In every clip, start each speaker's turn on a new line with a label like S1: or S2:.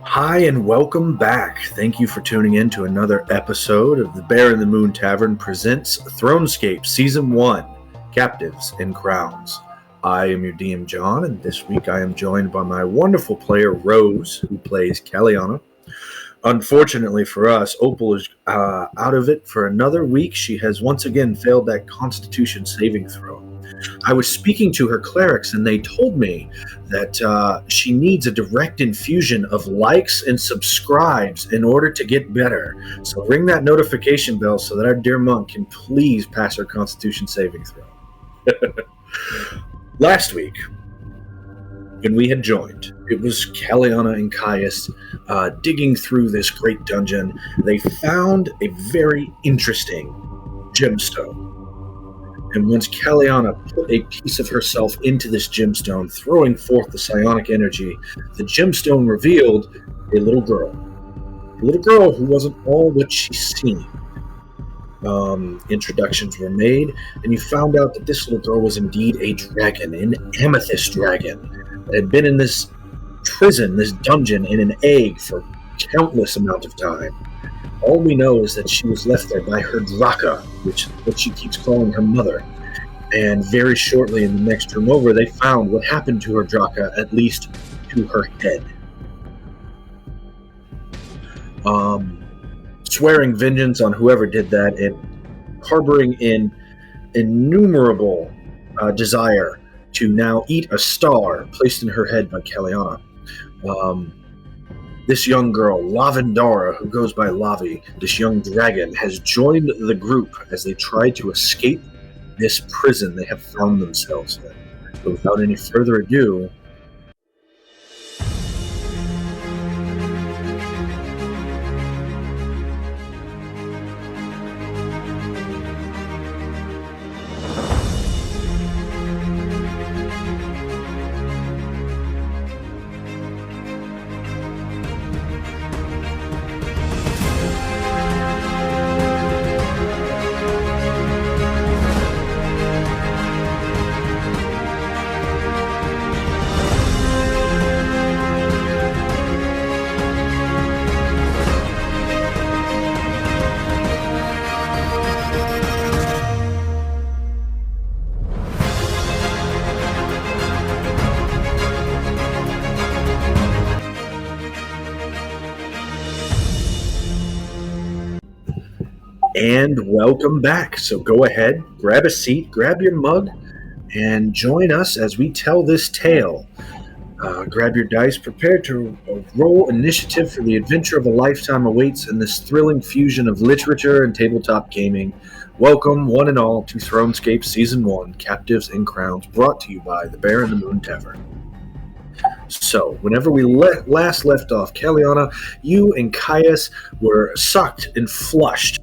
S1: Hi, and welcome back. Thank you for tuning in to another episode of the Bear and the Moon Tavern presents Thronescapes Season 1, Captives and Crowns. I am your DM, John, and this week I am joined by my wonderful player, Rose, who plays Kalianna. Unfortunately for us, Opal is out of it for another week. She has once again failed that Constitution saving throw. I was speaking to her clerics, and they told me that she needs a direct infusion of likes and subscribes in order to get better. So ring that notification bell so that our dear monk can please pass her Constitution saving throw. Last week, when we had joined, it was Kalianna and Caius digging through this great dungeon. They found a very interesting gemstone. And once Kalianna put a piece of herself into this gemstone, throwing forth the psionic energy, the gemstone revealed a little girl. A little girl who wasn't all what she seemed. Introductions were made, and you found out that this little girl was indeed a dragon, an amethyst dragon, that had been in this prison, this dungeon, in an egg for countless amount of time. All we know is that she was left there by her Draka, which is what she keeps calling her mother. And very shortly in the next room over, they found what happened to her Draka, at least to her head. Swearing vengeance on whoever did that, and harboring an innumerable desire to now eat a star placed in her head by Kalianna. This young girl, Lavendara, who goes by Lavi, this young dragon, has joined the group as they try to escape this prison they have found themselves in. But without any further ado, and welcome back. So go ahead, grab a seat, grab your mug, and join us as we tell this tale. Grab your dice, prepare to roll initiative, for the adventure of a lifetime awaits in this thrilling fusion of literature and tabletop gaming. Welcome, one and all, to Thronescapes Season 1, Captives and Crowns, brought to you by the Bear and the Moon Tavern. So, whenever we last left off, Kalianna, you and Caius were sucked and flushed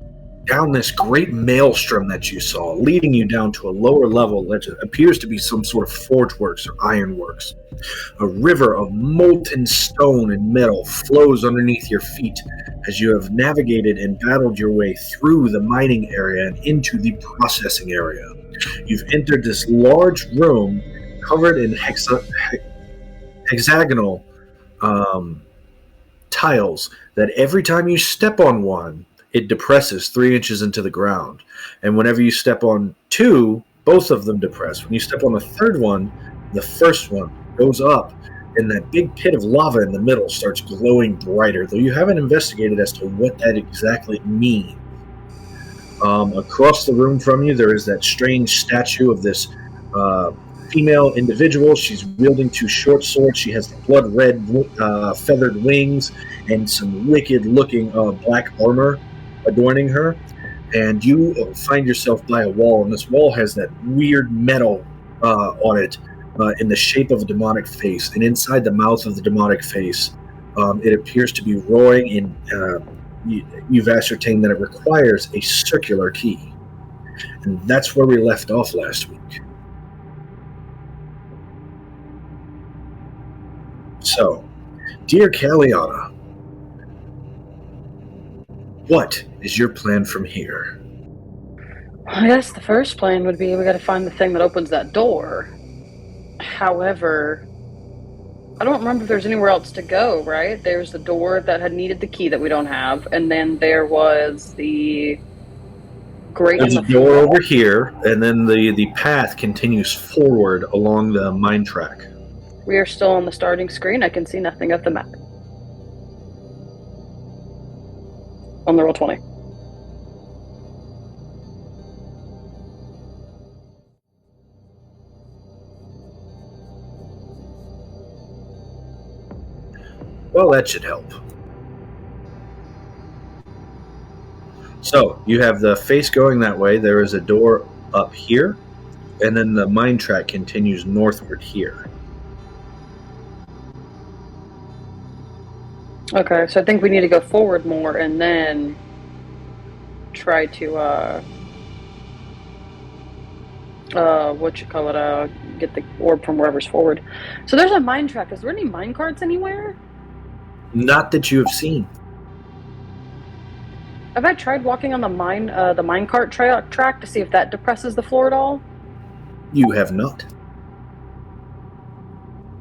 S1: down this great maelstrom that you saw, leading you down to a lower level that appears to be some sort of forge works or ironworks. A river of molten stone and metal flows underneath your feet as you have navigated and battled your way through the mining area and into the processing area. You've entered this large room covered in hexagonal tiles that every time you step on one, it depresses 3 inches into the ground. And whenever you step on two, both of them depress. When you step on the third one, the first one goes up, and that big pit of lava in the middle starts glowing brighter, though you haven't investigated as to what that exactly means. Across the room from you, there is that strange statue of this female individual. She's wielding two short swords. She has blood-red feathered wings and some wicked-looking black armor adorning her. And you find yourself by a wall, and this wall has that weird metal on it in the shape of a demonic face. And inside the mouth of the demonic face, it appears to be roaring, and you've ascertained that it requires a circular key. And that's where we left off last week. So, dear Kalianna, what is your plan from here?
S2: I guess the first plan would be we got to find the thing that opens that door. However, I don't remember if there's anywhere else to go, right? There's the door that had needed the key that we don't have, and then there was the grate in
S1: There's a
S2: the
S1: door
S2: floor.
S1: over here, and then the path continues forward along the mine track.
S2: We are still on the starting screen. I can see nothing of the map. On the roll 20.
S1: Well, that should help. So, you have the face going that way. There is a door up here, and then the mine track continues northward here.
S2: Okay, so I think we need to go forward more and then try to get the orb from wherever's forward. So there's a mine track. Is there any mine carts anywhere?
S1: Not that you have seen.
S2: Have I tried walking on the minecart track to see if that depresses the floor at all?
S1: You have not.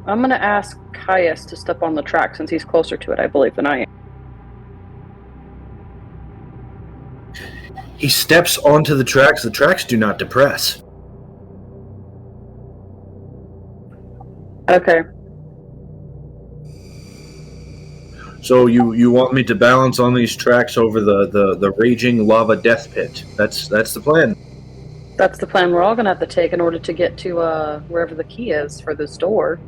S2: I'm gonna ask Caius to step on the track since he's closer to it, I believe, than I am.
S1: He steps onto the tracks. The tracks do not depress.
S2: Okay.
S1: So you want me to balance on these tracks over the raging lava death pit. That's the plan.
S2: That's the plan we're all gonna have to take in order to get to wherever the key is for this door.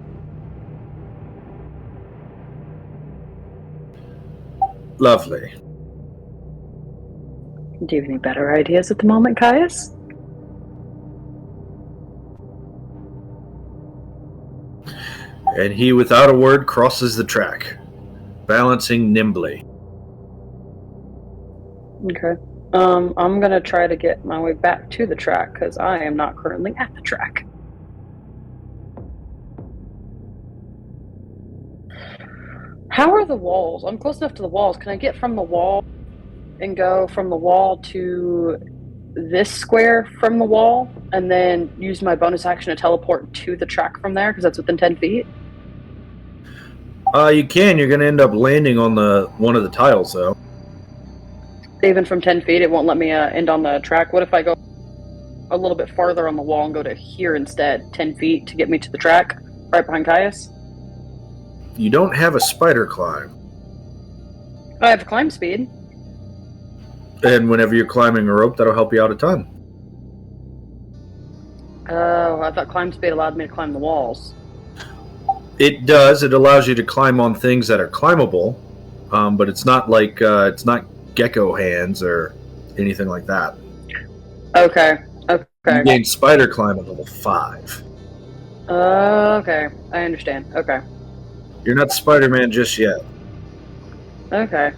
S1: Lovely.
S2: Do you have any better ideas at the moment, Caius?
S1: And he, without a word, crosses the track, balancing nimbly.
S2: Okay. I'm gonna try to get my way back to the track because I am not currently at the track. How are the walls? I'm close enough to the walls. Can I get from the wall and go from the wall to this square from the wall and then use my bonus action to teleport to the track from there because that's within 10 feet?
S1: You can. You're going to end up landing on one of the tiles, though.
S2: Even from 10 feet, it won't let me end on the track. What if I go a little bit farther on the wall and go to here instead, 10 feet to get me to the track right behind Caius?
S1: You don't have a spider climb.
S2: I have climb speed.
S1: And whenever you're climbing a rope, that'll help you out a ton.
S2: Oh, I thought climb speed allowed me to climb the walls.
S1: It does. It allows you to climb on things that are climbable, but it's not like it's not gecko hands or anything like that.
S2: Okay.
S1: You gain spider climb at level 5.
S2: Okay. I understand. Okay.
S1: You're not Spider-Man just yet.
S2: Okay.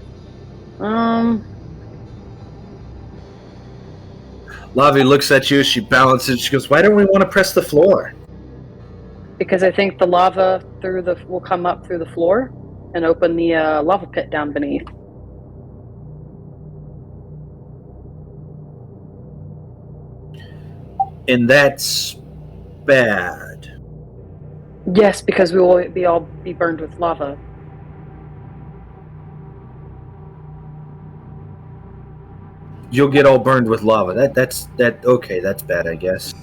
S1: Lavi looks at you. She balances. She goes, "Why don't we want to press the floor?"
S2: Because I think the lava will come up through the floor and open the lava pit down beneath.
S1: And that's bad.
S2: Yes, because we will all be burned with lava.
S1: You'll get all burned with lava. That's okay, that's bad, I guess.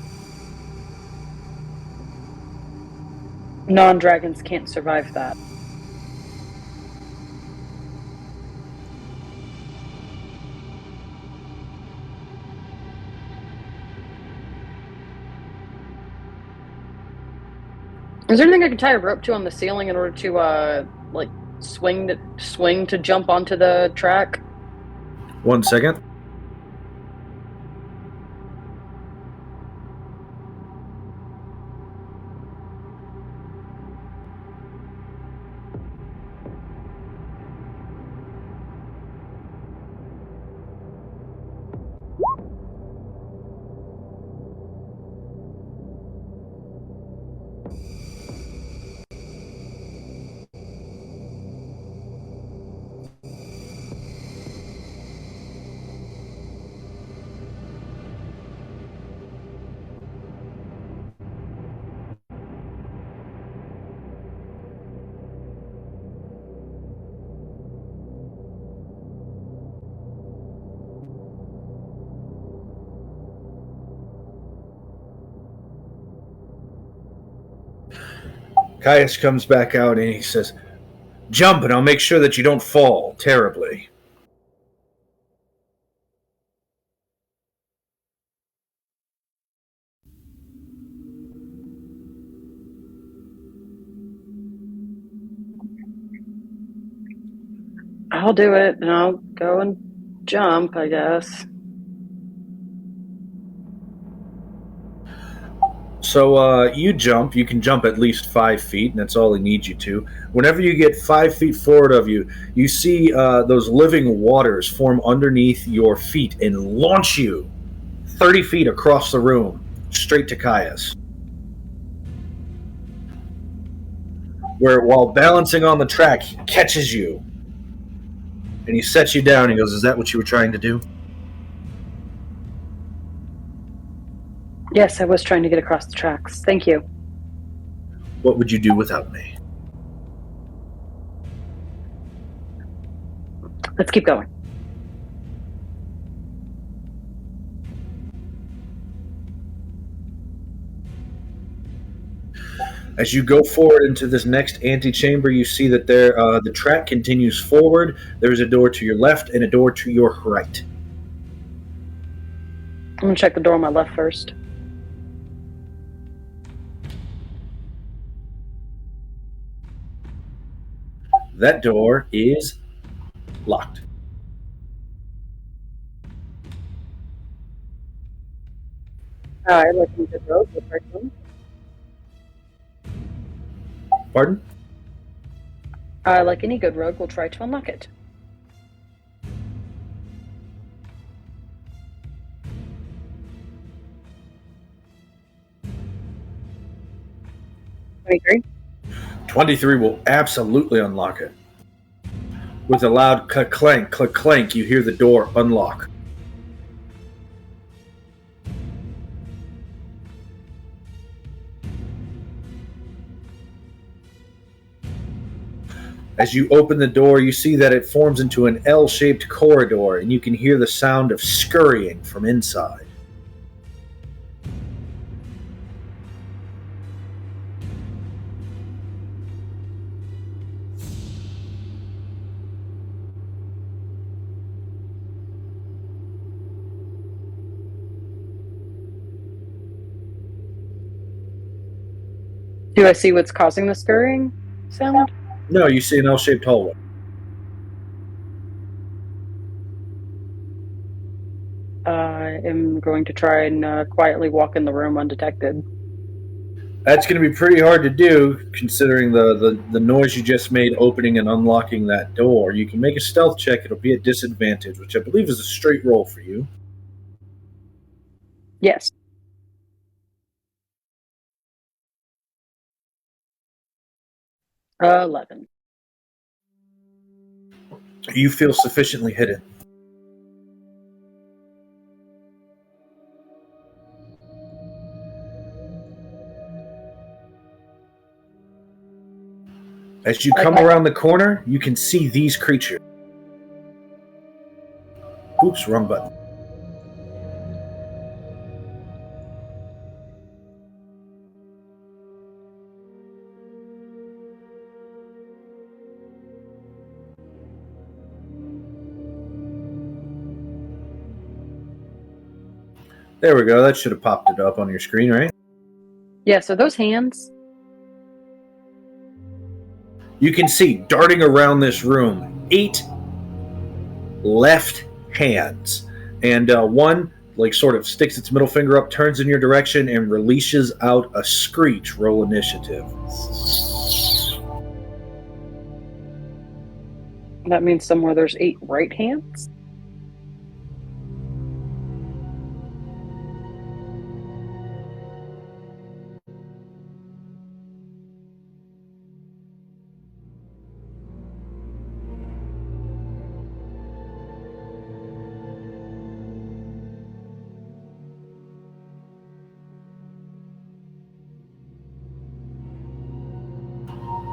S2: Non-dragons can't survive that. Is there anything I can tie a rope to on the ceiling in order to swing to jump onto the track?
S1: 1 second. Caius comes back out and he says, "Jump, and I'll make sure that you don't fall terribly."
S2: I'll do it, and I'll go and jump, I guess.
S1: So you jump. You can jump at least 5 feet, and that's all he needs you to. Whenever you get 5 feet forward of you, you see those living waters form underneath your feet and launch you 30 feet across the room, straight to Caius. Where, while balancing on the track, he catches you. And he sets you down. He goes, "Is that what you were trying to do?"
S2: Yes, I was trying to get across the tracks. Thank you.
S1: What would you do without me?
S2: Let's keep going.
S1: As you go forward into this next antechamber, you see that the track continues forward. There is a door to your left and a door to your right.
S2: I'm going to check the door on my left first.
S1: That door is locked.
S2: I like any good rogue. We'll try to
S1: Pardon?
S2: like any good rogue, we'll try to unlock it. Agree.
S1: 23 will absolutely unlock it. With a loud clank, click, clank, you hear the door unlock. As you open the door, you see that it forms into an L-shaped corridor, and you can hear the sound of scurrying from inside.
S2: Do I see what's causing the scurrying sound?
S1: No, you see an L-shaped hallway.
S2: I am going to try and quietly walk in the room undetected.
S1: That's going to be pretty hard to do, considering the noise you just made opening and unlocking that door. You can make a stealth check. It'll be at disadvantage, which I believe is a straight roll for you.
S2: Yes. Uh, 11.
S1: You feel sufficiently hidden. As you come around the corner, you can see these creatures. Oops, wrong button. There we go. That should have popped it up on your screen, right?
S2: Yeah, so those hands.
S1: You can see darting around this room 8 left hands, and one sort of sticks its middle finger up, turns in your direction, and releases out a screech. Roll initiative.
S2: That means somewhere there's 8 right hands.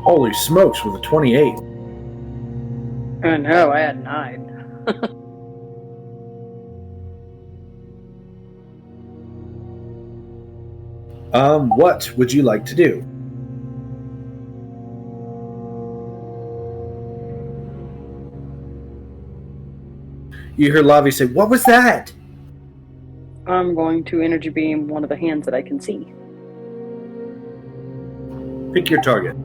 S1: Holy smokes, with a 28.
S2: Oh no, I had 9.
S1: What would you like to do? You hear Lavi say, "What was that?"
S2: I'm going to energy beam one of the hands that I can see.
S1: Pick your target.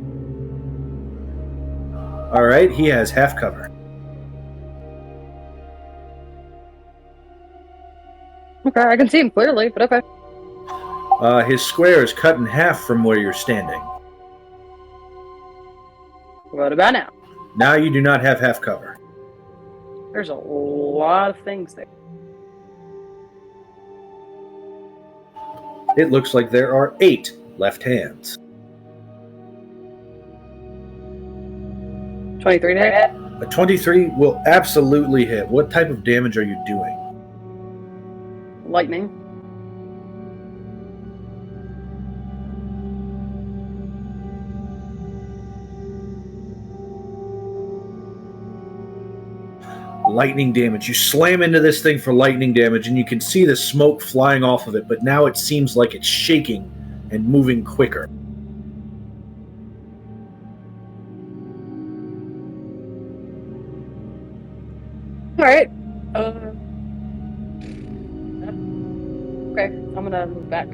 S1: All right, he has half cover.
S2: Okay, I can see him clearly, but okay.
S1: His square is cut in half from where you're standing.
S2: What about now?
S1: Now you do not have half cover.
S2: There's a lot of things there.
S1: It looks like there are 8 left hands.
S2: 23 to hit?
S1: A 23 will absolutely hit. What type of damage are you doing?
S2: Lightning.
S1: Lightning damage. You slam into this thing for lightning damage, and you can see the smoke flying off of it, but now it seems like it's shaking and moving quicker.
S2: Alright. Okay, I'm gonna move back.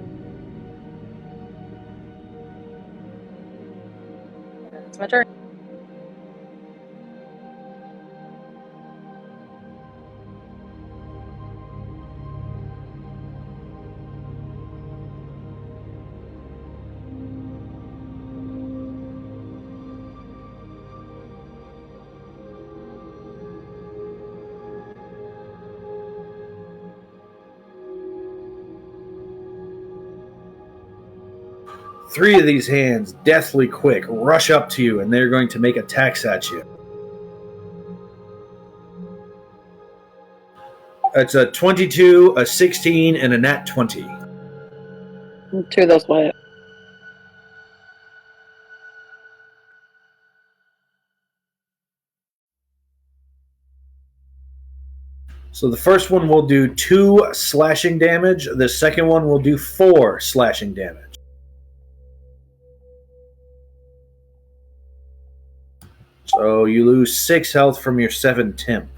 S2: It's my turn.
S1: Three of these hands, deathly quick, rush up to you, and they're going to make attacks at you. It's a 22, a 16, and a nat 20.
S2: 2 of those will hit.
S1: So the first one will do 2 slashing damage. The second one will do 4 slashing damage. So you lose 6 health from your 7 temp.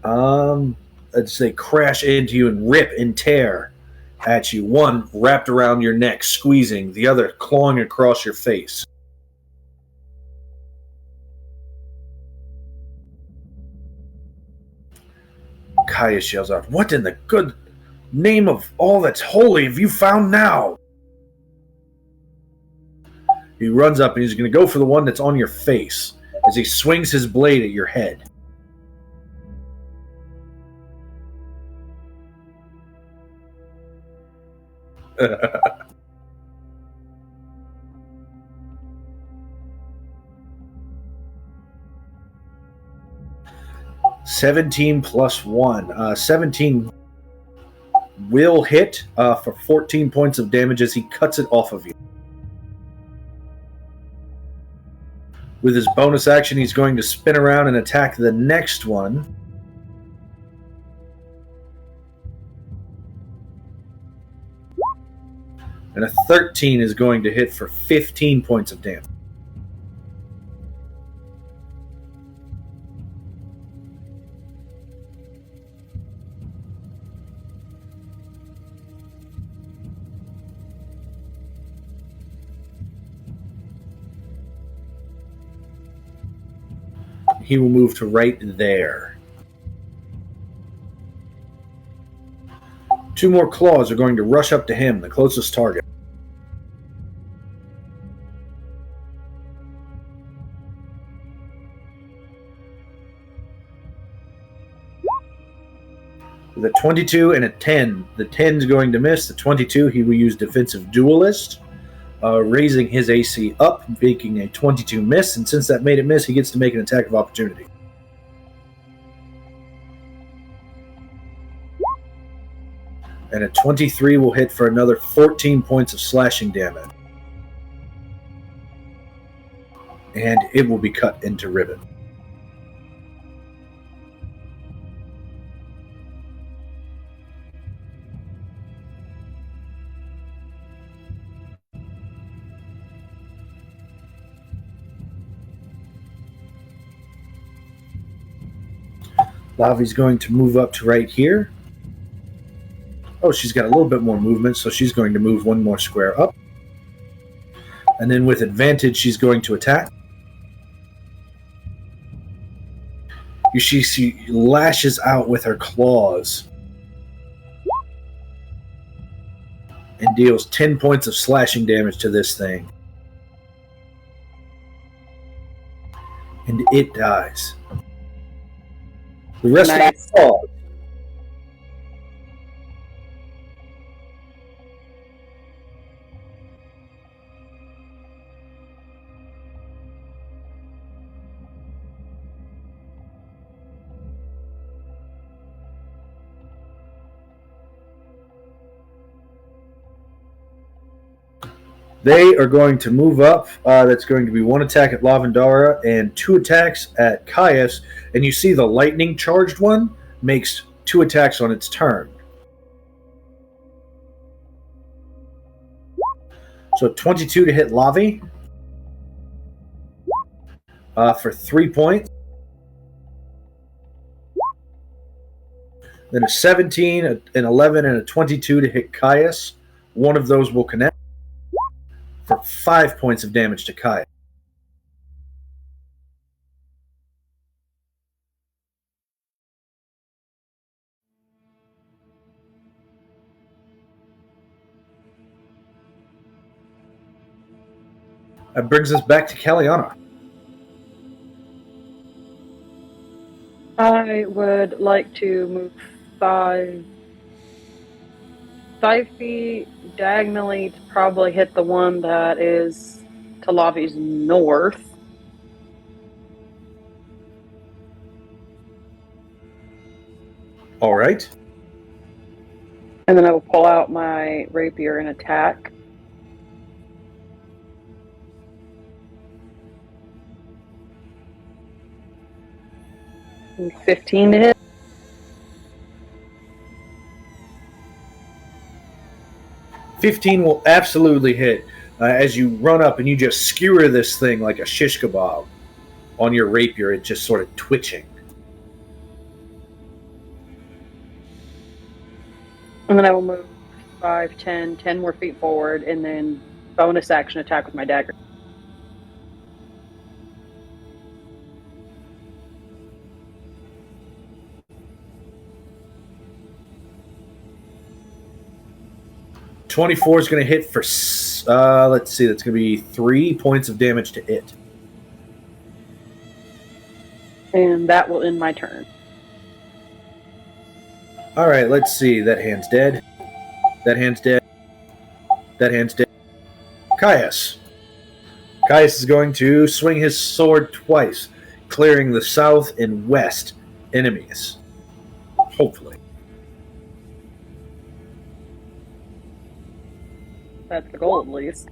S1: As they crash into you and rip and tear at you. One wrapped around your neck, squeezing. The other clawing across your face. Caius yells out, "What in the good name of all that's holy have you found now?" He runs up and he's going to go for the one that's on your face as he swings his blade at your head. (17 plus 1). 17 will hit for 14 points of damage as he cuts it off of you. With his bonus action, he's going to spin around and attack the next one. And a 13 is going to hit for 15 points of damage. He will move to right there. 2 more claws are going to rush up to him, the closest target. With a 22 and a 10, the 10 is going to miss. The 22, he will use Defensive Duelist, raising his AC up, making a 22 miss, and since that made it miss, he gets to make an attack of opportunity. And a 23 will hit for another 14 points of slashing damage. And it will be cut into ribbon. Lavi's going to move up to right here. Oh, she's got a little bit more movement, so she's going to move one more square up. And then with advantage, she's going to attack. She lashes out with her claws and deals 10 points of slashing damage to this thing. And it dies. The rest of the claws. They are going to move up. That's going to be one attack at Lavendara and 2 attacks at Caius. And you see the lightning charged one makes 2 attacks on its turn. So 22 to hit Lavi for 3 points. Then a 17, an 11, and a 22 to hit Caius. One of those will connect for 5 points of damage to Caius. That brings us back to Kalianna.
S2: I would like to move 5 feet diagonally to probably hit the one that is to Lavi's north.
S1: All right.
S2: And then I will pull out my rapier and attack. And 15 to hit.
S1: 15 will absolutely hit as you run up and you just skewer this thing like a shish kebab on your rapier. It's just sort of twitching.
S2: And then I will move 5, 10 more feet forward, and then bonus action attack with my dagger.
S1: .24 is going to hit for, let's see, that's going to be 3 points of damage to it.
S2: And that will end my turn.
S1: All right, let's see. That hand's dead. That hand's dead. That hand's dead. Caius. Caius is going to swing his sword twice, clearing the south and west enemies. Hopefully.
S2: That's the goal, at least.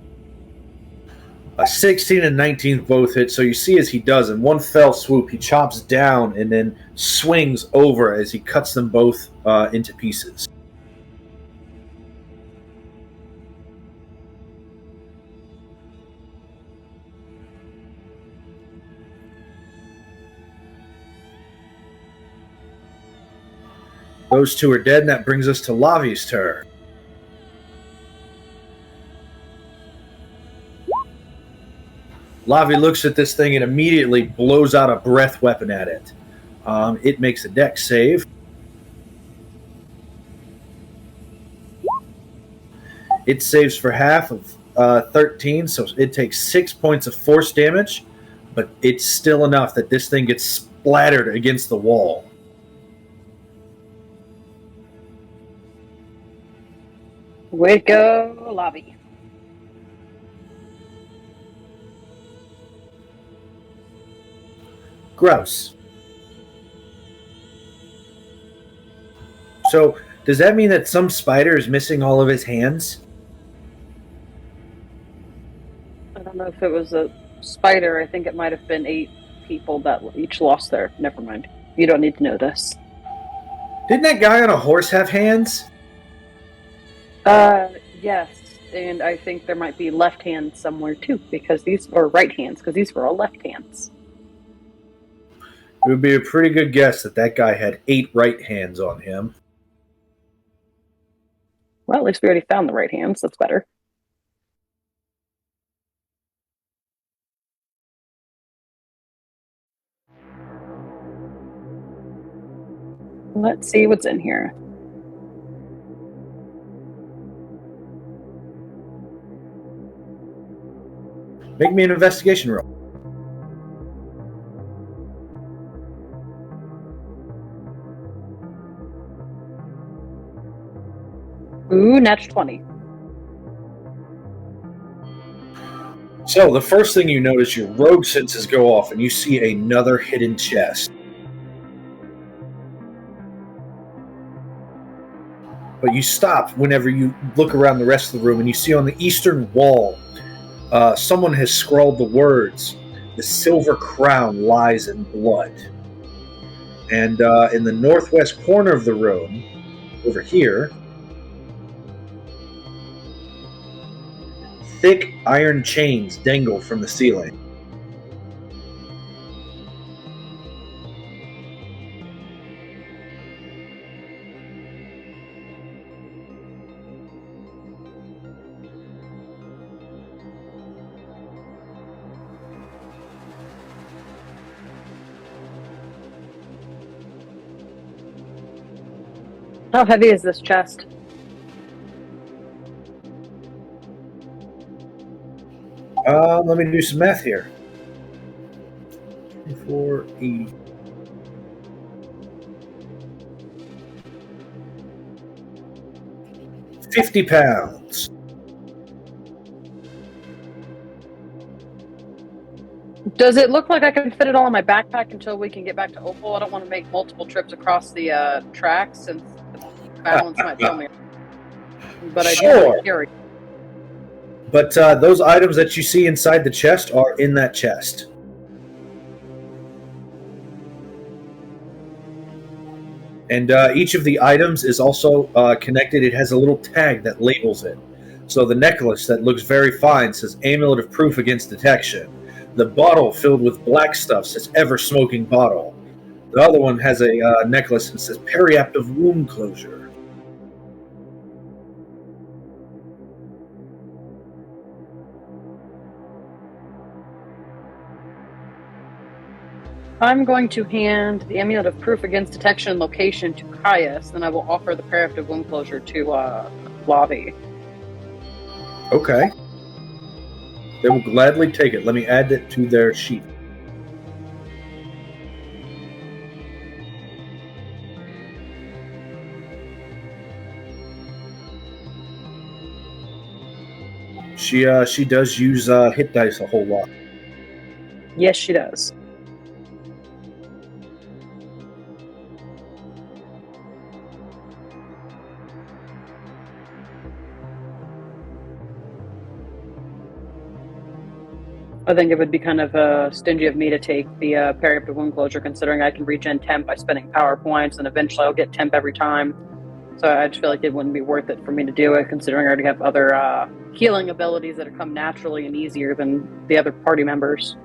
S1: A 16 and 19 both hit, so you see as he does, in one fell swoop, he chops down and then swings over as he cuts them both into pieces. Those 2 are dead, and that brings us to Lavi's turn. Lavi looks at this thing and immediately blows out a breath weapon at it. It makes a dex save. It saves for half of 13, so it takes 6 points of force damage, but it's still enough that this thing gets splattered against the wall.
S2: Way to go, Lavi.
S1: Gross. So, does that mean that some spider is missing all of his hands?
S2: I don't know if it was a spider. I think it might have been 8 people that each lost their. Never mind. You don't need to know this.
S1: Didn't that guy on a horse have hands?
S2: Yes. And I think there might be left hands somewhere too, because these, or right hands, because these were all left hands.
S1: It would be a pretty good guess that that guy had 8 right hands on him.
S2: Well, at least we already found the right hands. That's better. Let's see what's in here.
S1: Make me an investigation roll.
S2: Ooh, natural 20.
S1: So the first thing you notice, your rogue senses go off, and you see another hidden chest. But you stop whenever you look around the rest of the room, and you see on the eastern wall, someone has scrawled the words, "The silver crown lies in blood." And in the northwest corner of the room, over here, thick iron chains dangle from the ceiling.
S2: How heavy is this chest?
S1: Let me do some math here. 4, 8. 50 pounds.
S2: Does it look like I can fit it all in my backpack until we can get back to Opal? I don't want to make multiple trips across the tracks since the balance might throw me. But I do want to carry.
S1: But those items that you see inside the chest are in that chest. And each of the items is also connected. It has a little tag that labels it. So the necklace that looks very fine says Amulet of Proof Against Detection. The bottle filled with black stuff says Ever Smoking Bottle. The other one has a necklace that says Periaptive Wound Closure.
S2: I'm going to hand the Amulet of Proof Against Detection and Location to Caius, and I will offer the Periaptive Wound Closure to Lavi.
S1: Okay. They will gladly take it. Let me add it to their sheet. She does use hit dice a whole lot.
S2: Yes, she does. I think it would be kind of stingy of me to take the Periaptive Wound Closure, considering I can regen temp by spending power points, and eventually I'll get temp every time. So I just feel like it wouldn't be worth it for me to do it, considering I already have other healing abilities that come naturally and easier than the other party members.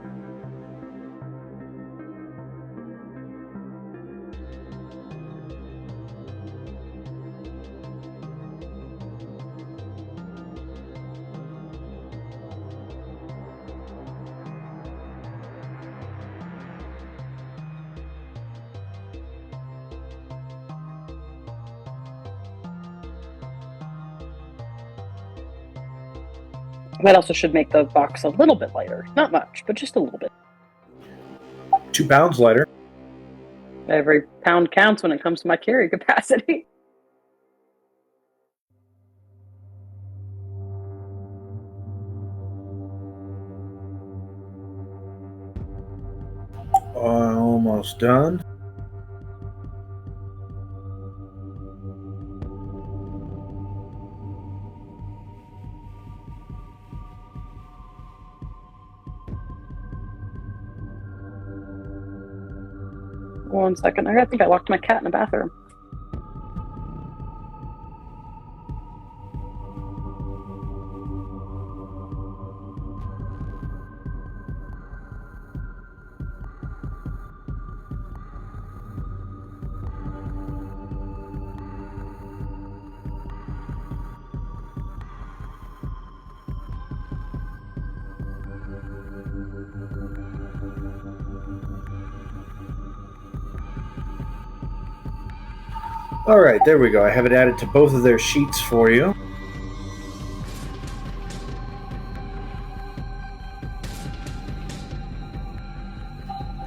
S2: That also should make the box a little bit lighter. Not much, but just a little bit.
S1: 2 pounds lighter.
S2: Every pound counts when it comes to my carry capacity.
S1: Almost done.
S2: One second. I think I locked my cat in the bathroom.
S1: All right, there we go. I have it added to both of their sheets for you.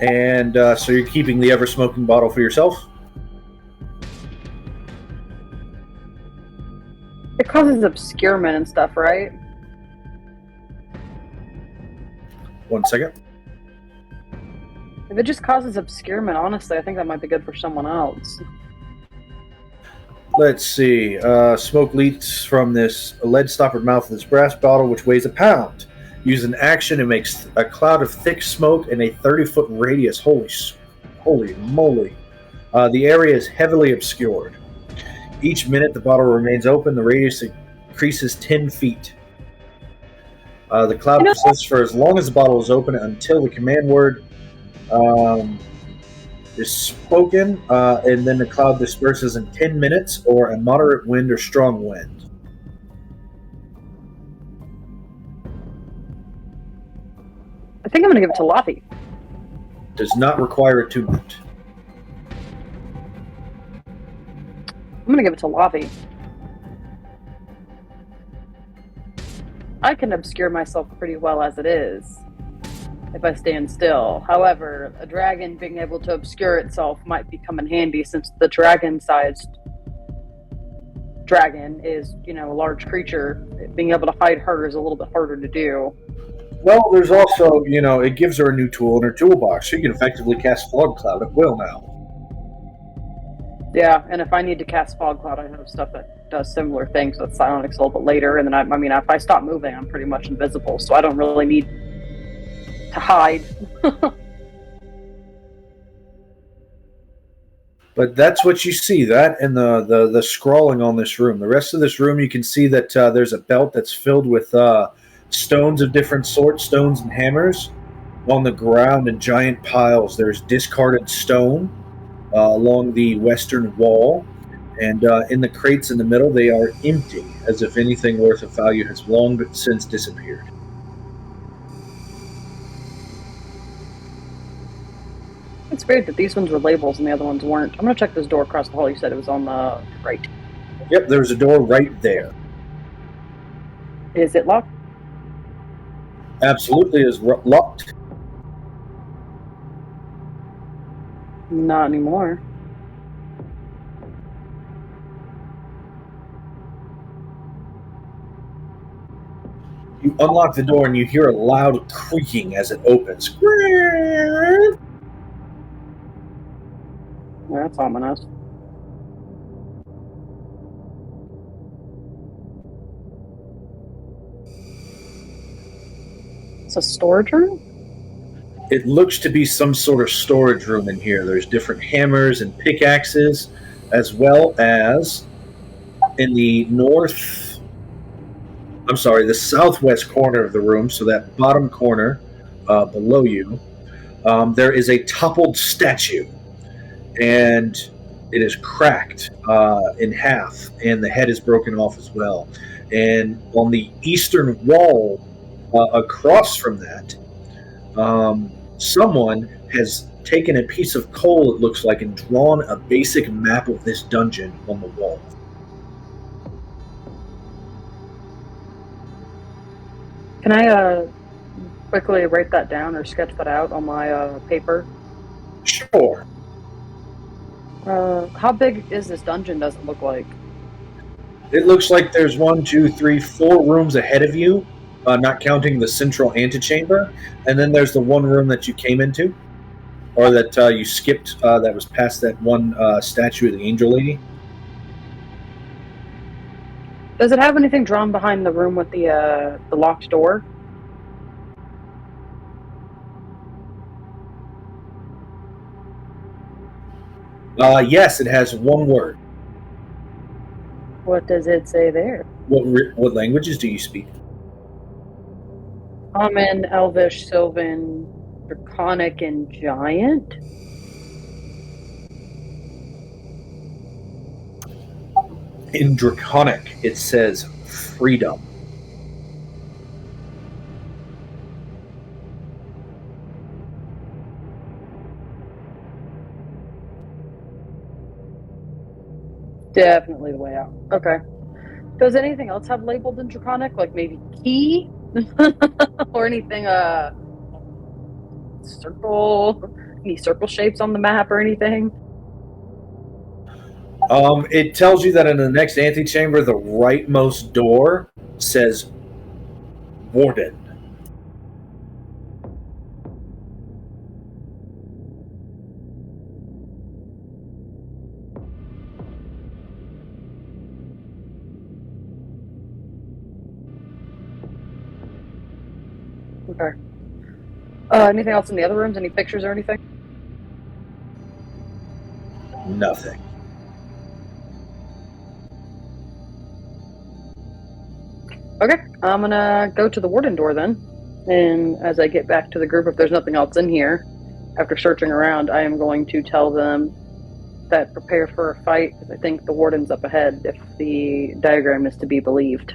S1: And so you're keeping the ever-smoking bottle for yourself?
S2: It causes obscurement and stuff, right?
S1: 1 second.
S2: If it just causes obscurement, honestly, I think that might be good for someone else.
S1: Let's see. Smoke leaks from this lead-stoppered mouth of this brass bottle, which weighs a pound. Use an action, it makes a cloud of thick smoke in a 30-foot radius. Holy moly. The area is heavily obscured. Each minute the bottle remains open, the radius increases 10 feet. The cloud persists for as long as the bottle is open until the command word is spoken, and then the cloud disperses in 10 minutes or a moderate wind or strong wind.
S2: I think I'm going to give it to Lavi.
S1: Does not require attunement.
S2: I'm going to give it to Lavi. I can obscure myself pretty well as it is if I stand still. However, a dragon being able to obscure itself might become in handy since the dragon-sized dragon is, a large creature. Being able to hide her is a little bit harder to do.
S1: Well, there's also, it gives her a new tool in her toolbox. She can effectively cast Fog Cloud at will now.
S2: Yeah, and if I need to cast Fog Cloud, I have stuff that does similar things with Psionics a little bit later. And then, if I stop moving, I'm pretty much invisible, so I don't really need to hide.
S1: But that's what you see, that and the scrawling on this room. The rest of this room, you can see that there's a belt that's filled with stones of different sorts, stones and hammers. On the ground in giant piles, there's discarded stone along the western wall. And in the crates in the middle, they are empty, as if anything worth of value has long since disappeared.
S2: It's weird that these ones were labels and the other ones weren't. I'm going to check this door across the hall. You said it was on the right.
S1: Yep, there's a door right there.
S2: Is it locked?
S1: Absolutely is locked.
S2: Not anymore.
S1: You unlock the door and you hear a loud creaking as it opens.
S2: Yeah, that's ominous. It's a storage room?
S1: It looks to be some sort of storage room in here. There's different hammers and pickaxes, as well as in the the southwest corner of the room, so that bottom corner below you, there is a toppled statue, and it is cracked in half, and the head is broken off as well. And on the eastern wall, across from that, someone has taken a piece of coal, it looks like, and drawn a basic map of this dungeon on the wall.
S2: Can I quickly write that down or sketch that out on my paper?
S1: Sure.
S2: How big is this dungeon, does it look like?
S1: It looks like there's 1, 2, 3, 4 rooms ahead of you, not counting the central antechamber, and then there's the one room that you came into, or that you skipped, that was past that one statue of the angel lady.
S2: Does it have anything drawn behind the room with the locked door?
S1: Yes, it has one word.
S2: What does it say there?
S1: What languages do you speak?
S2: Common, Elvish, Sylvan, Draconic, and Giant?
S1: In Draconic, it says freedom.
S2: Definitely the way out. Okay. Does anything else have labeled in Draconic? Like maybe key? Or anything, circle? Any circle shapes on the map or anything?
S1: It tells you that in the next antechamber, the rightmost door says Warden.
S2: Okay. Anything else in the other rooms? Any pictures or anything?
S1: Nothing.
S2: Okay. I'm gonna go to the warden door then. And as I get back to the group, if there's nothing else in here, after searching around, I am going to tell them that prepare for a fight, because I think the warden's up ahead if the diagram is to be believed.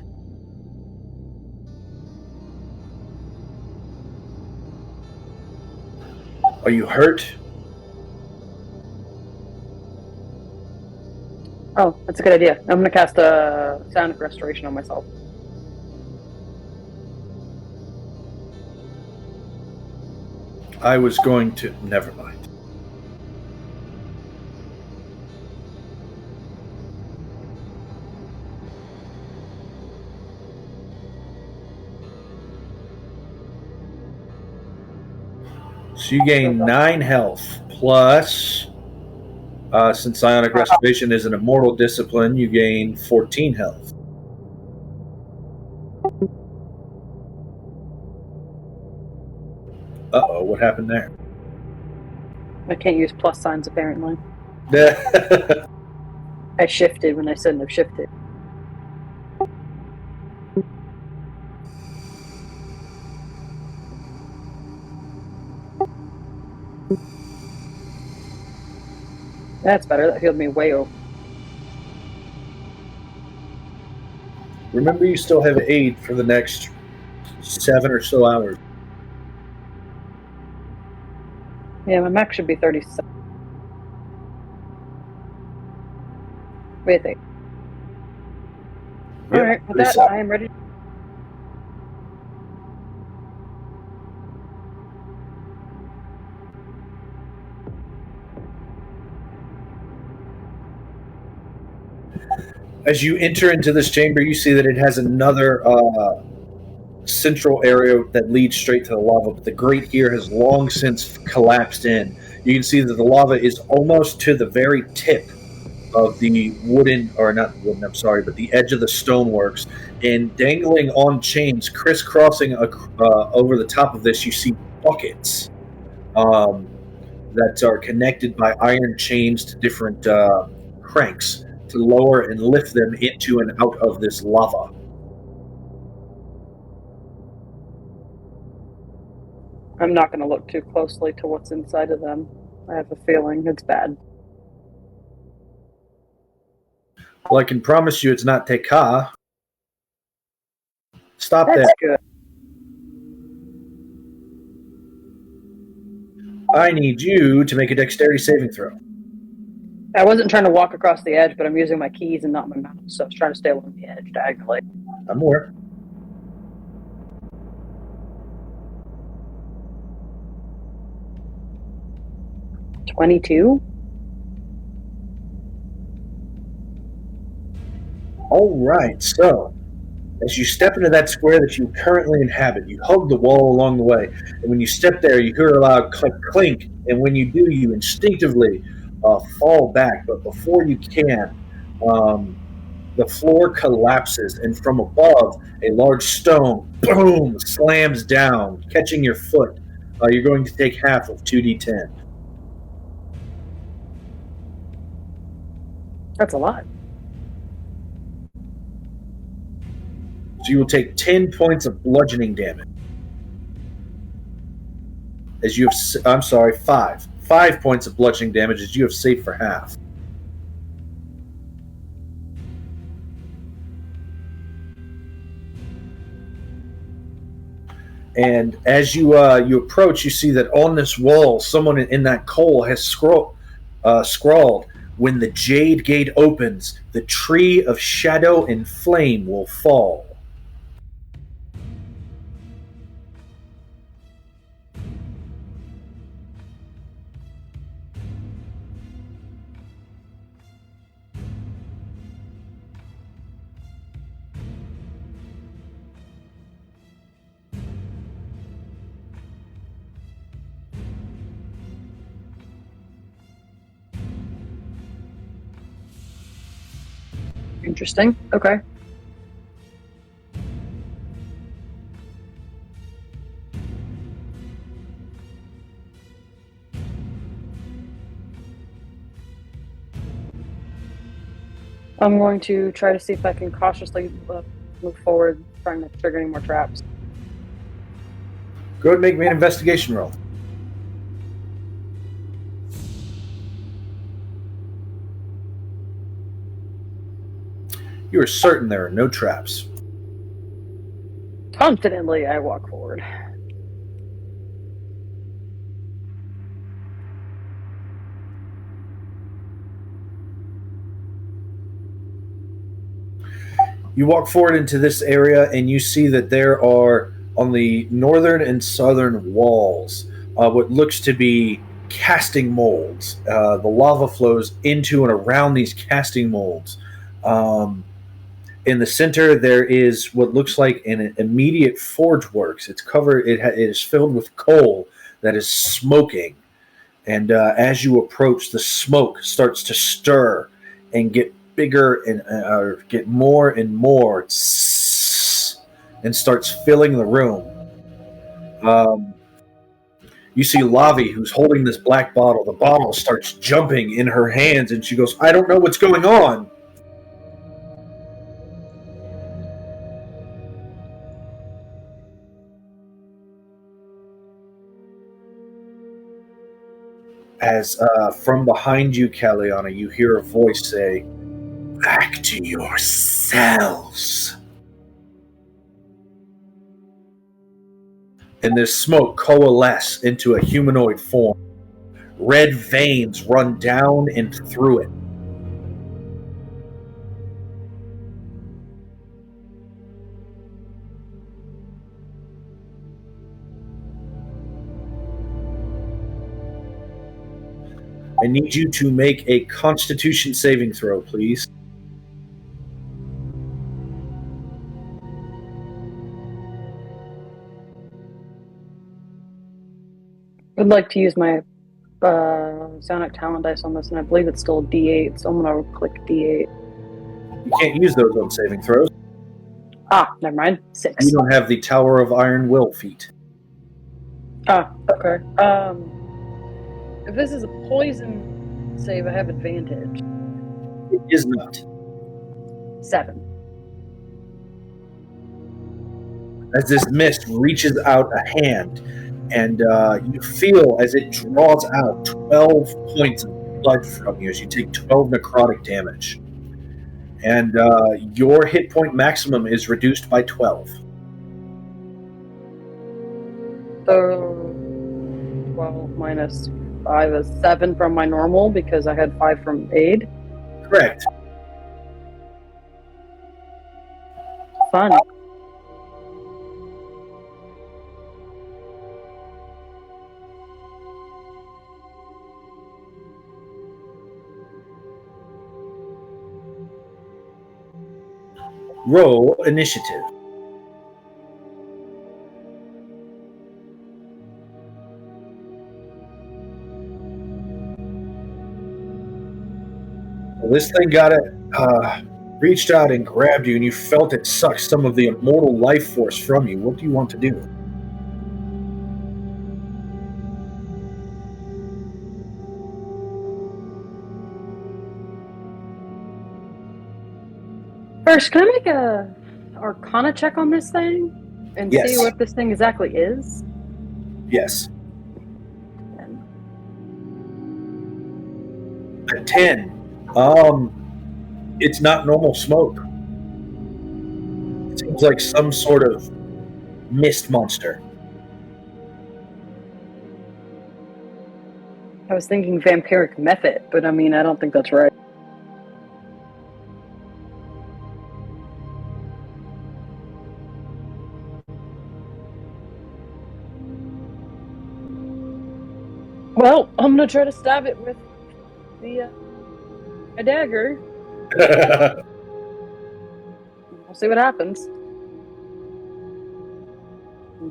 S1: Are you hurt?
S2: Oh, that's a good idea. I'm going to cast a Sonic Restoration on myself.
S1: I was going to. Never mind. So you gain 9 health, plus, since Psionic Restoration is an immortal discipline, you gain 14 health. Uh-oh, what happened there?
S2: I can't use plus signs, apparently. I shifted when I shouldn't have shifted. That's better. That healed me way over.
S1: Remember, you still have aid for the next 7 or so hours.
S2: Yeah, my max should be 37. What do you think?
S1: Yep,
S2: Alright, with that,
S1: 37.
S2: I am ready.
S1: As you enter into this chamber, you see that it has another central area that leads straight to the lava, but the grate here has long since collapsed in. You can see that the lava is almost to the very tip of the wooden, or not wooden, I'm sorry, but the edge of the stoneworks. And dangling on chains, crisscrossing over the top of this, you see buckets that are connected by iron chains to different cranks to lower and lift them into and out of this lava.
S2: I'm not going to look too closely to what's inside of them. I have a feeling it's bad.
S1: Well, I can promise you it's not Tekka. Stop
S2: That's
S1: that.
S2: good.
S1: I need you to make a dexterity saving throw.
S2: I wasn't trying to walk across the edge, but I'm using my keys and not my mouse, so I was trying to stay along the edge diagonally.
S1: I'm aware.
S2: $22.
S1: All right, so as you step into that square that you currently inhabit, you hug the wall along the way, and when you step there, you hear a loud click, clink, and when you do, you instinctively fall back. But before you can, the floor collapses, and from above, a large stone, boom, slams down, catching your foot. You're going to take half of 2d10.
S2: That's a lot.
S1: So you will take 10 points of bludgeoning damage. As you have, I'm sorry, 5. 5 points of bludgeoning damage as you have saved for half. And as you approach, you see that on this wall, someone in that coal has scrawled, When the Jade Gate opens, the Tree of Shadow and Flame will fall.
S2: Interesting. Okay. I'm going to try to see if I can cautiously move forward, trying to trigger any more traps.
S1: Go ahead and make me an investigation roll. You are certain there are no traps.
S2: Confidently, I walk forward.
S1: You walk forward into this area and you see that there are, on the northern and southern walls, what looks to be casting molds. The lava flows into and around these casting molds. In the center, there is what looks like an immediate forge works. It's covered. It is filled with coal that is smoking, and as you approach, the smoke starts to stir and get bigger and get more and more, and starts filling the room. Um, you see Lavi, who's holding this black bottle. The bottle starts jumping in her hands, and she goes, "I don't know what's going on." As from behind you, Kalianna, you hear a voice say, "Back to yourselves." And this smoke coalesce into a humanoid form. Red veins run down and through it. I need you to make a Constitution saving throw, please.
S2: I'd like to use my Sonic Talent dice on this, and I believe it's still a D8, so I'm going to click D8.
S1: You can't use those on saving throws.
S2: Ah, never mind. 6.
S1: You don't have the Tower of Iron Will feat.
S2: Ah, okay. If this is a poison save, I have advantage.
S1: It is not.
S2: 7.
S1: As this mist reaches out a hand, and you feel as it draws out 12 points of blood from you as you take 12 necrotic damage. And your hit point maximum is reduced by 12.
S2: So 12 minus 5 is 7 from my normal because I had 5 from aid.
S1: Correct.
S2: Fun.
S1: Roll initiative. Well, this thing got it, reached out and grabbed you, and you felt it suck some of the immortal life force from you. What do you want to do?
S2: First, can I make a Arcana check on this thing and
S1: Yes.
S2: see what this thing exactly is?
S1: Yes. A 10. It's not normal smoke. It seems like some sort of mist monster.
S2: I was thinking vampiric method, but I mean, I don't think that's right. Well, I'm gonna try to stab it with the a dagger. We'll see what happens.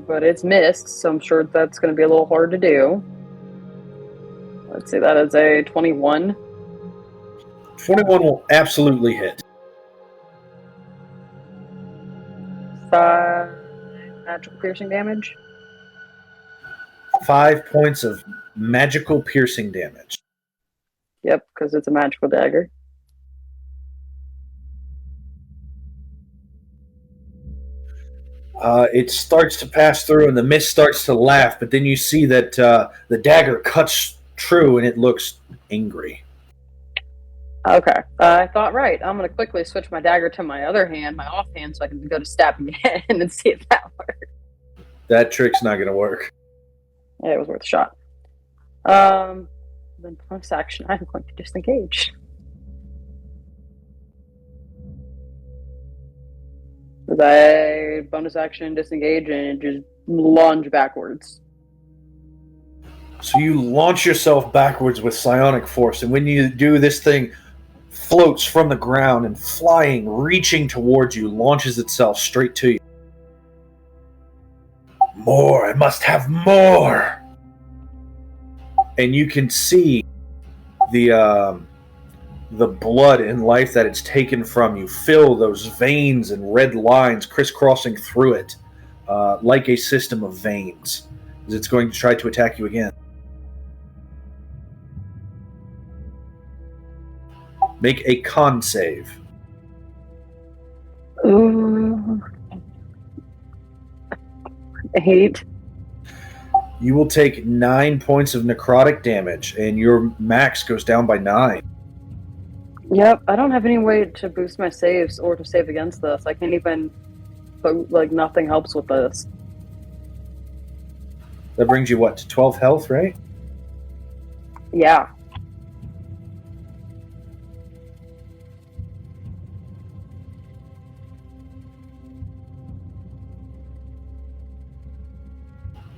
S2: But it's missed, so I'm sure that's going to be a little hard to do. Let's see, that is a 21.
S1: 21 will absolutely hit.
S2: 5 magical piercing damage.
S1: 5 points of magical piercing damage.
S2: Yep, because it's a magical dagger.
S1: It starts to pass through, and the mist starts to laugh, but then you see that the dagger cuts true, and it looks angry.
S2: Okay, I thought right. I'm going to quickly switch my dagger to my other hand, my off hand, so I can go to stabbing again and see if that works.
S1: That trick's not going to work.
S2: Yeah, it was worth a shot. Then bonus action, I'm going to disengage. With a bonus action, disengage, and just lunge backwards.
S1: So you launch yourself backwards with psionic force, and when you do, this thing floats from the ground and flying, reaching towards you, launches itself straight to you. More, I must have more. And you can see the blood and life that it's taken from you fill those veins and red lines crisscrossing through it like a system of veins, as it's going to try to attack you again. Make a con save.
S2: Ooh. 8.
S1: You will take 9 points of necrotic damage, and your max goes down by 9.
S2: Yep, I don't have any way to boost my saves or to save against this. I can't even, like, nothing helps with this.
S1: That brings you, what, to 12 health, right?
S2: Yeah.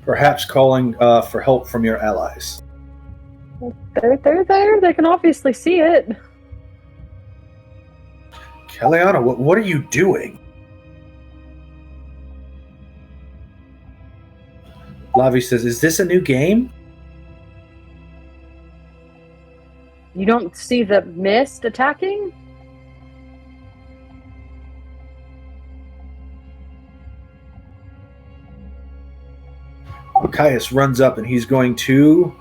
S1: Perhaps calling for help from your allies.
S2: They're there. They can obviously see it.
S1: Kalianna, what are you doing? Lavi says, is this a new game?
S2: You don't see the mist attacking?
S1: Caius runs up, and he's going to...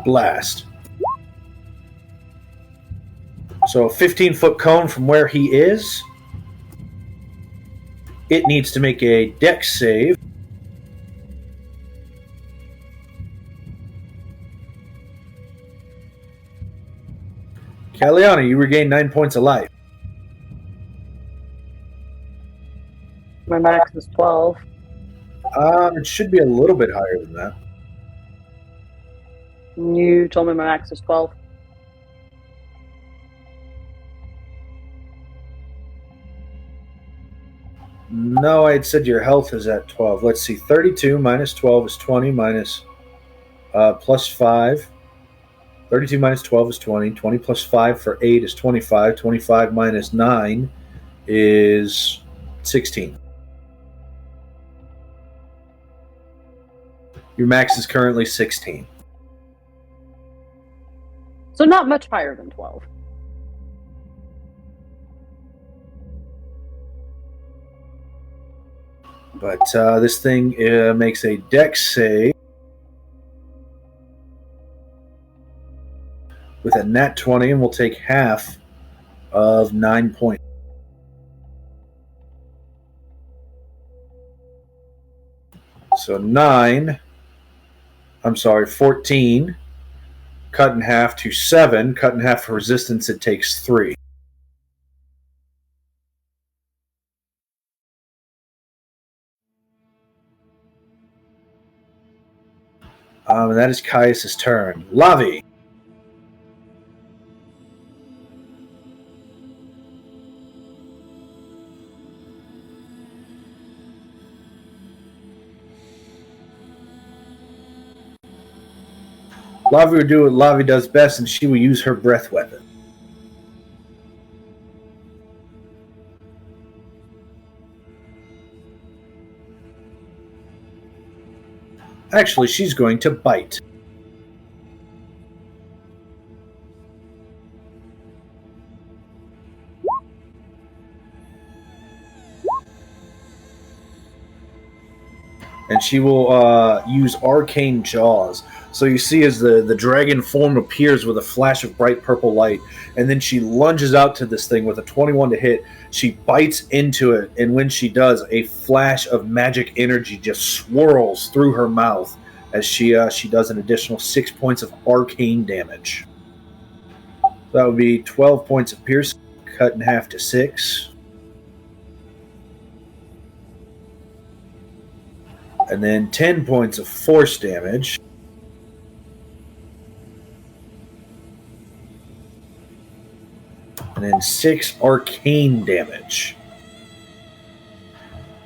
S1: blast. So a 15-foot cone from where he is. It needs to make a dex save. Kalianna, you regain 9 points of life.
S2: My max is 12.
S1: It should be a little bit higher than that.
S2: You told me my max is 12.
S1: No, I had said your health is at 12. Let's see. 32 minus 12 is 20 minus plus 5. 32 minus 12 is 20. 20 plus 5 for 8 is 25. 25 minus 9 is 16. Your max is currently 16.
S2: So not much higher than 12.
S1: But this thing makes a dex save with a nat 20, and we'll take half of 9 points. So 14 cut in half to 7. Cut in half for resistance, it takes 3. And that is Caius' turn. Lavi. Lavi will do what Lavi does best, and she will use her breath weapon. Actually, she's going to bite. And she will use Arcane Jaws. So you see as the dragon form appears with a flash of bright purple light, and then she lunges out to this thing with a 21 to hit. She bites into it, and when she does, a flash of magic energy just swirls through her mouth as she does an additional 6 points of arcane damage. So that would be 12 points of piercing, cut in half to 6. And then 10 points of force damage. And then 6 arcane damage.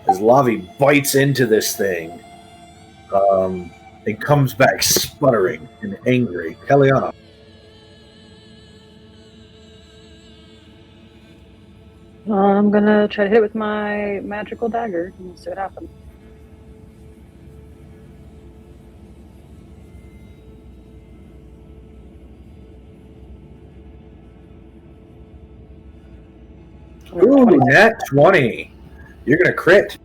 S1: As Lavi bites into this thing, it comes back sputtering and angry. Kalianna.
S2: I'm gonna try to hit it with my magical dagger and see what happens.
S1: Ooh, nat 20. You're going to crit.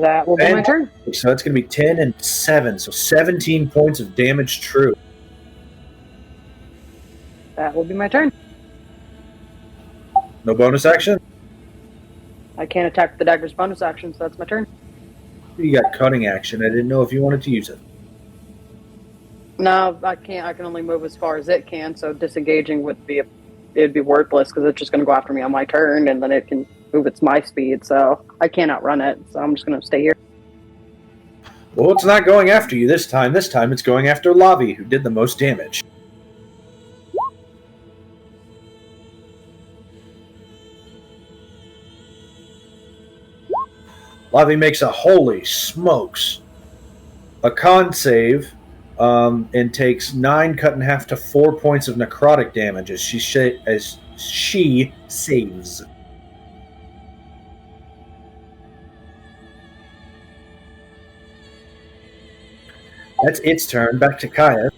S2: That will be my turn.
S1: So that's going to be 10 and 7. So 17 points of damage true.
S2: That will be my turn.
S1: No bonus action?
S2: I can't attack the dagger's bonus action, so that's my turn.
S1: You got cutting action. I didn't know if you wanted to use it.
S2: No, I can't. I can only move as far as it can, so disengaging would be it'd be worthless because it's just going to go after me on my turn, and then it can move its my speed, so I can't outrun it, so I'm just going to stay here.
S1: Well, it's not going after you this time. This time it's going after Lavi, who did the most damage. Lavi makes a holy smokes. A con save and takes 9 cut in half to 4 points of necrotic damage as she saves. That's its turn. Back to Caius.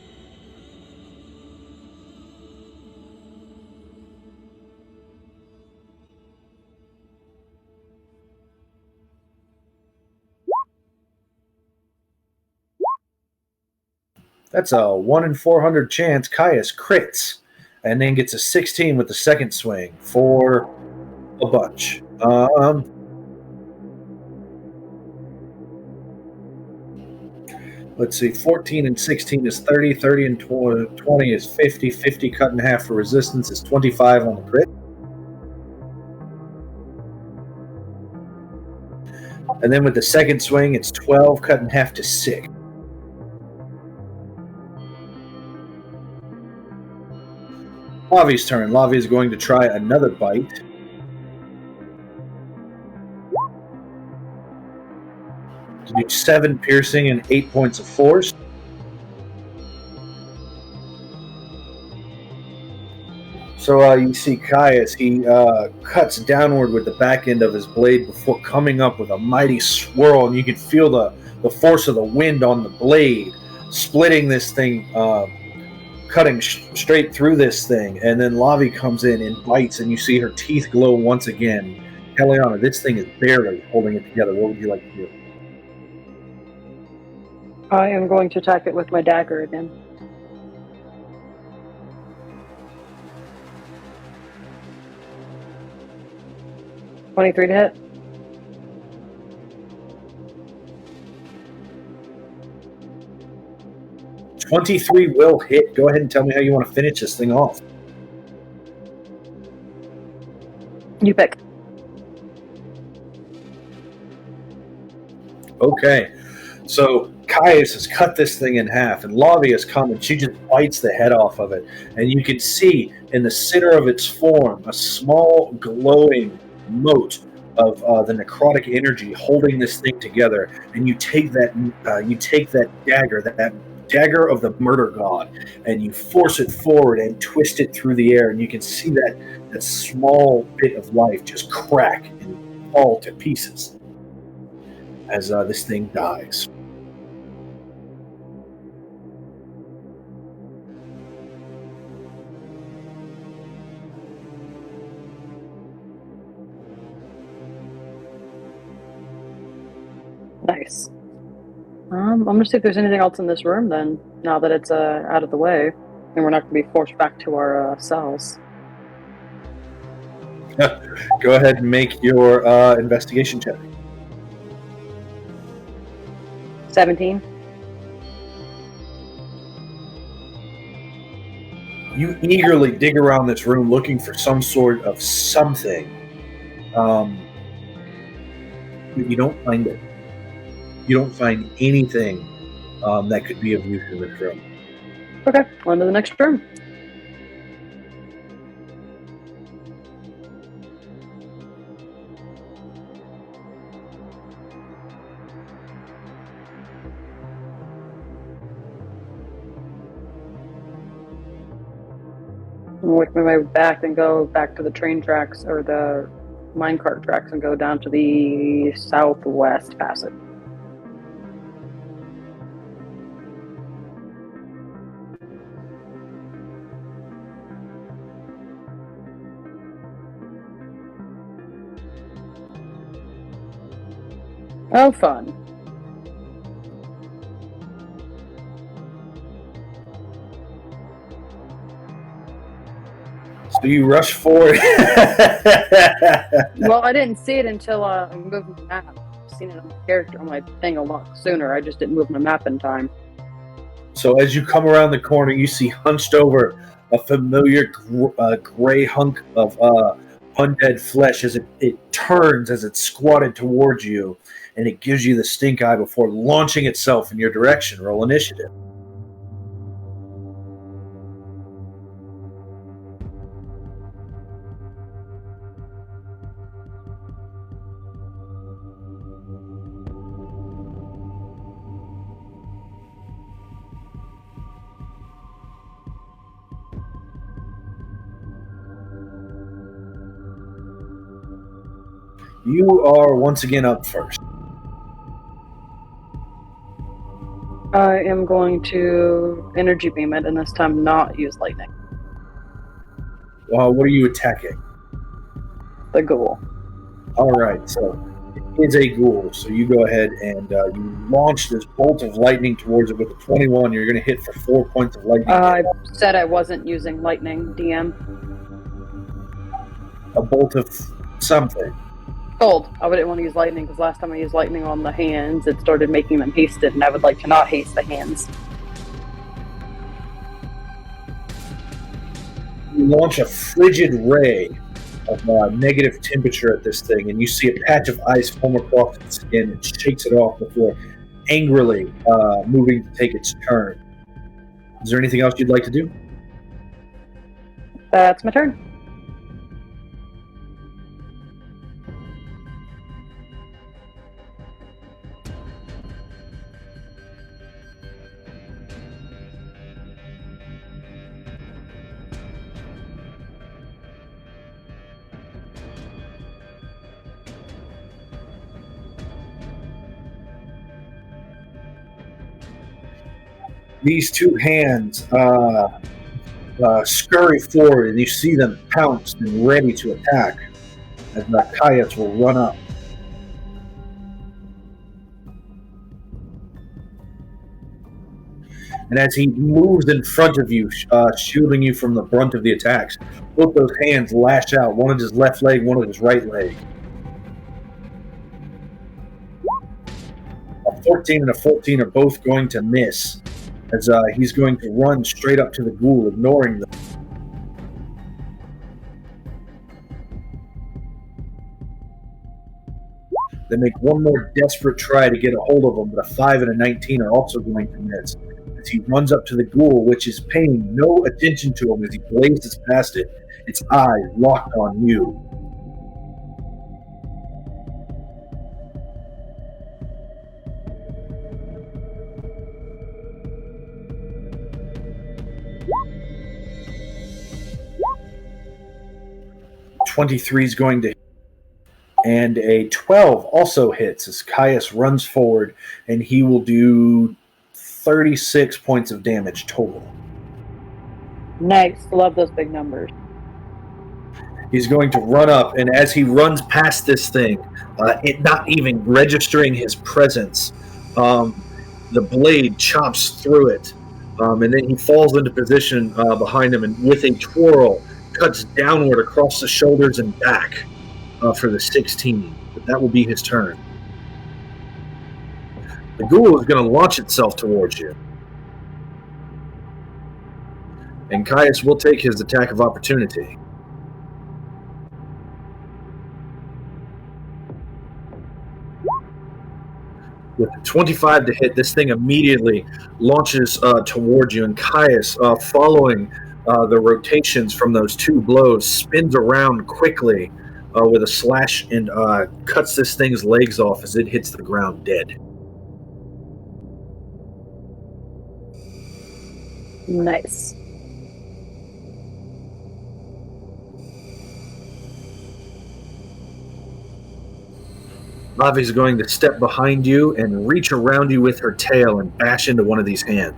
S1: That's a 1 in 400 chance. Caius crits and then gets a 16 with the second swing for a bunch. Let's see, 14 and 16 is 30, 30 and 20 is 50, 50 cut in half for resistance is 25 on the crit. And then with the second swing, it's 12 cut in half to 6. Lavi's turn. Lavi is going to try another bite. To do 7 piercing and 8 points of force. So you see Caius, he cuts downward with the back end of his blade before coming up with a mighty swirl, and you can feel the force of the wind on the blade, splitting this thing, cutting straight through this thing, and then Lavi comes in and bites, and you see her teeth glow once again. Kalianna, this thing is barely holding it together. What would you like to do?
S2: I am going to attack it with my dagger again. 23 to hit.
S1: $23 will hit. Go ahead and tell me how you want to finish this thing off.
S2: You pick.
S1: Okay. So Caius has cut this thing in half, and Lavi has come, and she just bites the head off of it. And you can see in the center of its form a small glowing mote of the necrotic energy holding this thing together. And you take that dagger, that dagger of the murder god, and you force it forward and twist it through the air. And you can see that small bit of life just crack and fall to pieces as this thing dies.
S2: Nice. I'm gonna see if there's anything else in this room then, now that it's out of the way, and we're not gonna be forced back to our cells.
S1: Go ahead and make your investigation check.
S2: 17.
S1: You eagerly dig around this room looking for some sort of something, but you don't find it. You don't find anything that could be of use in this room.
S2: Okay, on to the next room. Work my way back and go back to the train tracks or the minecart tracks and go down to the southwest passage. Oh, fun.
S1: So you rush forward.
S2: Well, I didn't see it until I moved the map. I've seen it on the character on my thing a lot sooner. I just didn't move my map in time.
S1: So as you come around the corner, you see hunched over a familiar gray hunk of undead flesh as it turns as it's squatted towards you, and it gives you the stink eye before launching itself in your direction. Roll initiative. You are once again up first.
S2: I am going to energy beam it, and this time not use lightning.
S1: What are you attacking?
S2: The ghoul.
S1: All right, so it is a ghoul. So you go ahead and you launch this bolt of lightning towards it with a 21. You're going to hit for 4 points of lightning.
S2: I said I wasn't using lightning, DM.
S1: A bolt of something.
S2: Told. I wouldn't want to use lightning because last time I used lightning on the hands, it started making them hasted, and I would like to not haste the hands.
S1: You launch a frigid ray of negative temperature at this thing, and you see a patch of ice form across its skin. It shakes it off before angrily moving to take its turn. Is there anything else you'd like to do?
S2: That's my turn.
S1: These two hands scurry forward, and you see them pounced and ready to attack as Caius will run up. And as he moves in front of you, shielding you from the brunt of the attacks, both those hands lash out, one of his left leg, one of his right leg. 14 and a 14 are both going to miss, as he's going to run straight up to the ghoul, ignoring them. They make one more desperate try to get a hold of him, but a 5 and a 19 are also going to miss. As he runs up to the ghoul, which is paying no attention to him as he blazes past it, its eyes locked on you. .23 is going to hit, and a 12 also hits as Caius runs forward, and he will do 36 points of damage total.
S2: Nice. Love those big numbers.
S1: He's going to run up, and as he runs past this thing, it not even registering his presence, the blade chops through it, and then he falls into position behind him, and with a twirl, cuts downward across the shoulders and back for the 16. But that will be his turn. The ghoul is going to launch itself towards you. And Caius will take his attack of opportunity. With a 25 to hit, this thing immediately launches towards you, and Caius, following the rotations from those two blows, spins around quickly with a slash and cuts this thing's legs off as it hits the ground dead.
S2: Nice.
S1: Lavi's going to step behind you and reach around you with her tail and bash into one of these hands.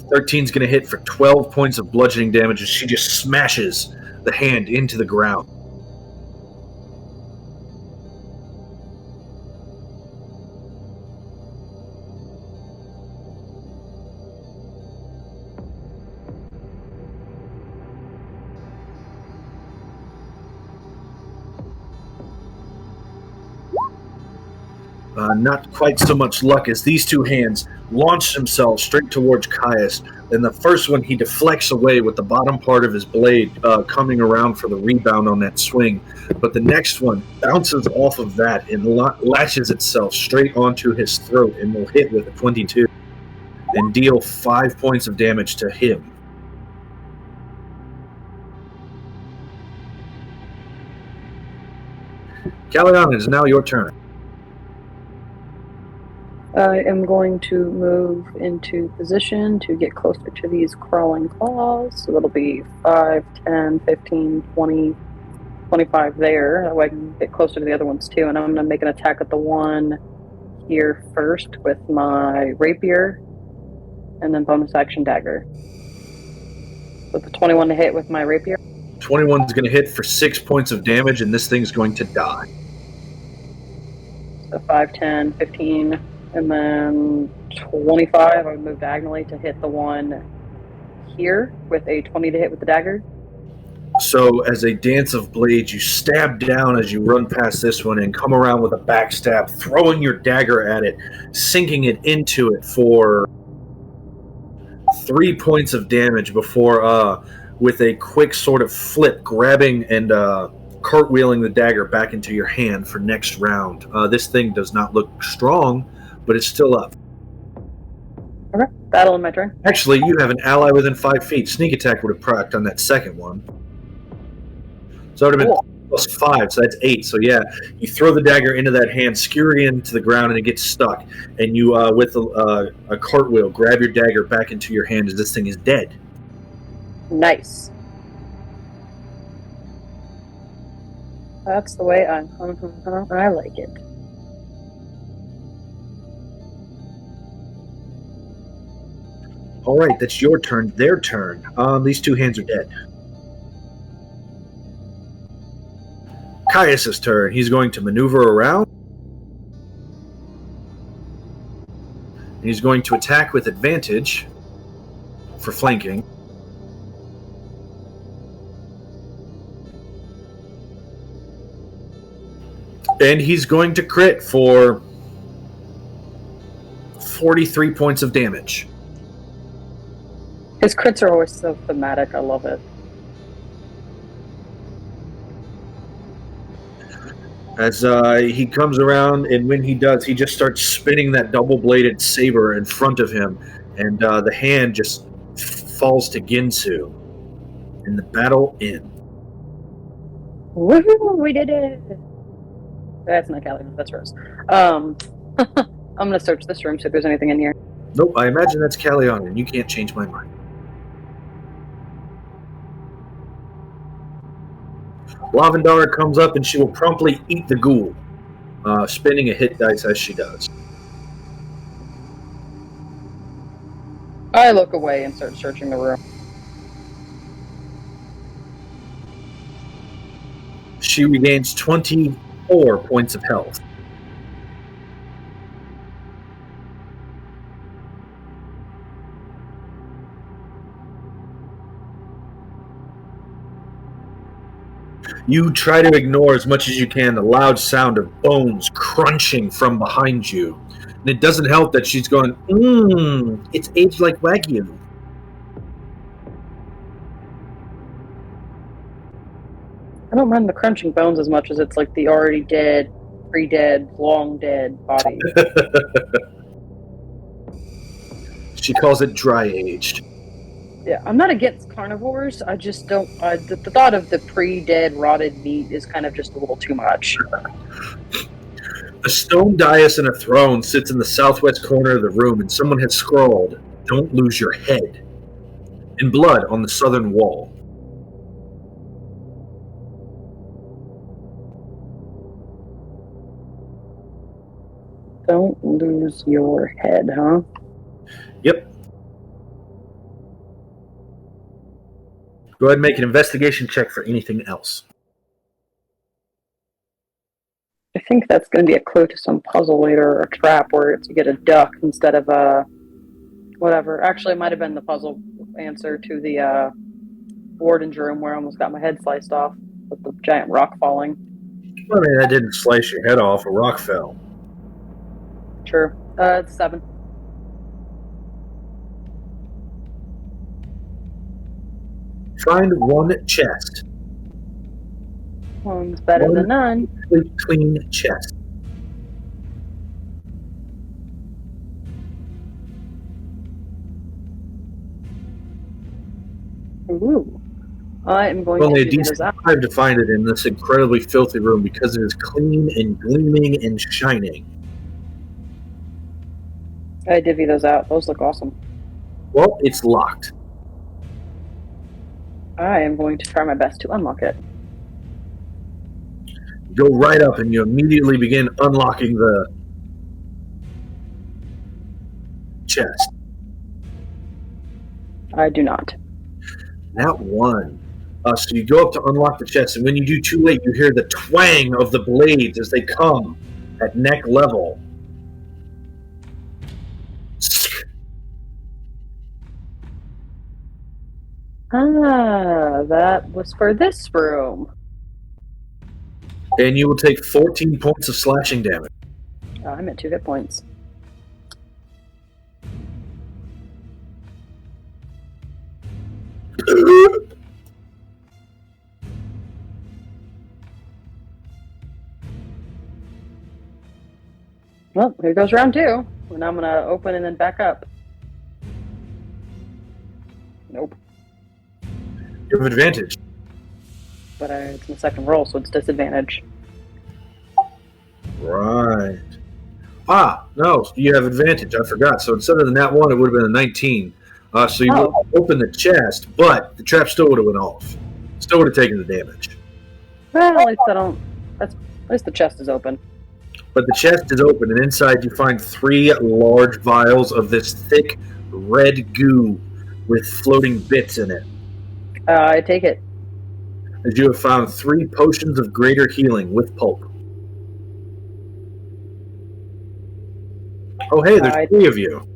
S1: .13's going to hit for 12 points of bludgeoning damage as she just smashes the hand into the ground. Not quite so much luck as these two hands launch themselves straight towards Caius. And the first one he deflects away with the bottom part of his blade coming around for the rebound on that swing. But the next one bounces off of that and latches itself straight onto his throat and will hit with a 22 and deal 5 points of damage to him. Kalianna, it is now your turn.
S2: I am going to move into position to get closer to these crawling claws. So that'll be 5, 10, 15, 20, 25 there. That way I can get closer to the other ones too. And I'm going to make an attack at the one here first with my rapier and then bonus action dagger. With the 21 to hit with my rapier.
S1: 21 is going to hit for 6 points of damage, and this thing's going to die.
S2: So 5, 10, 15... and then 25, I would move diagonally to hit the one here with a 20 to hit with the dagger.
S1: So as a dance of blades, you stab down as you run past this one and come around with a backstab, throwing your dagger at it, sinking it into it for 3 points of damage before, with a quick sort of flip, grabbing and cartwheeling the dagger back into your hand for next round. This thing does not look strong, but it's still up.
S2: Okay, battle in my turn.
S1: Actually, you have an ally within 5 feet. Sneak attack would have procced on that second one. So it would have been plus 5, so that's 8. So yeah, you throw the dagger into that hand, skewer it into the ground, and it gets stuck. And you, with a cartwheel, grab your dagger back into your hand as this thing is dead.
S2: Nice. That's the way I like it.
S1: All right, that's your turn. Their turn. These two hands are dead. Caius' turn. He's going to maneuver around. And he's going to attack with advantage for flanking. And he's going to crit for 43 points of damage.
S2: His crits are always so thematic. I love it.
S1: As he comes around, and when he does, he just starts spinning that double-bladed saber in front of him, and the hand just falls to Ginsu, and the battle ends.
S2: Woohoo! We did it! That's not Kalianna, that's Rose. I'm gonna search this room, see if there's anything in here.
S1: Nope, I imagine that's Kalianna, and you can't change my mind. Lavendara comes up, and she will promptly eat the ghoul, spinning a hit dice as she does.
S2: I look away and start searching the room.
S1: She regains 24 points of health. You try to ignore as much as you can the loud sound of bones crunching from behind you. And it doesn't help that she's going, it's aged like Wagyu.
S2: I don't mind the crunching bones as much as it's like the already dead, pre-dead, long dead body.
S1: She calls it dry-aged.
S2: Yeah, I'm not against carnivores. I just don't. The thought of the pre-dead, rotted meat is kind of just a little too much.
S1: A stone dais and a throne sits in the southwest corner of the room, and someone has scrawled, "Don't lose your head," in blood on the southern wall.
S2: Don't lose your head, huh?
S1: Yep. Go ahead and make an investigation check for anything else.
S2: I think that's going to be a clue to some puzzle later, or a trap where it's you get a duck instead of a whatever. Actually, it might have been the puzzle answer to the warden's room where I almost got my head sliced off with the giant rock falling.
S1: I mean, that didn't slice your head off. A rock fell.
S2: Sure. It's 7.
S1: Find one chest.
S2: One's better than none.
S1: Clean chest.
S2: Ooh. I am going
S1: Only
S2: to
S1: a
S2: do
S1: decent
S2: this out.
S1: time to find it in this incredibly filthy room because it is clean and gleaming and shining.
S2: I divvy those out. Those look awesome.
S1: Well, it's locked.
S2: I am going to try my best to unlock it.
S1: Go right up and you immediately begin unlocking the chest.
S2: I do not.
S1: That one. So you go up to unlock the chest, and when you do too late, you hear the twang of the blades as they come at neck level.
S2: Ah, that was for this room.
S1: And you will take 14 points of slashing damage.
S2: I'm at 2 hit points. Well, here goes round 2. And I'm going to open and then back up. Nope.
S1: You have advantage.
S2: But it's my second roll, so it's disadvantage.
S1: Right. No, you have advantage. I forgot. So instead of the nat 1, it would have been a 19. So you would open the chest, but the trap still would have went off. Still would have taken the damage.
S2: Well, at least at least the chest is open.
S1: But the chest is open, and inside you find 3 large vials of this thick red goo with floating bits in it.
S2: I take it.
S1: As you have found 3 potions of greater healing with pulp. Oh, hey, there's 3 of you.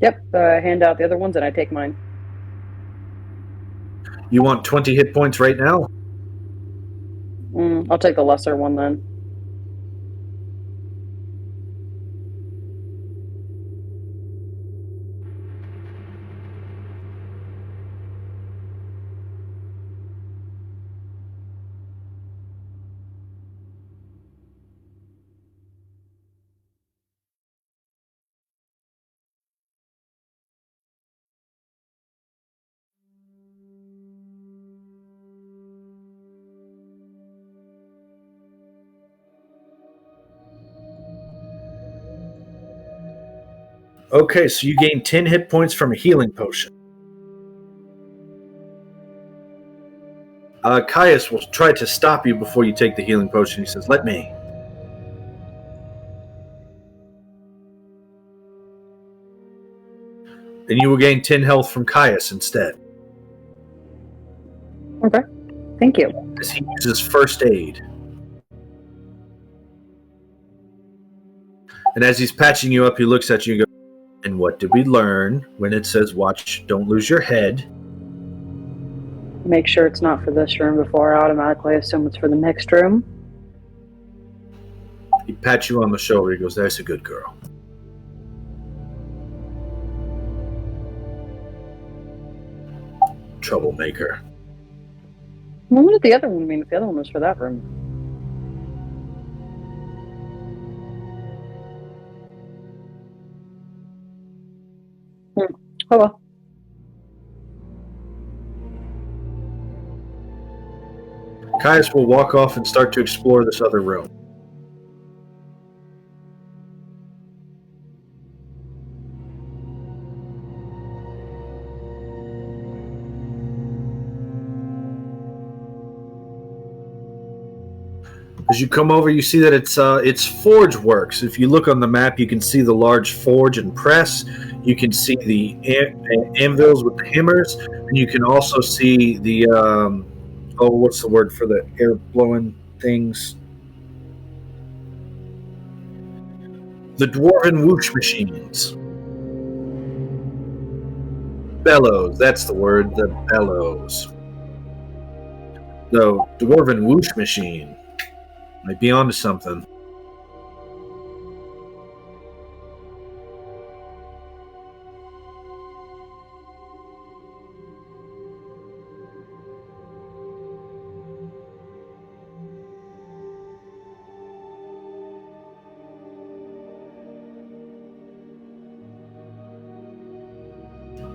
S2: Yep, I hand out the other ones and I take mine.
S1: You want 20 hit points right now?
S2: I'll take the lesser one then.
S1: Okay, so you gain 10 hit points from a healing potion. Caius will try to stop you before you take the healing potion. He says, "Let me." Then you will gain 10 health from Caius instead.
S2: Okay. Thank you.
S1: As he uses first aid. And as he's patching you up, he looks at you and goes, "And what did we learn when it says watch, don't lose your head?"
S2: Make sure it's not for this room before I automatically assume it's for the next room.
S1: He pats you on the shoulder. He goes, "That's a good girl." Troublemaker.
S2: Well, what did the other one mean if the other one was for that room? Oh well.
S1: Caius will walk off and start to explore this other room. As you come over, you see that it's forge works. If you look on the map, you can see the large forge and press. You can see the anvils with the hammers, and you can also see the what's the word for the air blowing things? The dwarven whoosh machines. Bellows, that's the word, the bellows. The dwarven whoosh machine. Might be onto something.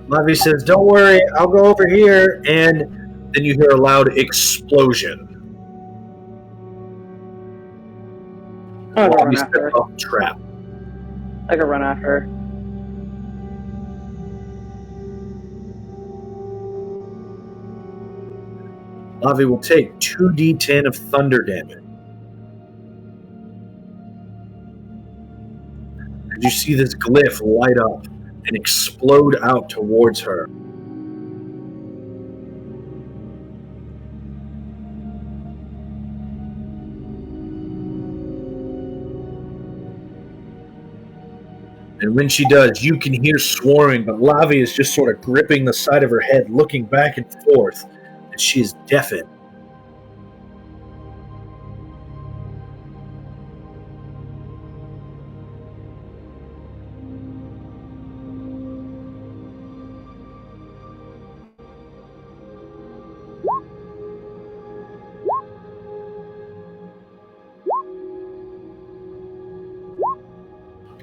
S1: Lavi says, "Don't worry, I'll go over here," and then you hear a loud explosion.
S2: I gotta run
S1: Lavi
S2: after
S1: sets
S2: her.
S1: off a trap.
S2: I gotta run after her.
S1: Lavi will take 2d10 of thunder damage. As you see this glyph light up and explode out towards her. And when she does, you can hear swarming, but Lavi is just sort of gripping the side of her head, looking back and forth, and she is deafened.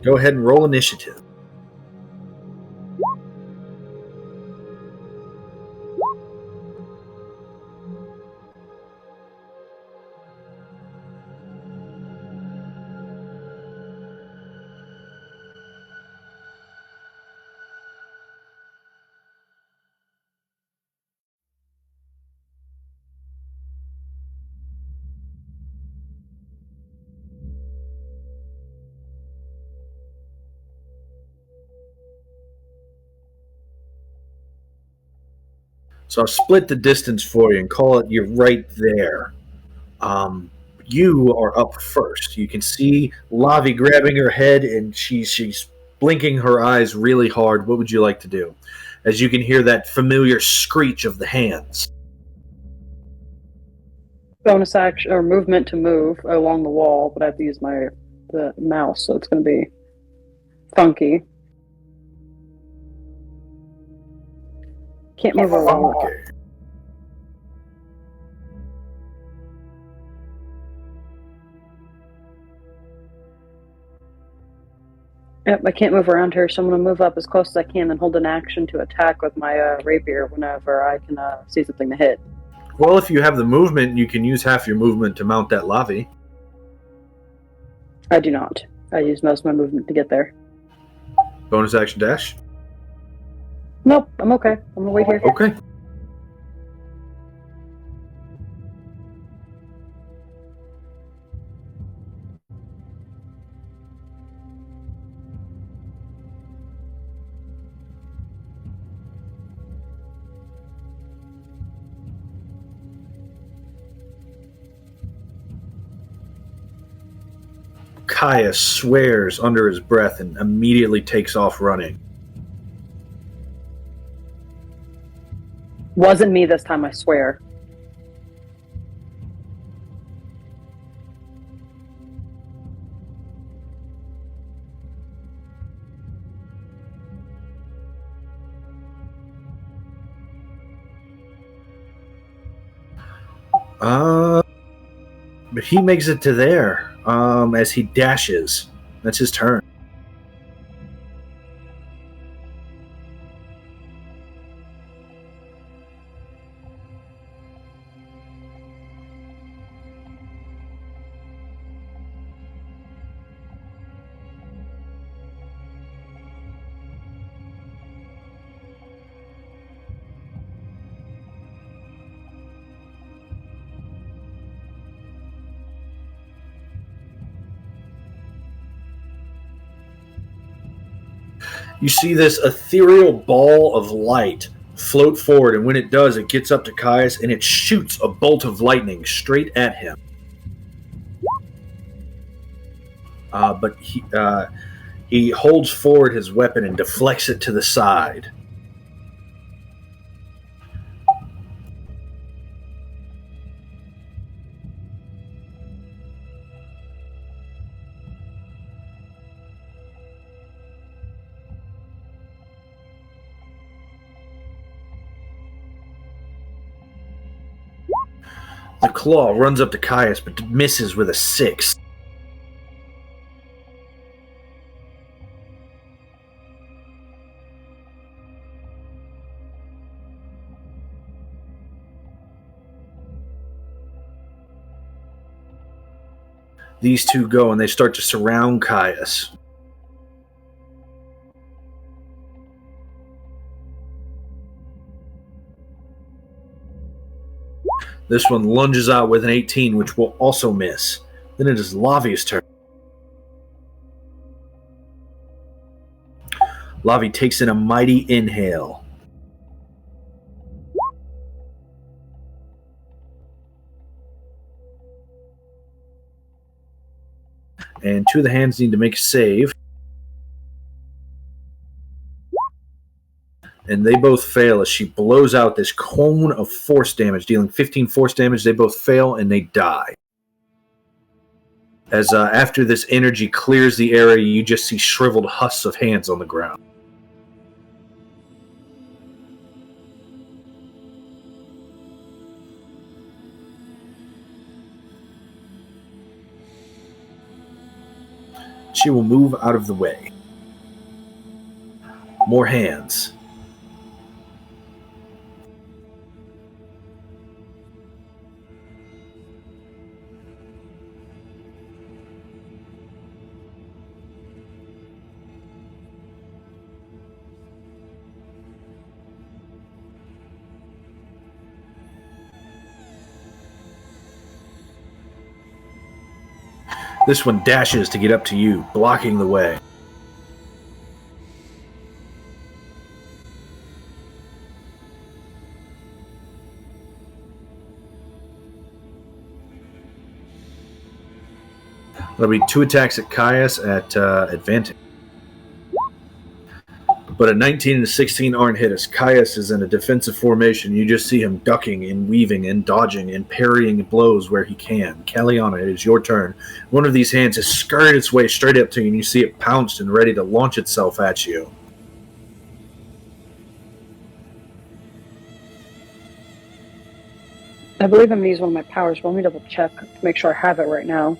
S1: Go ahead and roll initiative. So I'll split the distance for you and call it you're right there. You are up first. You can see Lavi grabbing her head, and she's blinking her eyes really hard. What would you like to do? As you can hear that familiar screech of the hands.
S2: Bonus action or movement to move along the wall, but I have to use the mouse, so it's gonna be funky. Can't move along the wall. Yep, I can't move around her, so I'm going to move up as close as I can and hold an action to attack with my rapier whenever I can see something to hit.
S1: Well, if you have the movement, you can use half your movement to mount that Lavi.
S2: I do not. I use most of my movement to get there.
S1: Bonus action dash?
S2: Nope, I'm okay. I'm gonna wait here.
S1: Okay. Caius swears under his breath and immediately takes off running.
S2: Wasn't me this time, I swear.
S1: But he makes it to there as he dashes. That's his turn. You see this ethereal ball of light float forward, and when it does, it gets up to Caius and it shoots a bolt of lightning straight at him. But he holds forward his weapon and deflects it to the side. The claw runs up to Caius, but misses with a 6. These two go and they start to surround Caius. This one lunges out with an 18, which will also miss. Then it is Lavi's turn. Lavi takes in a mighty inhale. And two of the hands need to make a save. And they both fail as she blows out this cone of force damage, dealing 15 force damage. They both fail and they die. As after this energy clears the area, you just see shriveled husks of hands on the ground. She will move out of the way. More hands. This one dashes to get up to you, blocking the way. There'll be 2 attacks at Caius at advantage. But a 19 and a 16 aren't hit as Caius is in a defensive formation. You just see him ducking and weaving and dodging and parrying blows where he can. Kalianna, it is your turn. One of these hands has skirted its way straight up to you, and you see it pounced and ready to launch itself at you.
S2: I believe I'm going to use one of my powers, but let me double check to make sure I have it right now.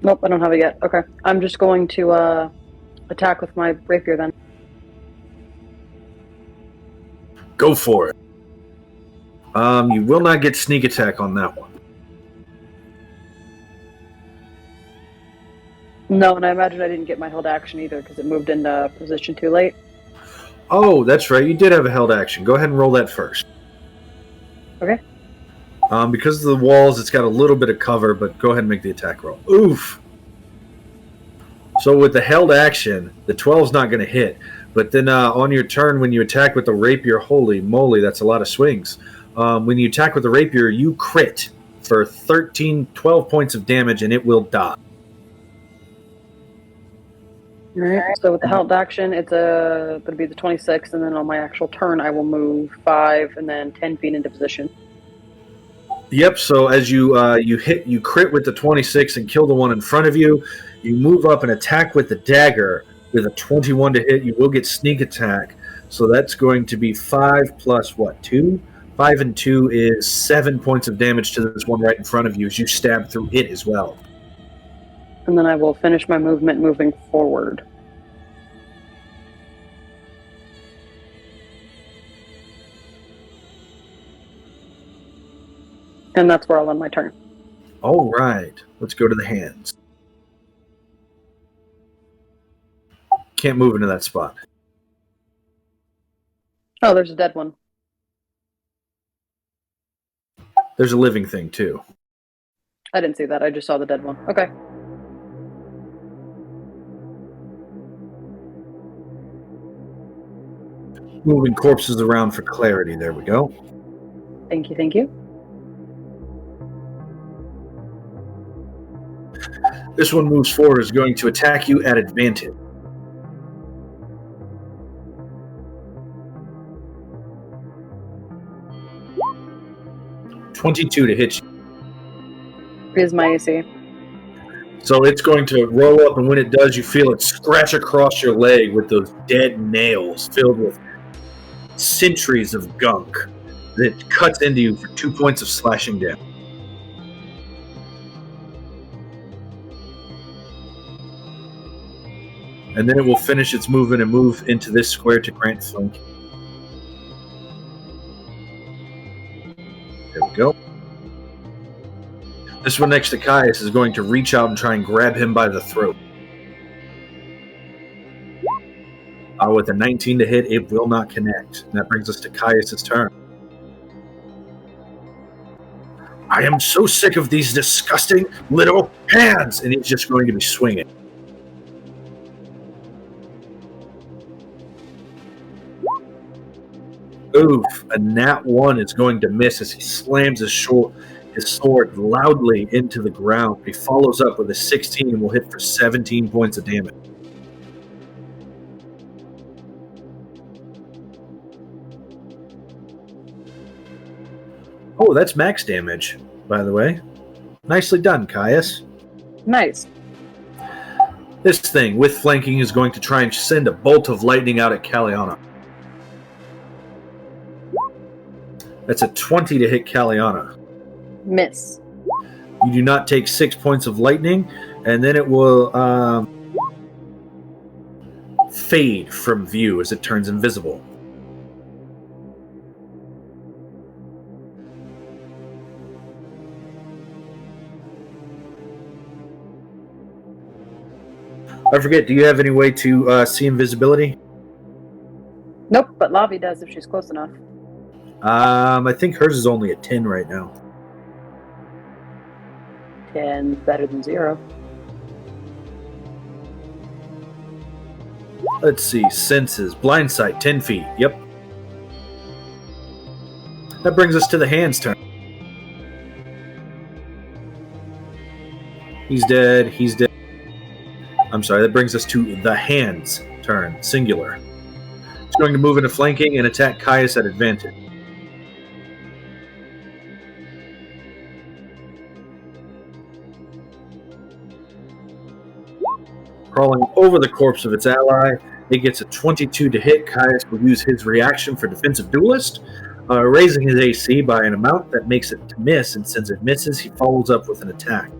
S2: Nope, I don't have it yet. Okay. I'm just going to attack with my rapier then.
S1: Go for it. You will not get sneak attack on that one.
S2: No, and I imagine I didn't get my held action either because it moved into position too late.
S1: Oh, that's right. You did have a held action. Go ahead and roll that first.
S2: Okay.
S1: Because of the walls, it's got a little bit of cover, but go ahead and make the attack roll. Oof. So with the held action, the 12's not going to hit. But then on your turn, when you attack with the rapier, holy moly, that's a lot of swings. When you attack with the rapier, you crit for 12 points of damage, and it will die.
S2: All right. So with the held action, it's going to be the 26, and then on my actual turn, I will move 5 and then 10 feet into position.
S1: Yep. So as you crit with the 26 and kill the one in front of you. You move up and attack with the dagger with a 21 to hit. You will get sneak attack. So that's going to be 5 plus what? 2? 5 and 2 is 7 points of damage to this one right in front of you as you stab through it as well.
S2: And then I will finish my movement moving forward. And that's where I'll end my turn.
S1: All right. Let's go to the hands. Can't move into that spot.
S2: Oh, there's a dead one.
S1: There's a living thing, too.
S2: I didn't see that. I just saw the dead one. Okay.
S1: Moving corpses around for clarity. There we go.
S2: Thank you, thank you.
S1: This one moves forward, is going to attack you at advantage. .22 to hit you.
S2: Here's my AC.
S1: So it's going to roll up, and when it does, you feel it scratch across your leg with those dead nails filled with centuries of gunk that cuts into you for 2 points of slashing damage. And then it will finish its movement and move into this square to grant flank. There we go. This one next to Caius is going to reach out and try and grab him by the throat. With a 19 to hit, it will not connect. And that brings us to Caius' turn. I am so sick of these disgusting little hands! And he's just going to be swinging. Oof, a nat 1 is going to miss as he slams his sword loudly into the ground. He follows up with a 16 and will hit for 17 points of damage. Oh, that's max damage, by the way. Nicely done, Caius.
S2: Nice.
S1: This thing, with flanking, is going to try and send a bolt of lightning out at Kalianna. That's a 20 to hit Kalianna.
S2: Miss.
S1: You do not take 6 points of lightning, and then it will fade from view as it turns invisible. I forget, do you have any way to see invisibility?
S2: Nope, but Lavi does if she's close enough.
S1: I think hers is only at 10 right now.
S2: 10 better than 0.
S1: Let's see, senses. Blind sight, 10 feet. Yep. That brings us to the hand's turn. He's dead, he's dead. I'm sorry, that brings us to the hand's turn, singular. It's going to move into flanking and attack Caius at advantage. Crawling over the corpse of its ally, it gets a 22 to hit. Caius will use his reaction for Defensive Duelist, raising his AC by an amount that makes it to miss, and since it misses, he follows up with an attack.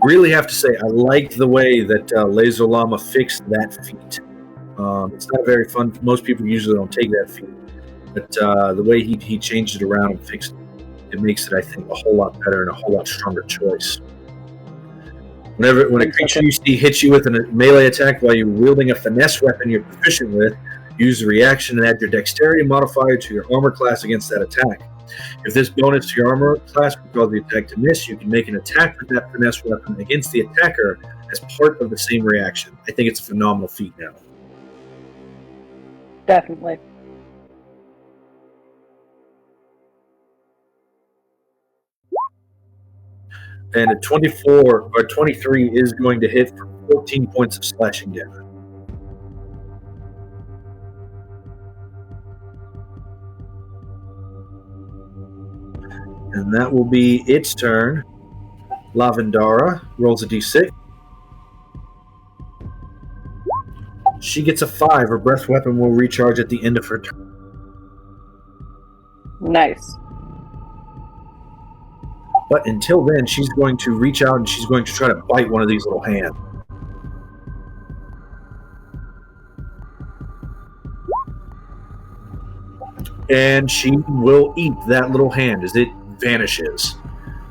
S1: Really have to say, I liked the way that Laser Llama fixed that feat. It's not very fun. Most people usually don't take that feat. But the way he changed it around and fixed it makes it, I think, a whole lot better and a whole lot stronger choice. When a creature you see hits you with a melee attack while you're wielding a finesse weapon you're proficient with, use the reaction and add your dexterity modifier to your armor class against that attack. If this bonus to your armor class would cause the attack to miss, you can make an attack with that finesse weapon against the attacker as part of the same reaction. I think it's a phenomenal feat now.
S2: Definitely.
S1: And a 24 or 23 is going to hit for 14 points of slashing damage. And that will be its turn. Lavendara rolls a d6. She gets a 5. Her breath weapon will recharge at the end of her turn.
S2: Nice.
S1: But until then, she's going to reach out and she's going to try to bite one of these little hands. And she will eat that little hand as it vanishes.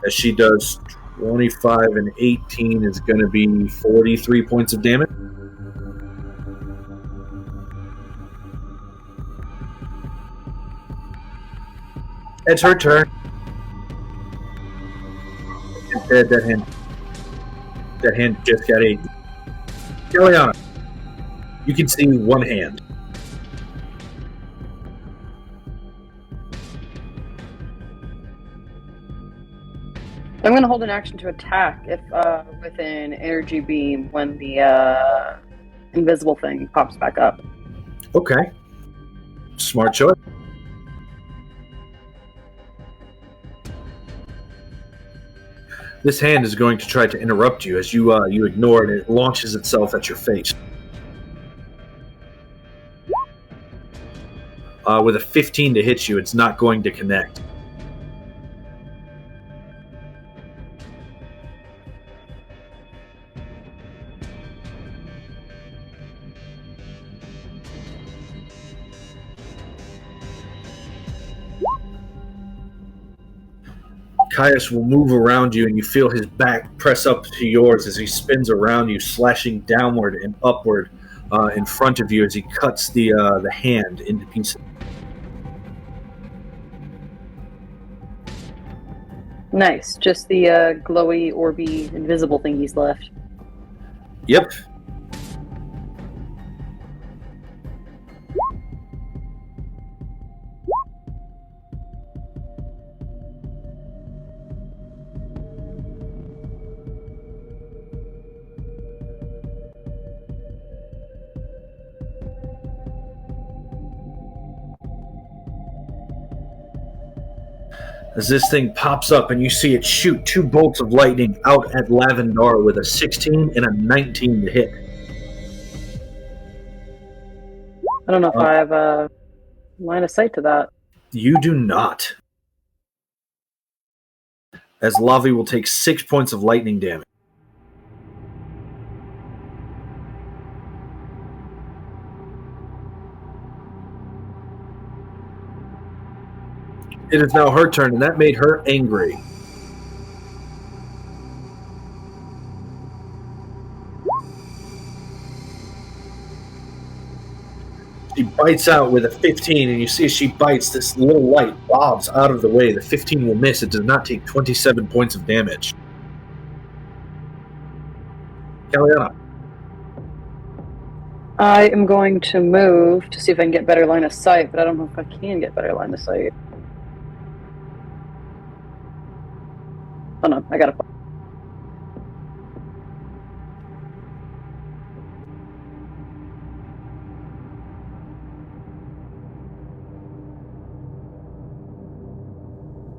S1: As she does 25 and 18 is going to be 43 points of damage. It's her turn. That hand just got eaten. Kalianna, you can see one hand.
S2: I'm going to hold an action to attack if with an energy beam when the invisible thing pops back up.
S1: Okay. Smart choice. This hand is going to try to interrupt you as you ignore it, and it launches itself at your face. With a 15 to hit you, it's not going to connect. Caius will move around you, and you feel his back press up to yours as he spins around you, slashing downward and upward in front of you as he cuts the hand into pieces.
S2: Nice. Just the glowy, orby, invisible thing he's left.
S1: Yep. As this thing pops up and you see it shoot 2 bolts of lightning out at Lavendara with a 16 and a 19 to hit.
S2: I don't know if I have a line of sight to that.
S1: You do not. As Lavi will take 6 points of lightning damage. It is now her turn, and that made her angry. She bites out with a 15, and you see as she bites, this little light bobs out of the way. The 15 will miss. It does not take 27 points of damage. Kalianna.
S2: I am going to move to see if I can get better line of sight, but I don't know if I can get better line of sight. Oh no, I gotta.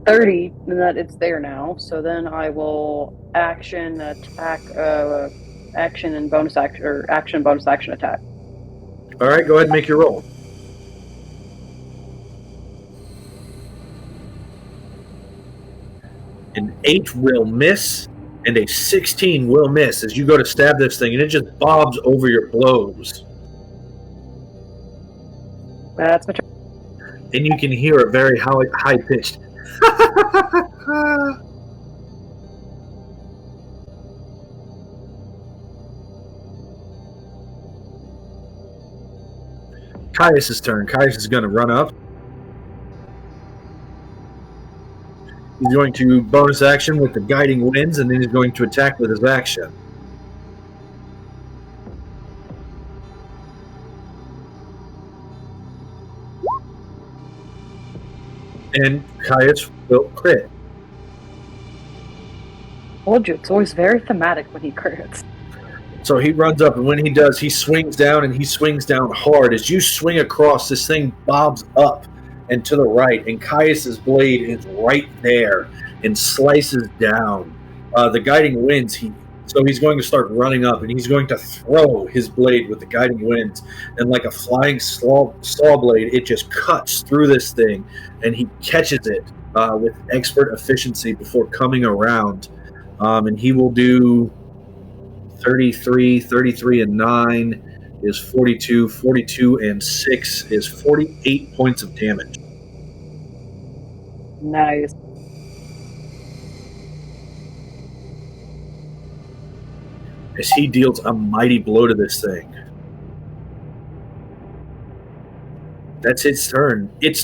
S2: $30, and that it's there now. So then I will action, attack, action and bonus action, or action, bonus action attack.
S1: All right, go ahead and make your roll. An 8 will miss, And a 16 will miss as you go to stab this thing, and it just bobs over your blows.
S2: That's my turn.
S1: And you can hear a very high-pitched Caius' turn. Caius is going to run up. He's going to bonus action with the Guiding Winds, and then he's going to attack with his action. And Caius will crit.
S2: Told you, it's always very thematic when he crits.
S1: So he runs up, and when he does, he swings down, and he swings down hard. As you swing across, this thing bobs up and to the right, and Caius' blade is right there and slices down. The Guiding Winds, so he's going to start running up, and he's going to throw his blade with the Guiding Winds, and like a flying saw blade, it just cuts through this thing, and he catches it with expert efficiency before coming around, and he will do 33 and 9 is 42, 42 and 6 is 48 points of damage.
S2: Nice.
S1: As he deals a mighty blow to this thing. That's its turn. It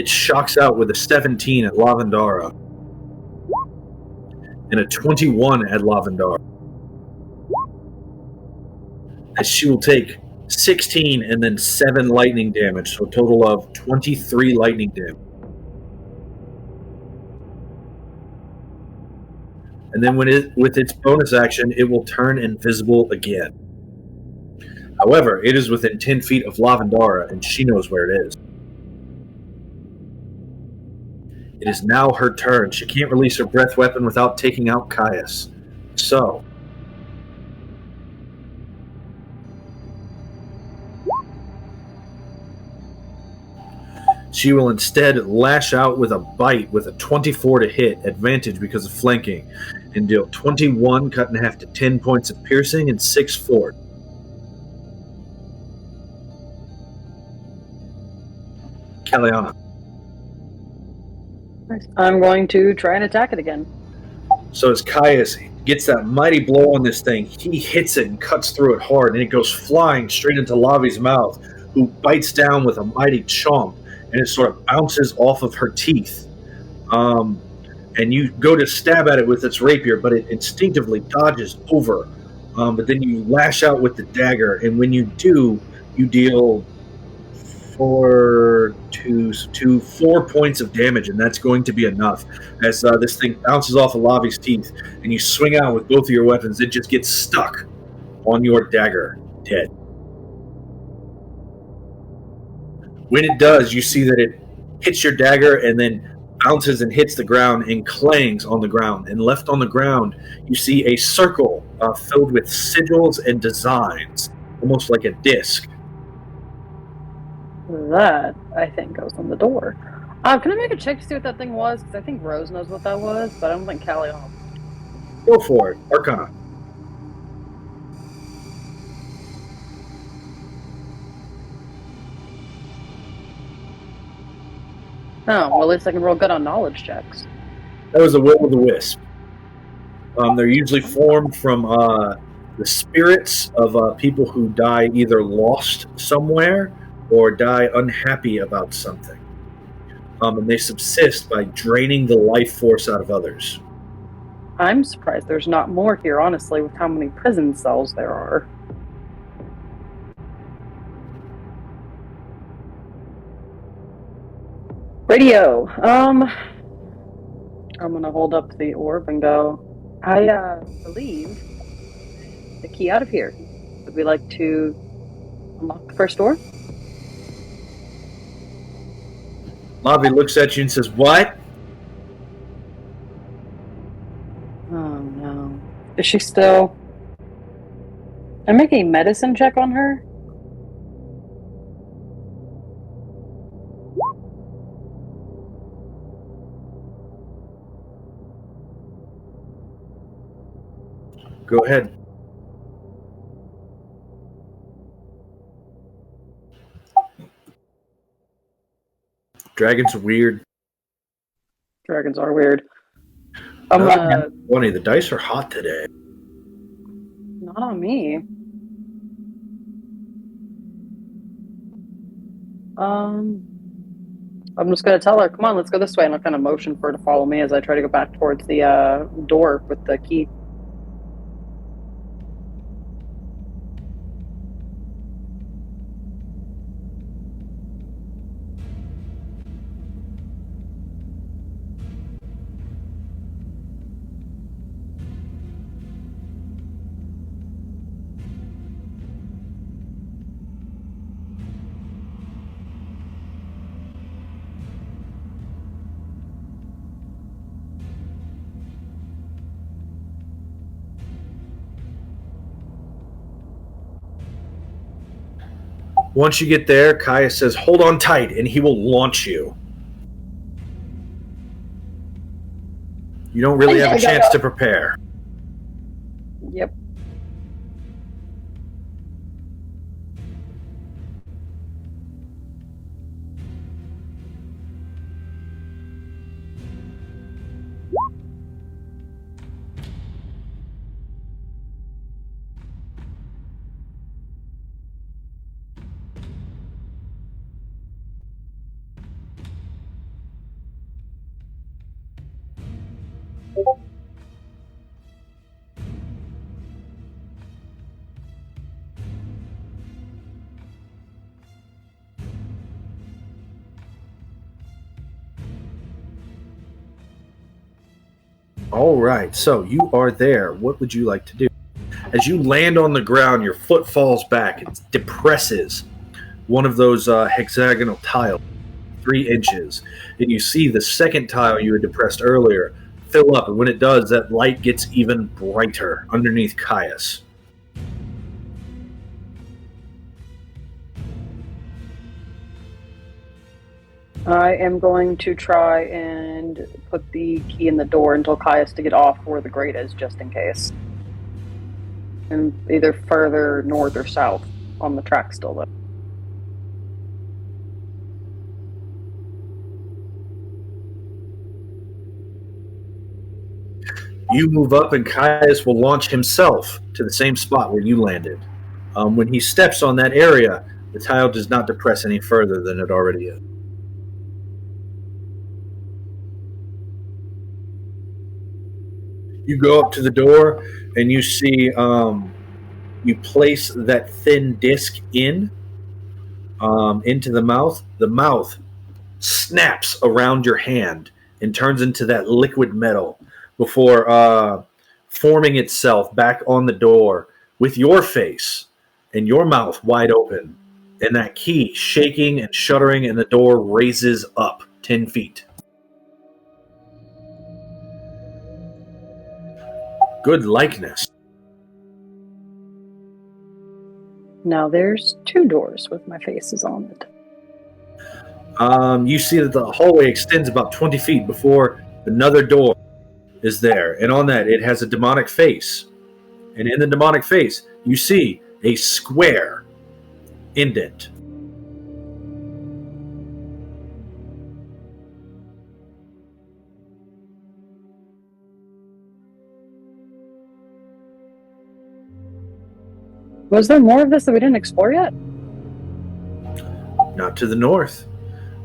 S1: shocks out with a 17 at Lavendara. And a 21 at Lavendara. As she will take 16 and then 7 lightning damage, so a total of 23 lightning damage. And then with its bonus action, it will turn invisible again. However, it is within 10 feet of Lavendara, and she knows where it is. It is now her turn. She can't release her breath weapon without taking out Caius. So, she will instead lash out with a bite with a 24 to hit, advantage because of flanking, and deal 21 cut in half to 10 points of piercing and 6 force. Kalianna.
S2: I'm going to try and attack it again.
S1: So as Caius gets that mighty blow on this thing, he hits it and cuts through it hard, and it goes flying straight into Lavi's mouth, who bites down with a mighty chomp, and it sort of bounces off of her teeth. And you go to stab at it with its rapier, but it instinctively dodges over. But then you lash out with the dagger, and when you do, you deal 4 points of damage, and that's going to be enough. As this thing bounces off of Lavi's teeth, and you swing out with both of your weapons, it just gets stuck on your dagger, dead. When it does, you see that it hits your dagger and then bounces and hits the ground and clangs on the ground. And left on the ground, you see a circle filled with sigils and designs, almost like a disc.
S2: That, I think, goes on the door. Can I make a check to see what that thing was? Because I think Rose knows what that was, but I don't think Kalianna.
S1: Go for it. Arcana.
S2: Oh, well, at least I can roll good on knowledge checks.
S1: That was a will-o'-the-wisp. They're usually formed from the spirits of people who die either lost somewhere or die unhappy about something. And they subsist by draining the life force out of others.
S2: I'm surprised there's not more here, honestly, with how many prison cells there are. Radio. I'm gonna hold up the orb and go, I believe the key out of here. Would we like to unlock the first door?
S1: Lavi looks at you and says, "What?"
S2: Oh no. Is she still... I'm making a medicine check on her.
S1: Go ahead. Dragons are weird.
S2: Dragons are weird. I'm
S1: Funny, the dice are hot today.
S2: not on me. I'm just gonna tell her, come on, let's go this way, and I'll kind of motion for her to follow me as I try to go back towards the door with the key.
S1: Once you get there, Caius says, hold on tight, and he will launch you. You don't really have a chance to prepare.
S2: Yep.
S1: All right, so you are there. What would you like to do? As you land on the ground, your foot falls back. It depresses one of those hexagonal tiles, 3 inches. And you see the second tile you had depressed earlier fill up. And when it does, that light gets even brighter underneath Caius.
S2: I am going to try and put the key in the door and tell Caius to get off where the grate is, just in case. And either further north or south on the track still, though.
S1: You move up, and Caius will launch himself to the same spot where you landed. When he steps on that area, the tile does not depress any further than it already is. You go up to the door, and you see you place that thin disc in into the mouth. The mouth snaps around your hand and turns into that liquid metal before forming itself back on the door with your face and your mouth wide open, and that key shaking and shuddering, and the door raises up 10 feet. Good likeness.
S2: Now there's 2 doors with my faces on it.
S1: You see that the hallway extends about 20 feet before another door is there, and on that it has a demonic face. And in the demonic face, you see a square indent.
S2: Was there more of this that we didn't explore yet?
S1: Not to the north.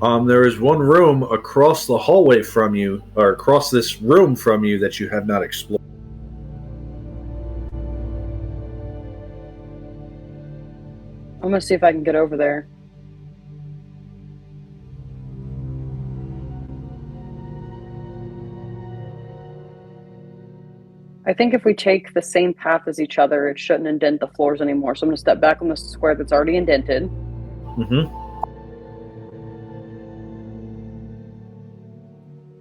S1: There is one room across the hallway from you, or across this room from you, that you have not explored.
S2: I'm gonna see if I can get over there. I think if we take the same path as each other, it shouldn't indent the floors anymore. So I'm gonna step back on the square that's already indented.
S1: Mm-hmm.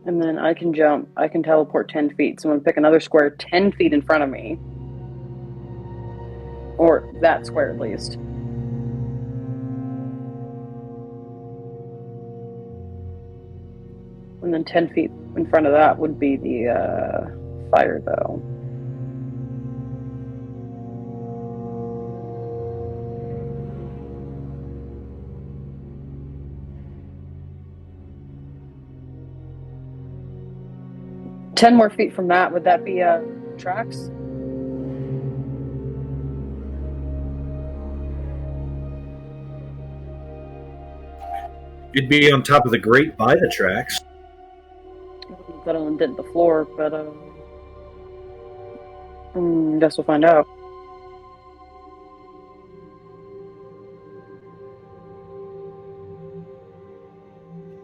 S2: And then I can jump. I can teleport 10 feet. So I'm gonna pick another square 10 feet in front of me. Or that square at least. And then 10 feet in front of that would be the fire, though. 10 more feet from that, would that be tracks?
S1: You'd be on top of the grate by the tracks.
S2: That'll indent the floor, but guess we'll find out.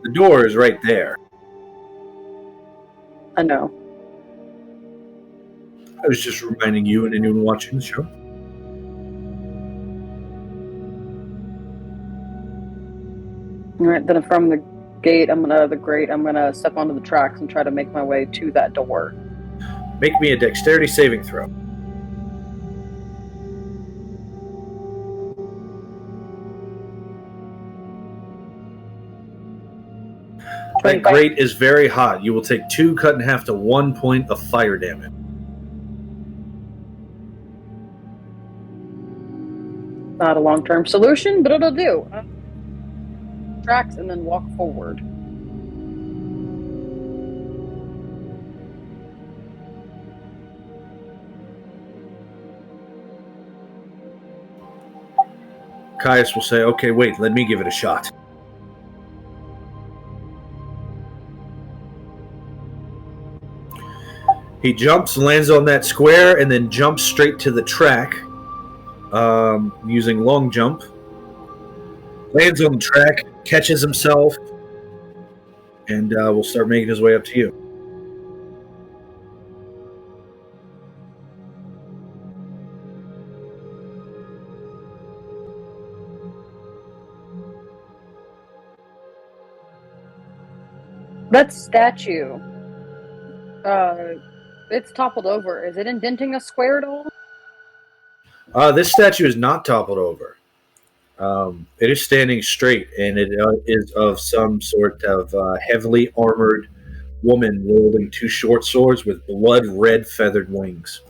S1: The door is right there.
S2: I know.
S1: I was just reminding you and anyone watching the show.
S2: All right, then from the grate, I'm gonna step onto the tracks and try to make my way to that door.
S1: Make me a dexterity saving throw. That grate is very hot. You will take 2 cut in half to 1 point of fire damage.
S2: Not a long-term solution, but it'll do. Tracks and then walk forward.
S1: Caius will say, okay, wait, let me give it a shot. He jumps, lands on that square, and then jumps straight to the track using long jump. Lands on the track, catches himself, and will start making his way up to you.
S2: That statue, it's toppled over. Is it indenting a square at all?
S1: This statue is not toppled over. It is standing straight, and it is of some sort of heavily armored woman wielding 2 short swords with blood-red feathered wings.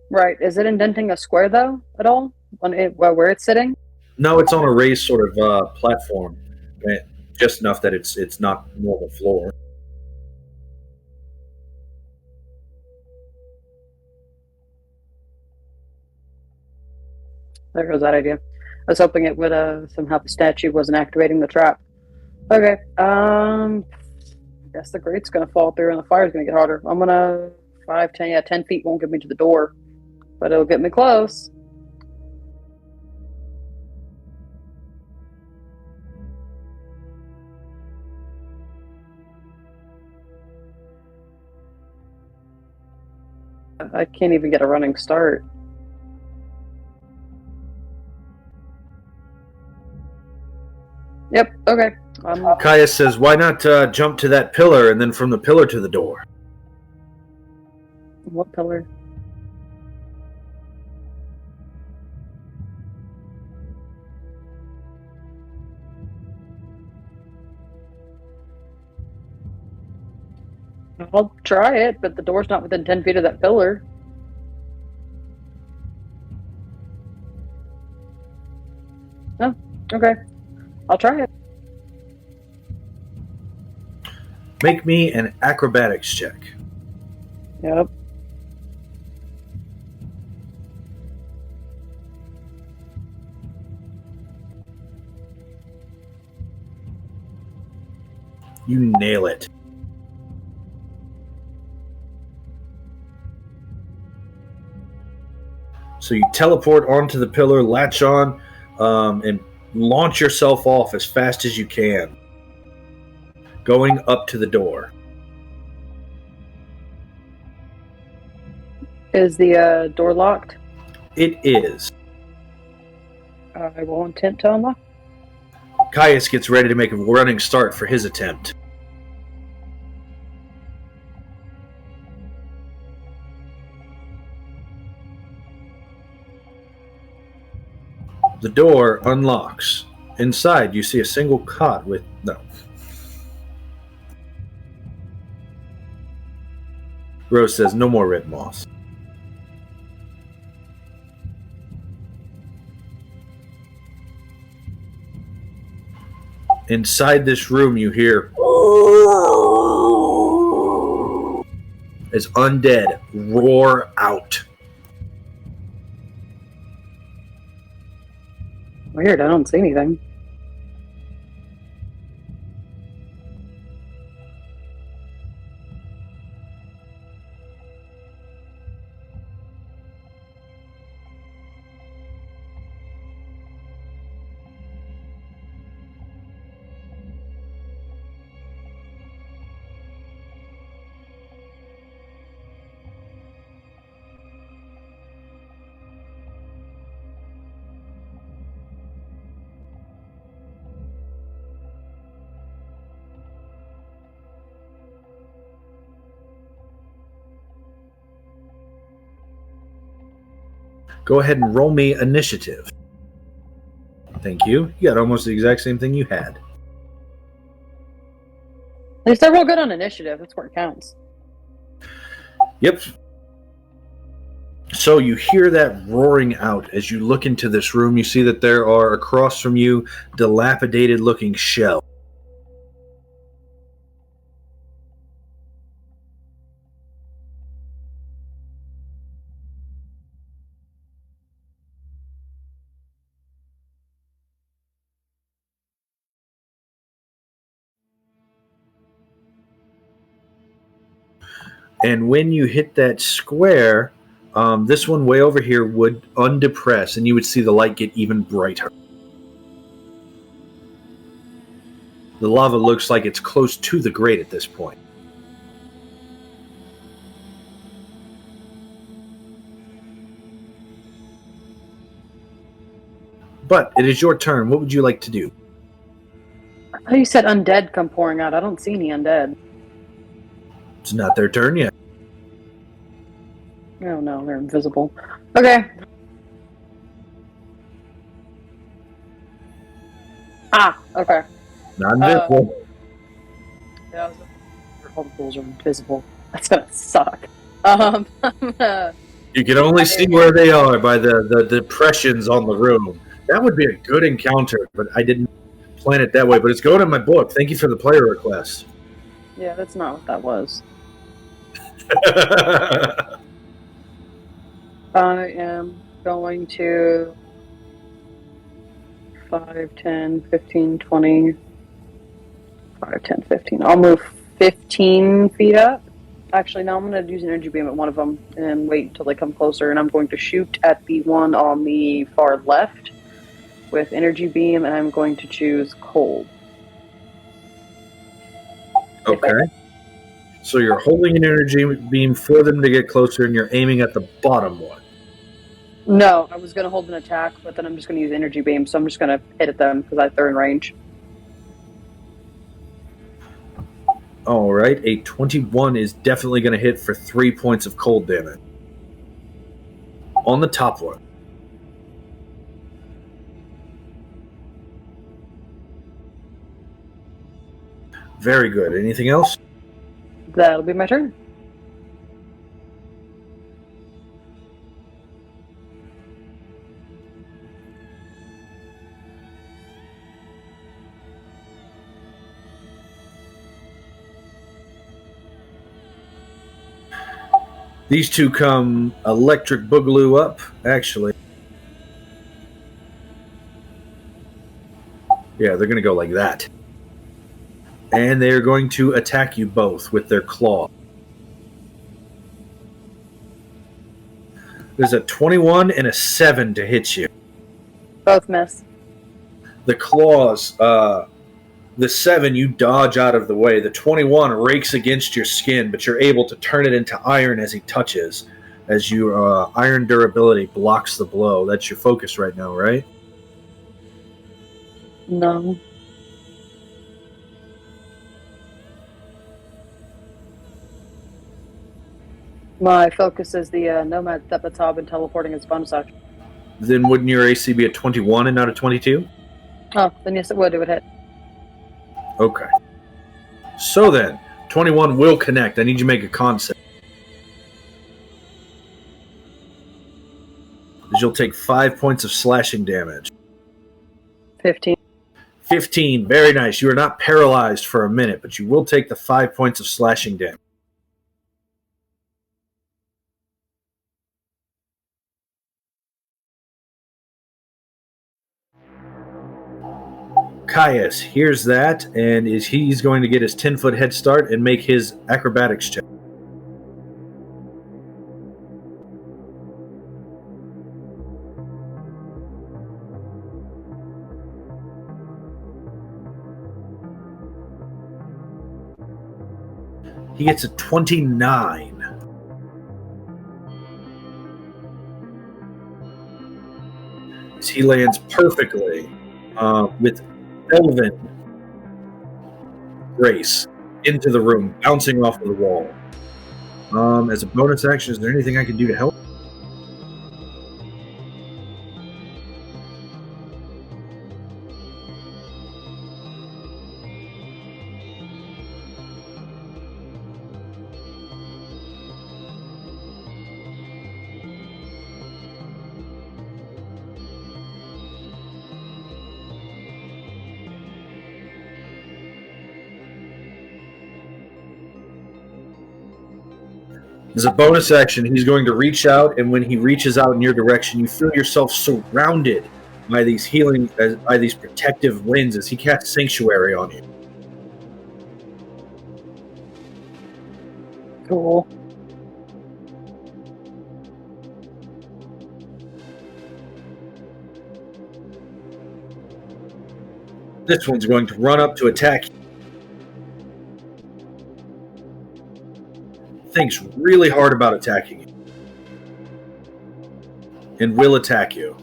S2: Right. Is it indenting a square, though, at all? Where it's sitting?
S1: No, it's on a raised sort of platform. Just enough that it's not normal floor.
S2: There goes that idea. I was hoping it would somehow the statue wasn't activating the trap. Okay. I guess the grate's gonna fall through and the fire's gonna get harder. I'm gonna 5, 10, 10 feet won't get me to the door, but it'll get me close. I can't even get a running start. Yep, okay.
S1: Caius says, why not jump to that pillar and then from the pillar to the door?
S2: What pillar? I'll try it, but the door's not within 10 feet of that pillar. Oh, okay. I'll try it.
S1: Make me an acrobatics check.
S2: Yep.
S1: You nail it. So you teleport onto the pillar, latch on, and launch yourself off as fast as you can, going up to the door.
S2: Is the door locked?
S1: It is.
S2: I will attempt to unlock.
S1: Caius gets ready to make a running start for his attempt. The door unlocks. Inside, you see a single cot with... No. Rose says, no more red moss. Inside this room, you hear... as undead roar out.
S2: Weird, I don't see anything.
S1: Go ahead and roll me initiative. Thank you. You got almost the exact same thing you had.
S2: At least they're real good on initiative. That's where it counts.
S1: Yep. So you hear that roaring out as you look into this room. You see that there are across from you dilapidated looking shells. And when you hit that square, this one way over here would undepress, and you would see the light get even brighter. The lava looks like it's close to the grate at this point. But it is your turn. What would you like to do?
S2: Oh, you said undead come pouring out. I don't see any undead.
S1: It's not their turn yet.
S2: Oh no, they're invisible. Okay. Okay.
S1: Not invisible.
S2: Yeah, all the ghouls are invisible. That's gonna suck. I'm gonna
S1: You can only see where they are by the depressions on the room. That would be a good encounter, but I didn't plan it that way. But it's going in my book. Thank you for the player request.
S2: Yeah, that's not what that was. I am going to 5, 10, 15, 20, 5, 10, 15. I'll move 15 feet up. Actually, no, I'm going to use an energy beam at one of them and wait until they come closer. And I'm going to shoot at the one on the far left with energy beam, and I'm going to choose cold.
S1: Okay. So you're holding an energy beam for them to get closer, and you're aiming at the bottom one.
S2: No, I was going to hold an attack, but then I'm just going to use energy beam, so I'm just going to hit at them because they're in range.
S1: All right, a 21 is definitely going to hit for 3 points of cold damage. On the top one. Very good. Anything else?
S2: That'll be my turn.
S1: These two come electric boogaloo up, actually. Yeah, they're going to go like that. And they're going to attack you both with their claw. There's a 21 and a 7 to hit you.
S2: Both miss.
S1: The claws, the 7, you dodge out of the way. The 21 rakes against your skin, but you're able to turn it into iron as he touches, as your iron durability blocks the blow. That's your focus right now, right?
S2: No. My focus is the Nomad Thepatah and teleporting as bonus action.
S1: Then wouldn't your AC be a 21 and not a 22?
S2: Oh, then yes, it would. It would hit.
S1: Okay. So then, 21 will connect. I need you to make a con save. You'll take 5 points of slashing damage.
S2: 15.
S1: 15. Very nice. You are not paralyzed for a minute, but you will take the 5 points of slashing damage. Caius hears that, and he's going to get his 10-foot head start and make his acrobatics check. He gets a 29. He lands perfectly with elven grace into the room, bouncing off of the wall. As a bonus action, is there anything I can do to help? As a bonus action, he's going to reach out, and when he reaches out in your direction, you feel yourself surrounded by these by these protective winds as he casts Sanctuary on you.
S2: Cool.
S1: This one's going to run up to attack you. Thinks really hard about attacking you. And will attack you.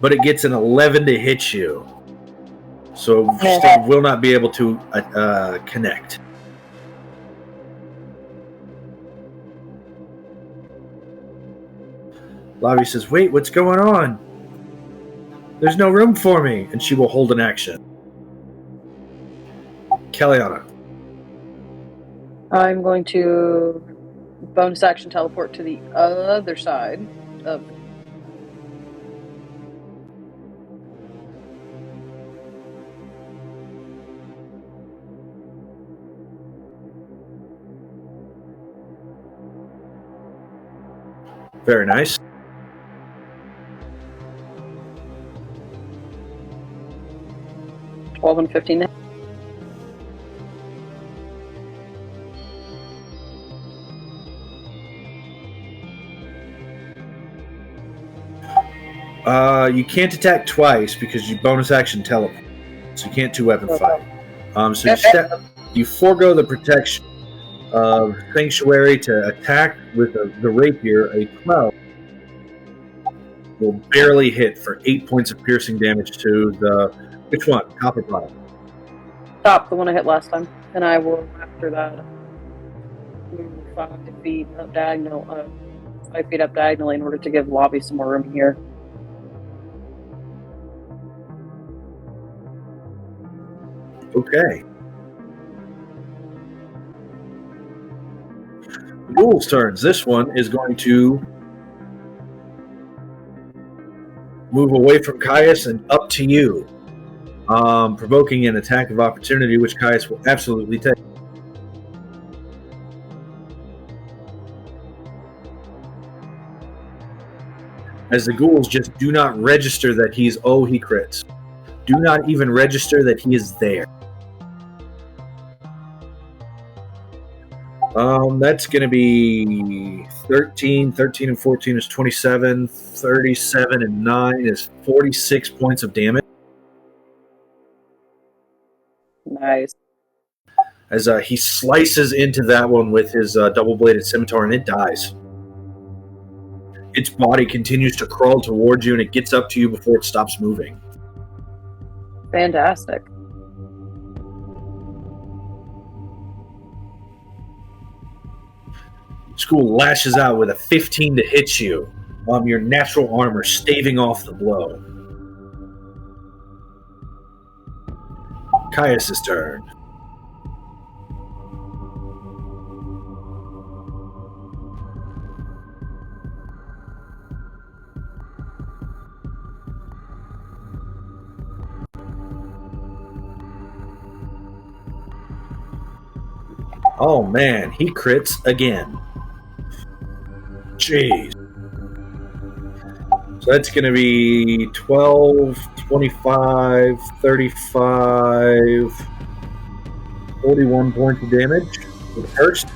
S1: But it gets an 11 to hit you. So still will not be able to connect. Lavi says, wait, what's going on? There's no room for me. And she will hold an action. Kalianna.
S2: I'm going to bonus action teleport to the other side of...
S1: Very nice.
S2: $12 and $15.
S1: You can't attack twice because you bonus action teleport, so you can't two-weapon fight. So you forego the protection of Sanctuary to attack with the rapier. A 12 will barely hit for 8 points of piercing damage to the... Which one? Top or bottom?
S2: Top, the one I hit last time. And I will, after that, move 5 feet up diagonal, 5 feet up diagonally in order to give Lobby some more room here.
S1: Okay. Ghoul's turns. This one is going to move away from Caius and up to you, provoking an attack of opportunity, which Caius will absolutely take. As the ghouls just do not register that he crits. Do not even register that he is there. That's going to be 13. 13 and 14 is 27. 37 and 9 is 46 points of damage.
S2: Nice.
S1: As he slices into that one with his double-bladed scimitar, and it dies. Its body continues to crawl towards you, and it gets up to you before it stops moving.
S2: Fantastic.
S1: School lashes out with a 15 to hit you. Your natural armor staving off the blow. Caius' turn. Oh man, he crits again. Jeez. So that's going to be 12, 25, 35, 41 points of damage for the first.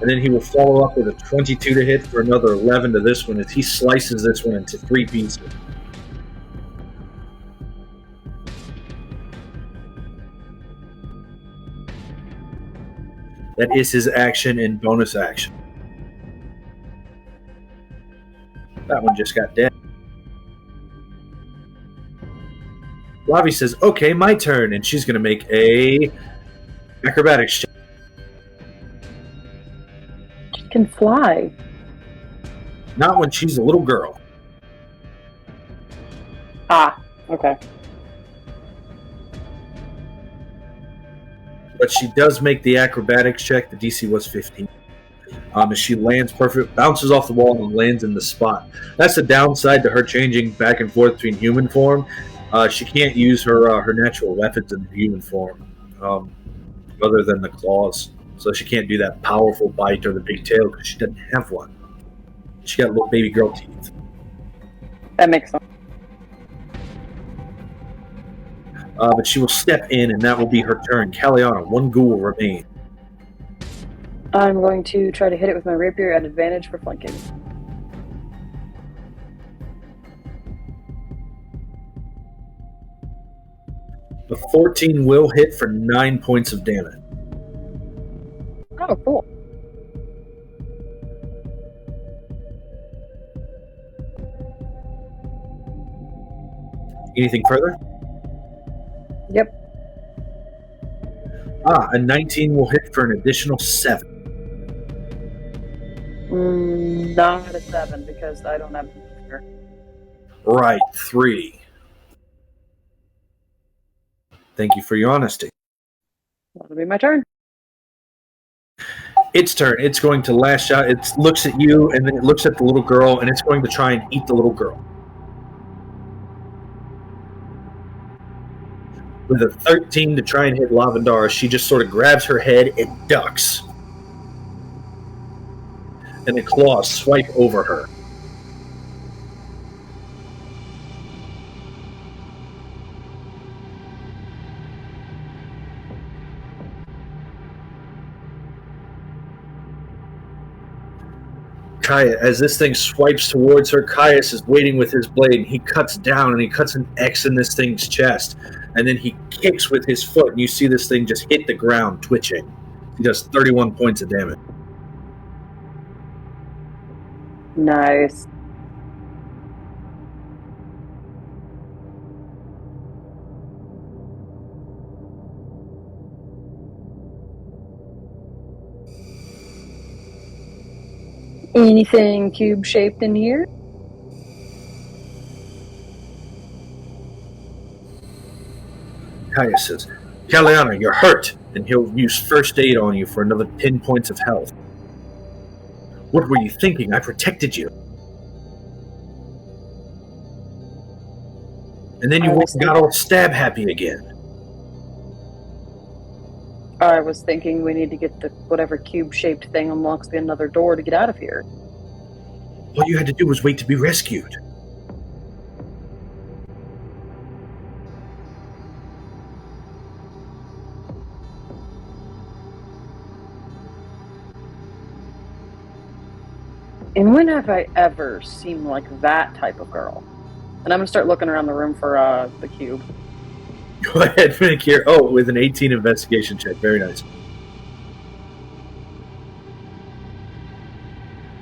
S1: And then he will follow up with a 22 to hit for another 11 to this one as he slices this one into 3 pieces. That is his action and bonus action. That one just got dead. Lavi says, okay, my turn, and she's going to make a acrobatics check.
S2: She can fly.
S1: Not when she's a little girl.
S2: Ah, okay.
S1: But she does make the acrobatics check. The DC was 15. As she lands perfect, bounces off the wall and lands in the spot. That's the downside to her changing back and forth between human form. She can't use her natural weapons in human form, other than the claws. So she can't do that powerful bite or the big tail because she doesn't have one. She got little baby girl teeth.
S2: That makes sense.
S1: But she will step in, and that will be her turn. Kalianna, 1 ghoul will remain.
S2: I'm going to try to hit it with my rapier at advantage for flanking.
S1: The 14 will hit for 9 points of damage.
S2: Oh, cool.
S1: Anything further?
S2: Yep.
S1: A 19 will hit for an additional 7.
S2: Not a 7 because I don't have.
S1: Right, 3. Thank you for your honesty.
S2: That'll be my turn.
S1: Its turn. It's going to lash out. It looks at you, and then it looks at the little girl, and it's going to try and eat the little girl. With a 13 to try and hit Lavendara, she just sort of grabs her head and ducks. And the claws swipe over her. Caius, as this thing swipes towards her, Caius is waiting with his blade, and he cuts down, and he cuts an X in this thing's chest. And then he kicks with his foot, and you see this thing just hit the ground, twitching. He does 31 points of damage.
S2: Nice. Anything cube-shaped in here?
S1: Caius says, Kalianna, you're hurt, and he'll use first aid on you for another 10 points of health. What were you thinking? I protected you. And then you got all stab happy again.
S2: I was thinking we need to get the whatever cube-shaped thing unlocks another door to get out of here.
S1: All you had to do was wait to be rescued.
S2: And when have I ever seemed like that type of girl? And I'm going to start looking around the room for the cube.
S1: Go ahead, make your... Oh, with an 18 investigation check. Very nice.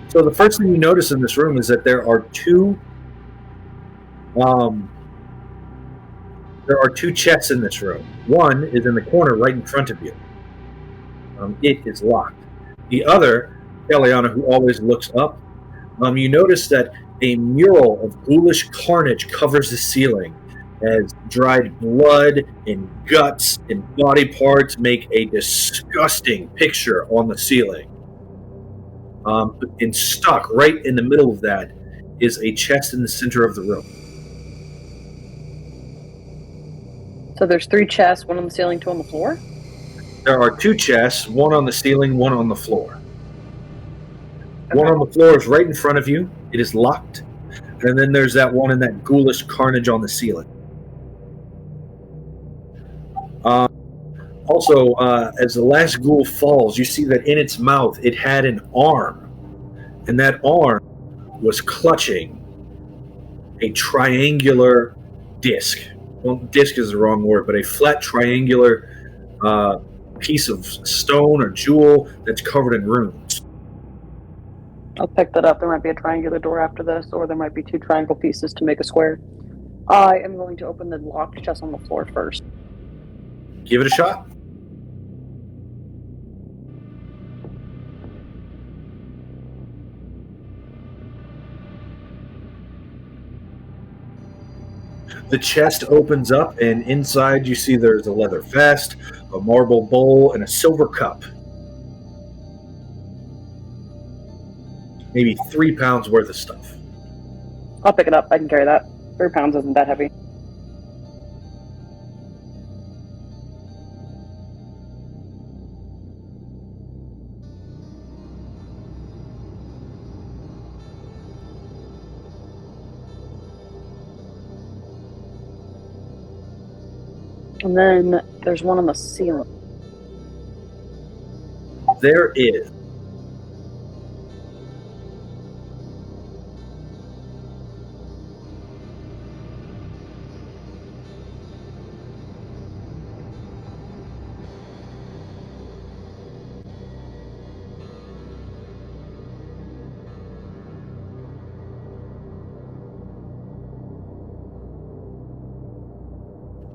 S1: So the first thing you notice in this room is that there are two chests in this room. One is in the corner right in front of you. It is locked. The other, Kalianna, who always looks up, you notice that a mural of ghoulish carnage covers the ceiling as dried blood and guts and body parts make a disgusting picture on the ceiling. And stuck right in the middle of that is a chest in the center of the room.
S2: So there's 3 chests, 1 on the ceiling, 2 on the floor?
S1: There are 2 chests, 1 on the ceiling, 1 on the floor. Okay. One on the floor is right in front of you. It is locked. And then there's that one in that ghoulish carnage on the ceiling. Also, as the last ghoul falls, you see that in its mouth it had an arm, and that arm was clutching a triangular disc. Well, disc is the wrong word, but a flat triangular piece of stone or jewel that's covered in runes.
S2: I'll pick that up. There might be a triangular door after this, or there might be 2 triangle pieces to make a square. I am going to open the locked chest on the floor first.
S1: Give it a shot. The chest opens up, and inside you see there's a leather vest, a marble bowl, and a silver cup. Maybe 3 pounds worth of stuff.
S2: I'll pick it up. I can carry that. 3 pounds isn't that heavy. And then there's one on the ceiling.
S1: There is.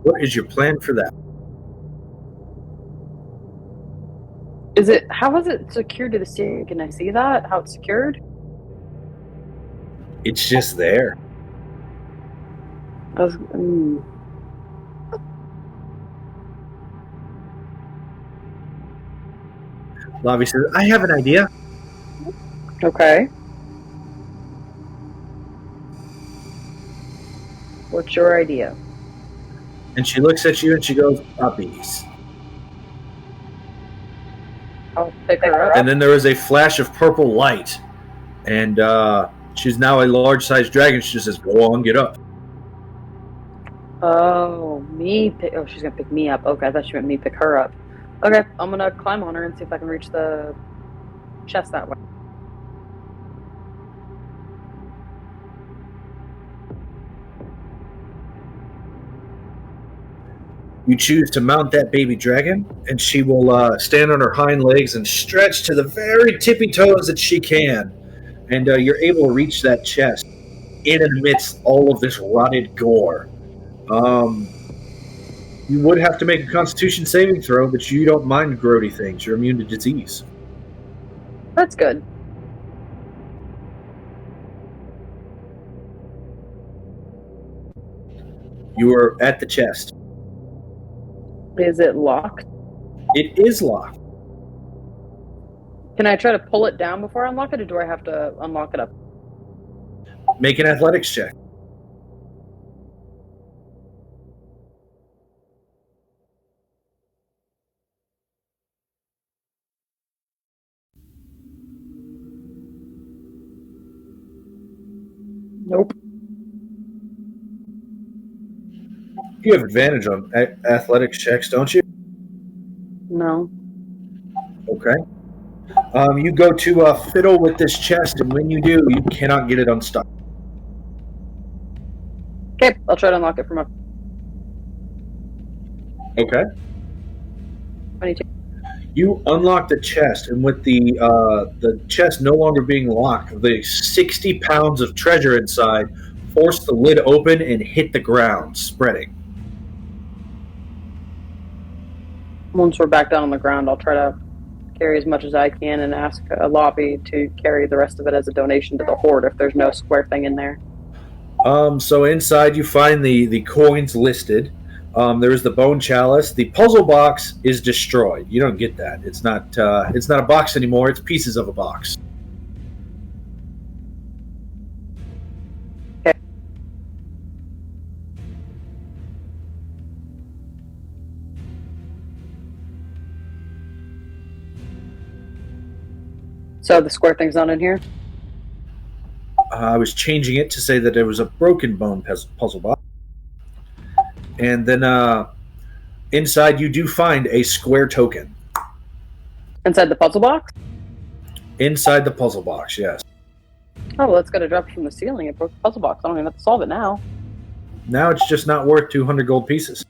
S1: What is your plan for that?
S2: How is it secured to the ceiling? Can I see that? How it's secured?
S1: It's just there. Lavi says, I have an idea.
S2: Okay. What's your idea?
S1: And she looks at you and she goes, puppies.
S2: I'll pick her up.
S1: And then there is a flash of purple light. And she's now a large-sized dragon. She just says, go on, get up.
S2: Oh, she's going to pick me up. Okay, I thought she meant me pick her up. Okay, I'm going to climb on her and see if I can reach the chest that way.
S1: You choose to mount that baby dragon, and she will stand on her hind legs and stretch to the very tippy toes that she can. And you're able to reach that chest in and amidst all of this rotted gore. You would have to make a Constitution saving throw, but you don't mind grody things. You're immune to disease.
S2: That's good.
S1: You are at the chest.
S2: Is it locked?
S1: It is locked.
S2: Can I try to pull it down before I unlock it, or do I have to unlock it up?
S1: Make an athletics check.
S2: Nope.
S1: You have advantage on athletics checks, don't you?
S2: No.
S1: Okay. You go to fiddle with this chest, and when you do, you cannot get it unstuck.
S2: Okay, I'll try to unlock it from up.
S1: Okay.
S2: 22.
S1: You unlock the chest, and with the chest no longer being locked, the 60 pounds of treasure inside force the lid open and hit the ground, spreading.
S2: Once we're back down on the ground, I'll try to carry as much as I can and ask a lobby to carry the rest of it as a donation to the Horde if there's no square thing in there.
S1: So inside you find the coins listed. There is the bone chalice. The puzzle box is destroyed. You don't get that. It's not a box anymore. It's pieces of a box.
S2: Okay. So the square thing's not in here?
S1: I was changing it to say that there was a broken bone puzzle box. And then inside you do find a square token.
S2: Inside the puzzle box?
S1: Inside the puzzle box, yes.
S2: Oh, well, it's got to drop from the ceiling. It broke the puzzle box. I don't even have to solve it now.
S1: Now it's just not worth 200 gold pieces.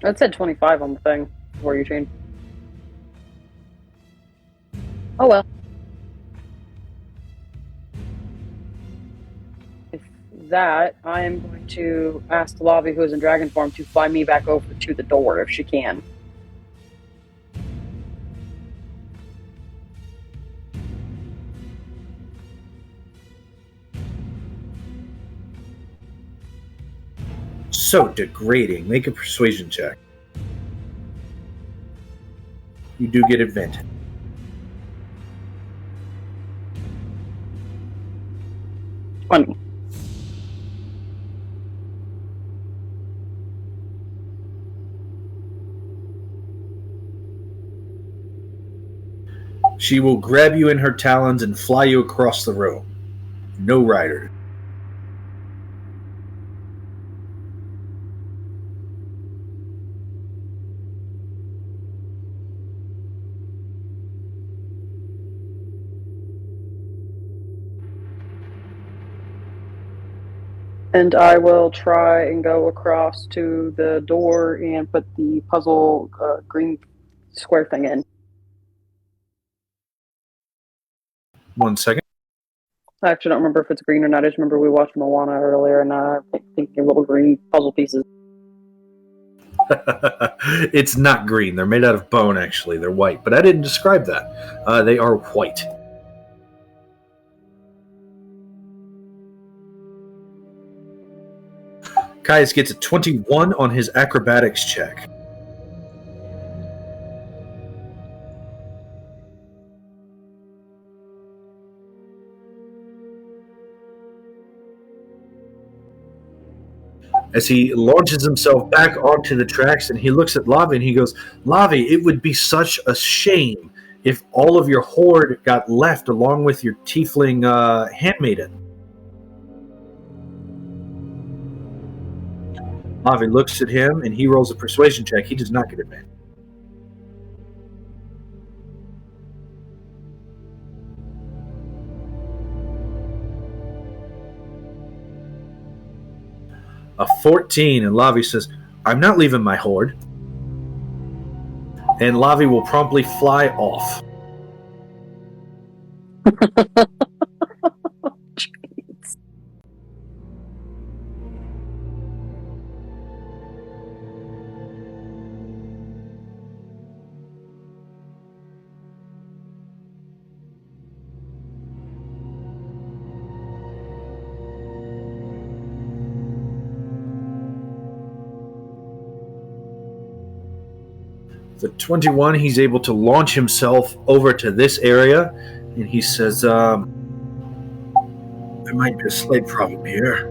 S2: It said 25 on the thing before you changed. Oh, well. If that, I am going to ask Lavi, who is in dragon form, to fly me back over to the door if she can.
S1: So degrading. Make a persuasion check. You do get advantage.
S2: Funny.
S1: She will grab you in her talons and fly you across the room. No rider.
S2: And I will try and go across to the door and put the puzzle green square thing in.
S1: 1 second.
S2: I actually don't remember if it's green or not. I just remember we watched Moana earlier and I think they're little green puzzle pieces.
S1: It's not green. They're made out of bone, actually. They're white. But I didn't describe that. They are white. Caius gets a 21 on his acrobatics check. As he launches himself back onto the tracks and he looks at Lavi and he goes, Lavi, it would be such a shame if all of your hoard got left along with your tiefling handmaiden. Lavi looks at him and he rolls a persuasion check. He does not get advantage. A 14, and Lavi says, I'm not leaving my hoard. And Lavi will promptly fly off. The 21, he's able to launch himself over to this area, and he says, there might be a slight problem here.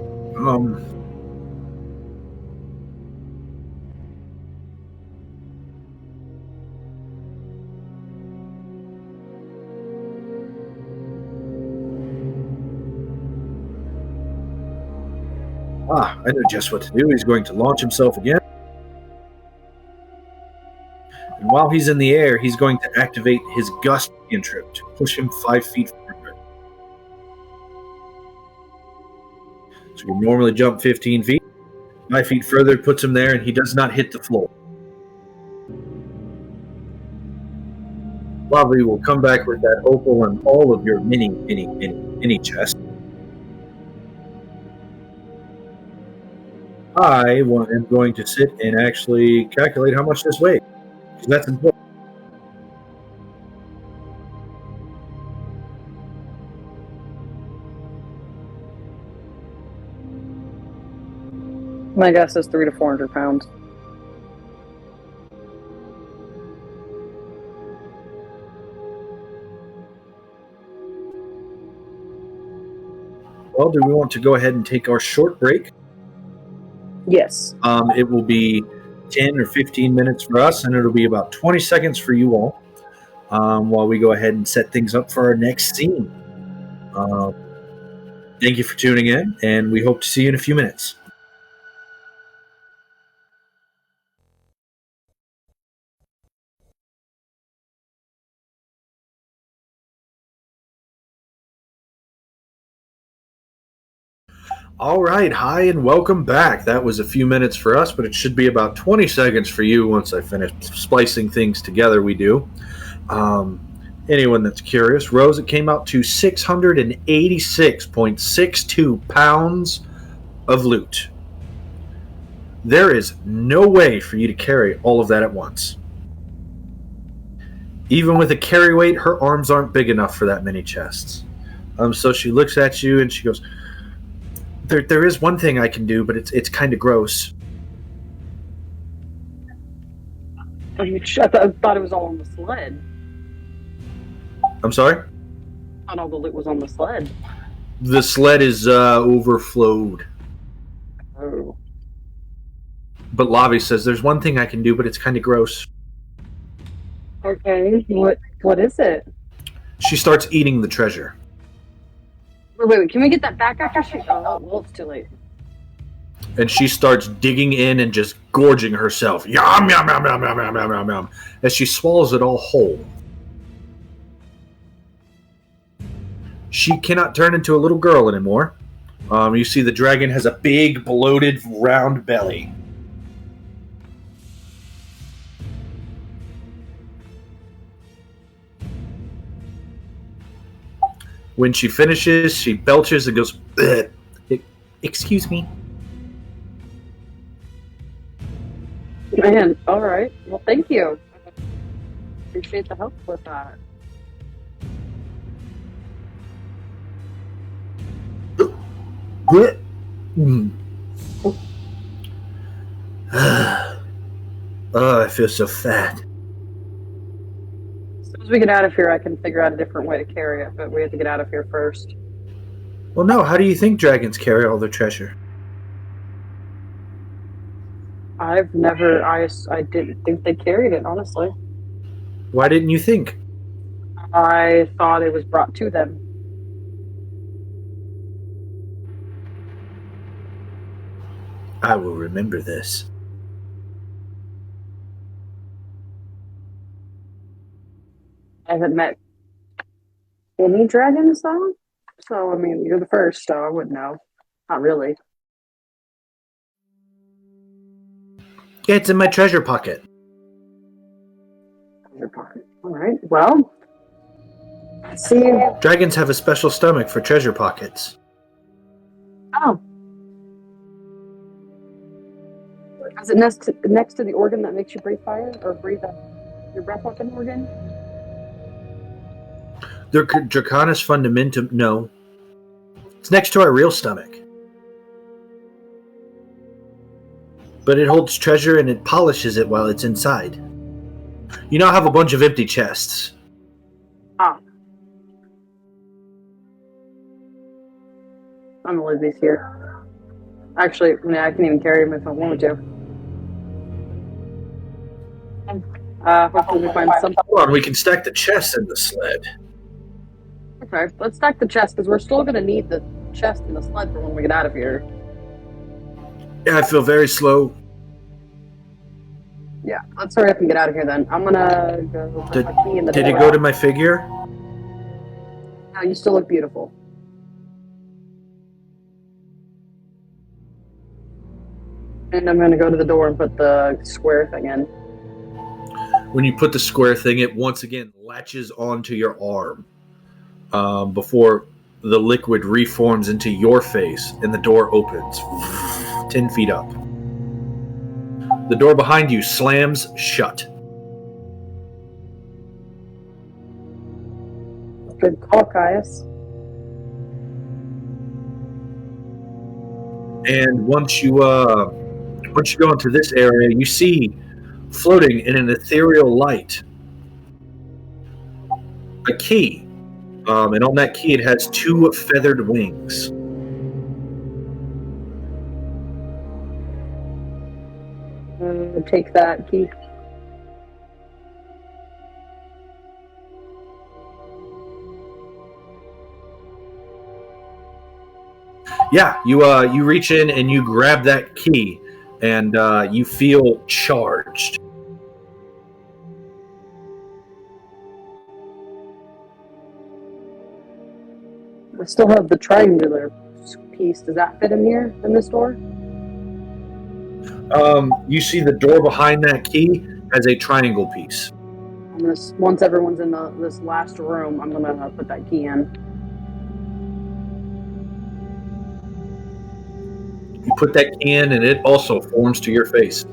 S1: I know just what to do. He's going to launch himself again. And while he's in the air, he's going to activate his gust cantrip to push him 5 feet further. So you normally jump 15 feet. 5 feet further puts him there, and he does not hit the floor. Lavi will come back with that opal and all of your mini chests. I am going to sit and actually calculate how much this weighs. Because that's important.
S2: My guess is 300 to 400 pounds.
S1: Well, do we want to go ahead and take our short break?
S2: Yes.
S1: It will be 10 or 15 minutes for us, and it'll be about 20 seconds for you all while we go ahead and set things up for our next scene. Uh, thank you for tuning in, and we hope to see you in a few minutes. All right, hi, and welcome back. That was a few minutes for us, but it should be about 20 seconds for you once I finish splicing things together. We do. Um, Anyone that's curious, Rose, it came out to 686.62 pounds of loot. There is no way for you to carry all of that at once. Even with a carry weight, her arms aren't big enough for that many chests. So she looks at you and she goes, there is one thing I can do, but it's kind of gross.
S2: I thought it was all on the sled.
S1: I'm sorry?
S2: I thought all the loot was on the sled.
S1: The sled is overflowed.
S2: Oh.
S1: But Lavi says, there's one thing I can do, but it's kind of gross.
S2: Okay, what is it?
S1: She starts eating the treasure.
S2: Wait, can we get that back after she... Oh, well, it's too late.
S1: And she starts digging in and just gorging herself. Yum, yum, yum, yum, yum, yum, yum, yum, yum. As she swallows it all whole. She cannot turn into a little girl anymore. You see the dragon has a big, bloated, round belly. When she finishes, she belches and goes, excuse me.
S2: Man, all right. Well, thank you. Appreciate the help with that.
S1: I feel so fat.
S2: As soon as we get out of here, I can figure out a different way to carry it, but we have to get out of here first.
S1: Well, no, how do you think dragons carry all their treasure?
S2: I didn't think they carried it, honestly.
S1: Why didn't you think?
S2: I thought it was brought to them.
S1: I will remember this.
S2: I haven't met any dragons, though. So, I mean, you're the first, so I wouldn't know. Not really.
S1: It's in my treasure pocket.
S2: All right, well, let's see.
S1: Dragons have a special stomach for treasure pockets.
S2: Oh. Is it next to the organ that makes you breathe fire? Or breathe your breath weapon organ?
S1: Their Draconis fundamentum, no. It's next to our real stomach. But it holds treasure and it polishes it while it's inside. You now have a bunch of empty chests.
S2: Ah. I'm gonna leave these here. Actually, I can even carry them if I wanted to. Hopefully we find something.
S1: Hold on, we can stack the chests in the sled.
S2: Okay, let's stack the chest, because we're still gonna need the chest and the sled for when we get out of here.
S1: Yeah, I feel very slow.
S2: Yeah, let's hurry up and get out of here then. I'm gonna go put my key in the door.
S1: Did it go to my figure?
S2: No, you still look beautiful. And I'm gonna go to the door and put the square thing in.
S1: When you put the square thing, it once again latches onto your arm before the liquid reforms into your face and the door opens 10 feet up. The door behind you slams shut.
S2: Good call, Caius.
S1: And once you go into this area, you see floating in an ethereal light a key. And on that key, it has 2 feathered wings.
S2: Take that key.
S1: Yeah, you reach in and you grab that key, and you feel charged.
S2: I still have the triangular piece. Does that fit in here in this door?
S1: You see the door behind that key has a triangle piece.
S2: I'm gonna, once everyone's in this last room, I'm gonna put that key in.
S1: You put that key in, and it also forms to your face.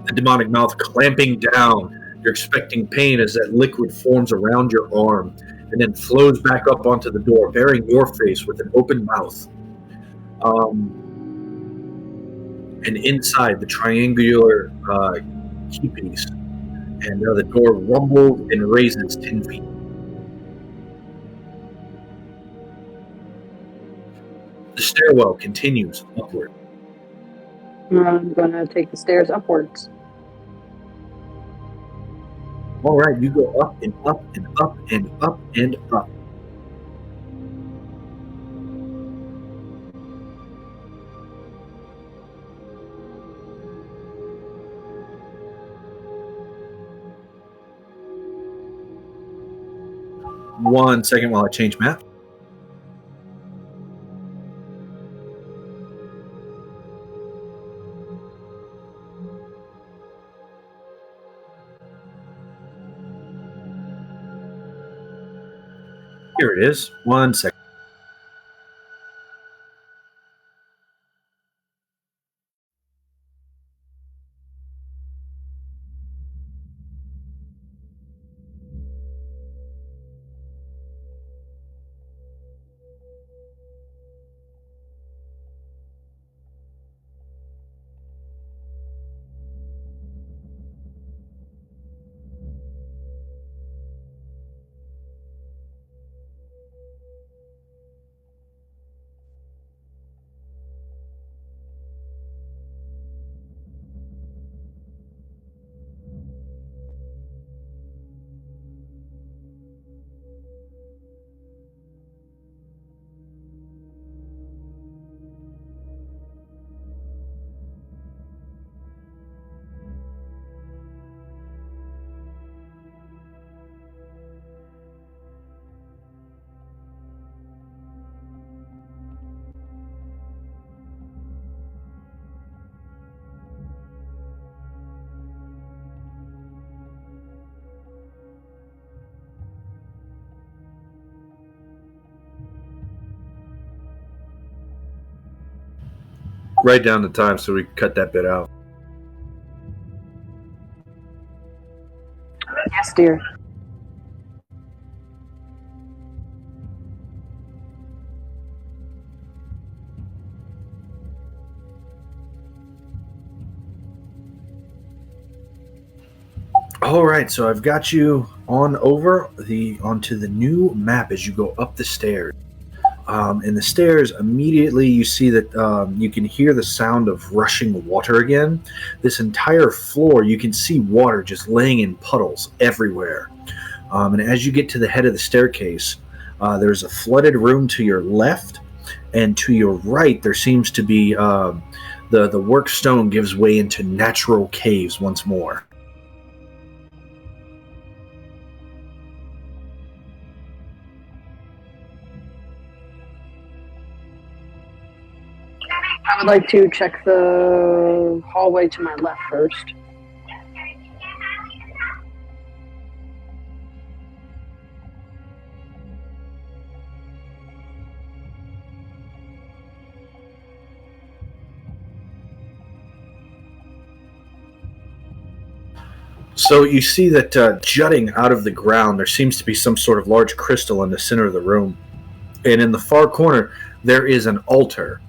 S1: The demonic mouth clamping down. You're expecting pain as that liquid forms around your arm and then flows back up onto the door, bearing your face with an open mouth. And inside the triangular key piece, and the door rumbles and raises 10 feet. The stairwell continues upward.
S2: I'm gonna take the stairs upwards.
S1: All right, you go up and up and up and up and up. One second while I change map. Here it is. 1 second. Write down the time so we can cut that bit out.
S2: Yes, dear.
S1: All right, so I've got you onto the new map as you go up the stairs. And the stairs, immediately you see that you can hear the sound of rushing water again. This entire floor, you can see water just laying in puddles everywhere. And as you get to the head of the staircase, there's a flooded room to your left, and to your right, there seems to be the work stone gives way into natural caves once more.
S2: I would like to check the hallway to my left first.
S1: So you see that jutting out of the ground, there seems to be some sort of large crystal in the center of the room. And in the far corner, there is an altar.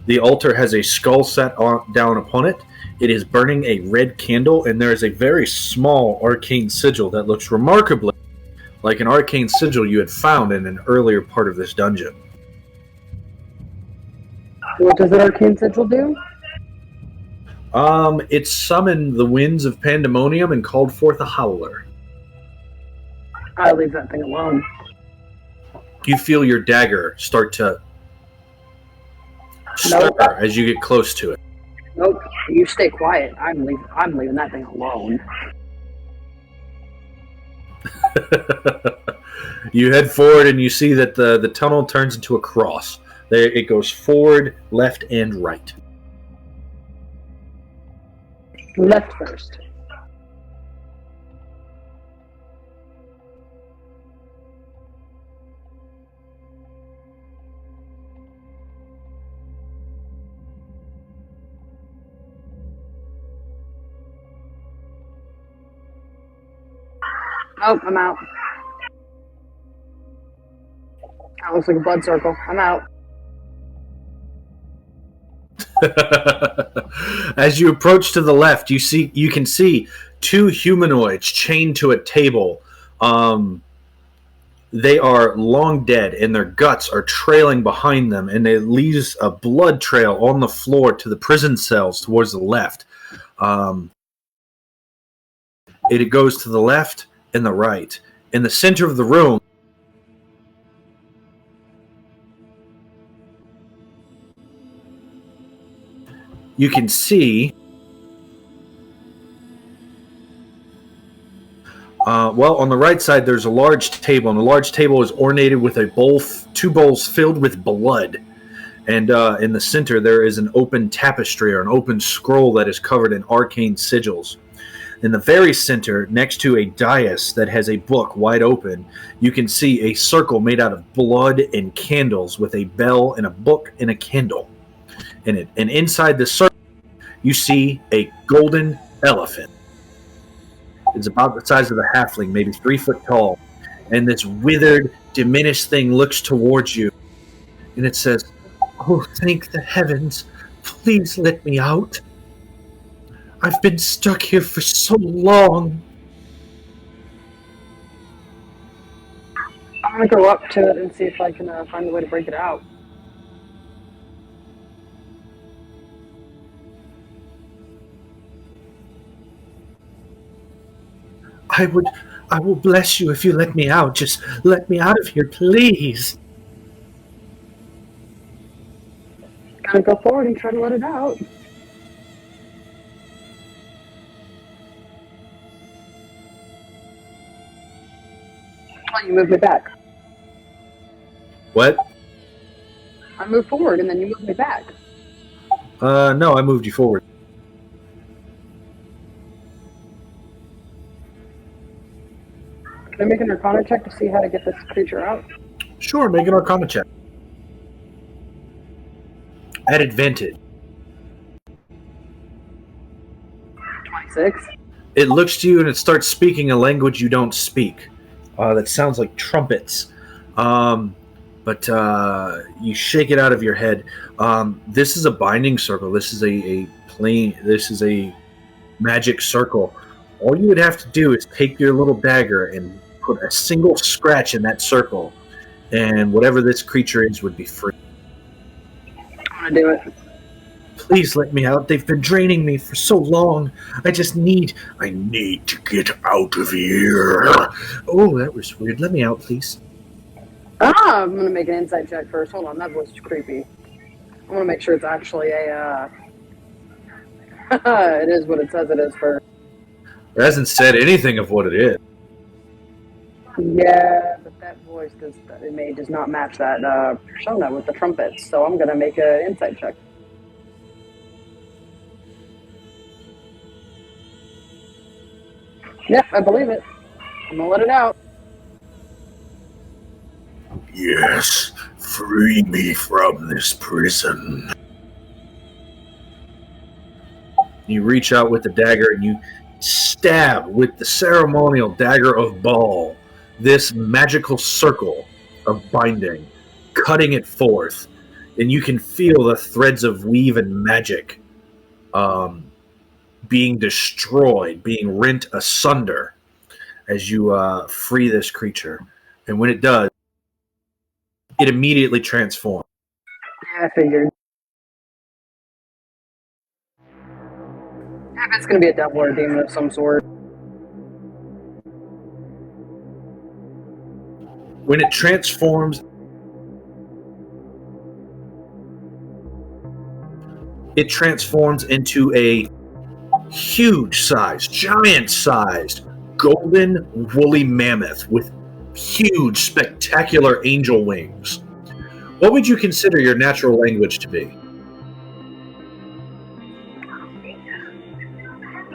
S1: The altar has a skull set down upon it. It is burning a red candle, and there is a very small arcane sigil that looks remarkably like an arcane sigil you had found in an earlier part of this dungeon.
S2: What does the arcane sigil do?
S1: It summoned the winds of pandemonium and called forth a howler.
S2: I'll leave that thing alone.
S1: You feel your dagger start to stir
S2: Nope.
S1: as you get close to it.
S2: Nope. You stay quiet. I'm leaving that thing alone.
S1: You head forward and you see that the tunnel turns into a cross. It goes forward, left, and right.
S2: Left first. Oh, I'm out. That looks like a blood circle. I'm out.
S1: As you approach to the left, you can see two humanoids chained to a table. They are long dead, and their guts are trailing behind them, and it leaves a blood trail on the floor to the prison cells towards the left. It goes to the left and the right. In the center of the room, you can see on the right side there's a large table, and the large table is ornated with two bowls filled with blood. And in the center there is an open tapestry or an open scroll that is covered in arcane sigils. In the very center, next to a dais that has a book wide open, you can see a circle made out of blood and candles with a bell and a book and a candle in it. And inside the circle, you see a golden elephant. It's about the size of a halfling, maybe 3 foot tall. And this withered, diminished thing looks towards you. And it says, "Oh, thank the heavens. Please let me out. I've been stuck here for so long."
S2: I'm gonna go up to it and see if I can find a way to break it out.
S1: I will bless you if you let me out. Just let me out of here, please.
S2: Gonna go forward and try to let it out. Oh, you move me back.
S1: What?
S2: I move forward and then you move me back.
S1: No, I moved you forward.
S2: Can I make an Arcana check to see how to get this creature out?
S1: Sure, make an Arcana check. At advantage.
S2: 26.
S1: It looks to you and it starts speaking a language you don't speak. That sounds like trumpets. But you shake it out of your head. This is a binding circle. This is a plane. This is a magic circle. All you would have to do is take your little dagger and put a single scratch in that circle, and whatever this creature is would be free.
S2: I'm gonna do it.
S1: Please let me out. They've been draining me for so long. I need to get out of here. Oh, that was weird. Let me out, please.
S2: I'm gonna make an insight check first. Hold on, that voice is creepy. I want to make sure it's actually a. It is what it says it is first.
S1: It hasn't said anything of what it is.
S2: Yeah, but that voice does not match that persona with the trumpets. So I'm gonna make an insight check. Yep, I believe it. I'm gonna let it out.
S1: Yes, free me from this prison. You reach out with the dagger and you stab with the ceremonial dagger of Baal this magical circle of binding, cutting it forth, and you can feel the threads of weave and magic being destroyed, being rent asunder as you free this creature. And when it does, it immediately transforms.
S2: Yeah, I figured. If it's gonna be a devil or a demon of some sort.
S1: When it transforms, it transforms into a huge-sized, giant-sized, golden woolly mammoth with huge, spectacular angel wings. What would you consider your natural language to be?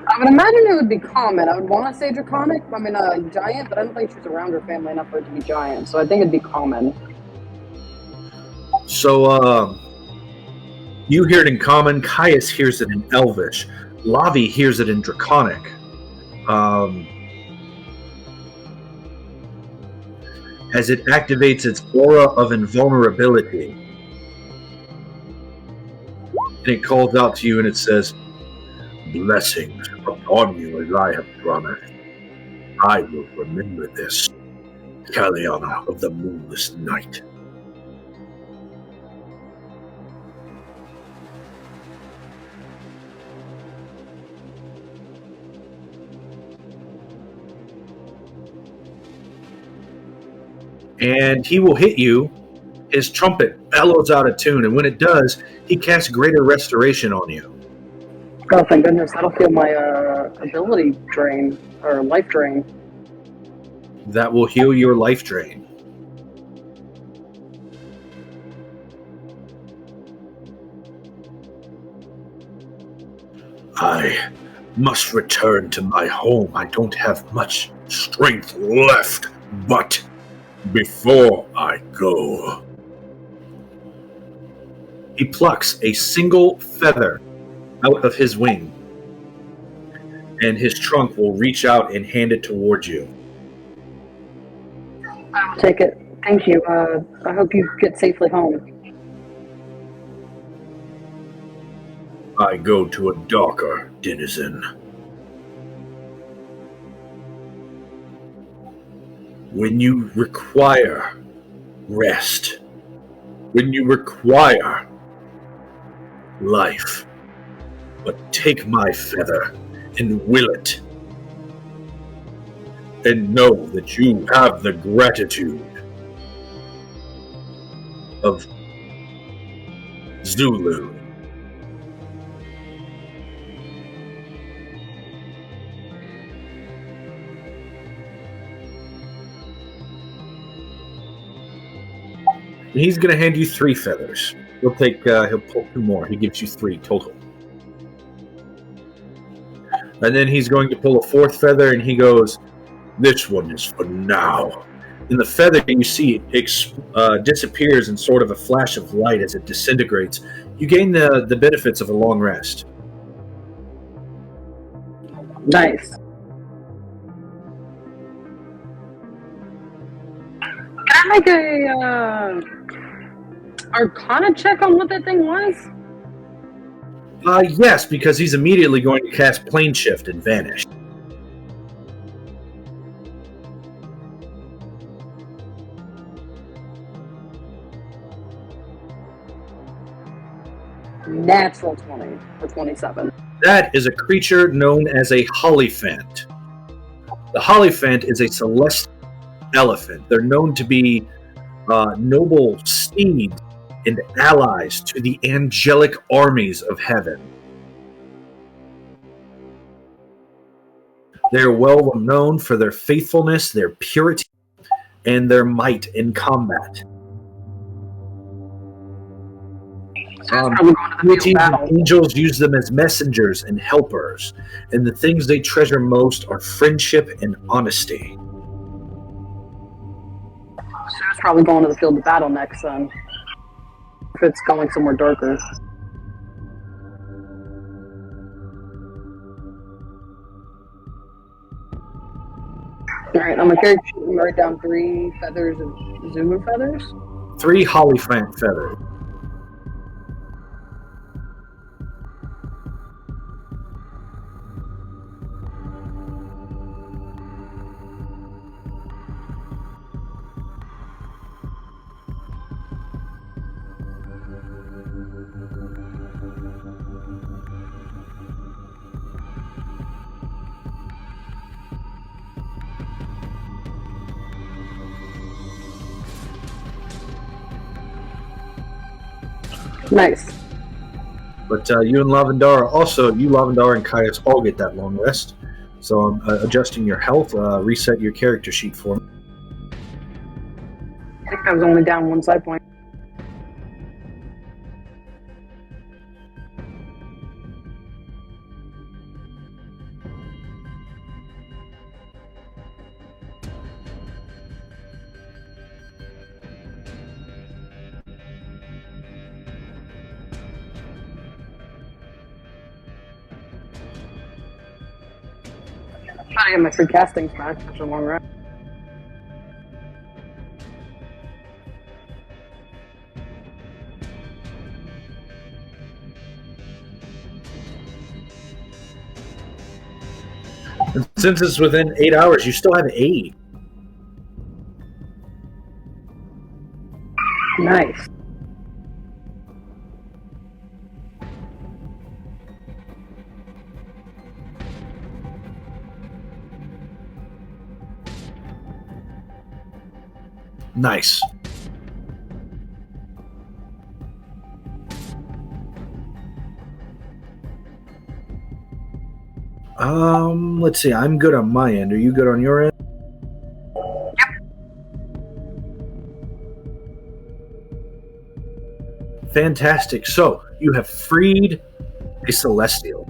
S2: I would imagine it would be common. I would want to say draconic. I mean, giant, but I don't think she's around her family enough for it to be giant. So I think it'd be common.
S1: So, you hear it in common. Caius hears it in Elvish. Lavi hears it in Draconic. As it activates its aura of invulnerability. And it calls out to you and it says, "Blessings upon you as I have promised. I will remember this, Kalianna of the moonless night." And he will hit you. His trumpet bellows out a tune, and when it does, he casts Greater Restoration on you.
S2: Oh, thank goodness. That'll feel my ability drain, or life drain.
S1: That will heal your life drain. I must return to my home. I don't have much strength left, but before I go... He plucks a single feather out of his wing, and his trunk will reach out and hand it towards you.
S2: I'll take it. Thank you. I hope you get safely home.
S1: I go to a darker denizen. When you require rest, when you require life, but take my feather and will it, and know that you have the gratitude of Zulu. And he's going to hand you 3 feathers. He'll pull 2 more. He gives you 3 total. And then he's going to pull a 4th feather, and he goes, "This one is for now." And the feather, you see, disappears in sort of a flash of light as it disintegrates. You gain the benefits of a long rest.
S2: Nice. Can I make a Arcana check on what that thing was?
S1: Yes, because he's immediately going to cast Plane Shift and vanish.
S2: Natural 20 for 27.
S1: That is a creature known as a Hollyphant. The Hollyphant is a celestial elephant. They're known to be noble steeds and allies to the angelic armies of heaven. They're well known for their faithfulness, their purity, and their might in combat. Deities and angels use them as messengers and helpers, and the things they treasure most are friendship and honesty.
S2: So it's probably going to the field of battle next, then. If it's going somewhere darker. Alright, I'm going to write down 3 feathers of Zulu feathers.
S1: 3 Hollyphant feathers.
S2: Nice.
S1: But you and Lavendara, also, you, Lavendara, and Caius all get that long rest. So I'm adjusting your health. Reset your character sheet for me.
S2: I think I was only down one side point. Trying to get my free castings back after a long rest.
S1: And since it's within 8 hours, you still have 8.
S2: Nice.
S1: Nice. Let's see. I'm good on my end. Are you good on your end? Fantastic. So you have freed a celestial.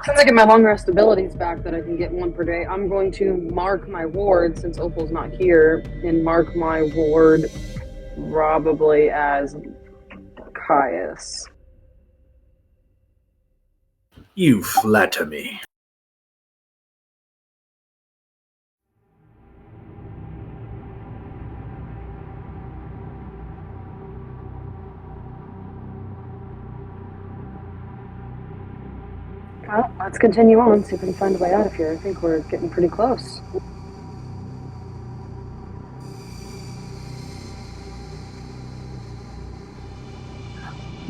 S2: Since I get my long rest abilities back that I can get one per day, I'm going to mark my ward, since Opal's not here, and mark my ward probably as Caius.
S1: You flatter me.
S2: Well, let's continue on, see if we can find a way out of here. I think we're getting pretty close.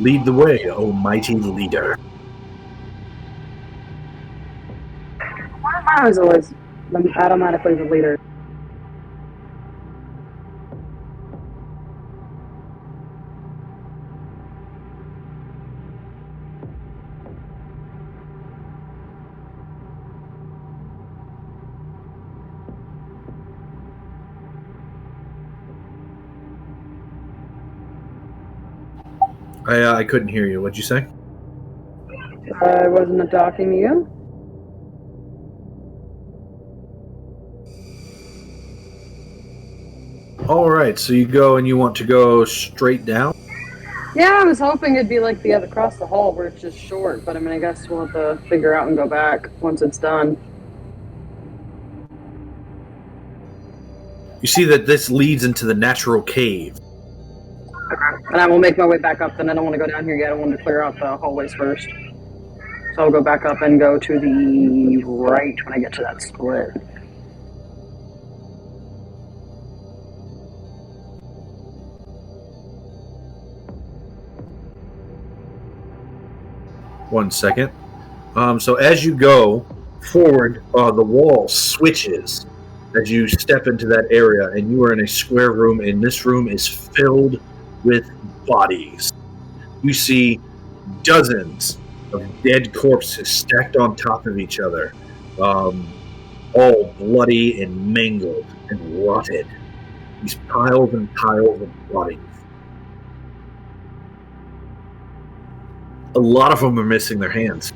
S1: Lead the way, O mighty leader.
S2: Why am I always automatically the leader?
S1: I couldn't hear you. What'd you say?
S2: I wasn't talking to you.
S1: All right, so you go and you want to go straight down?
S2: Yeah, I was hoping it'd be like the other across the hall where it's just short, but I mean, I guess we'll have to figure out and go back once it's done.
S1: You see that this leads into the natural cave.
S2: And I will make my way back up, then I don't want to go down here yet. I want to clear out the hallways first. So I'll go back up and go to the right when I get to that split.
S1: One second. So as you go forward, the wall switches as you step into that area, and you are in a square room, and this room is filled with bodies. You see dozens of dead corpses stacked on top of each other, all bloody and mangled and rotted. These piles and piles of bodies. A lot of them are missing their hands.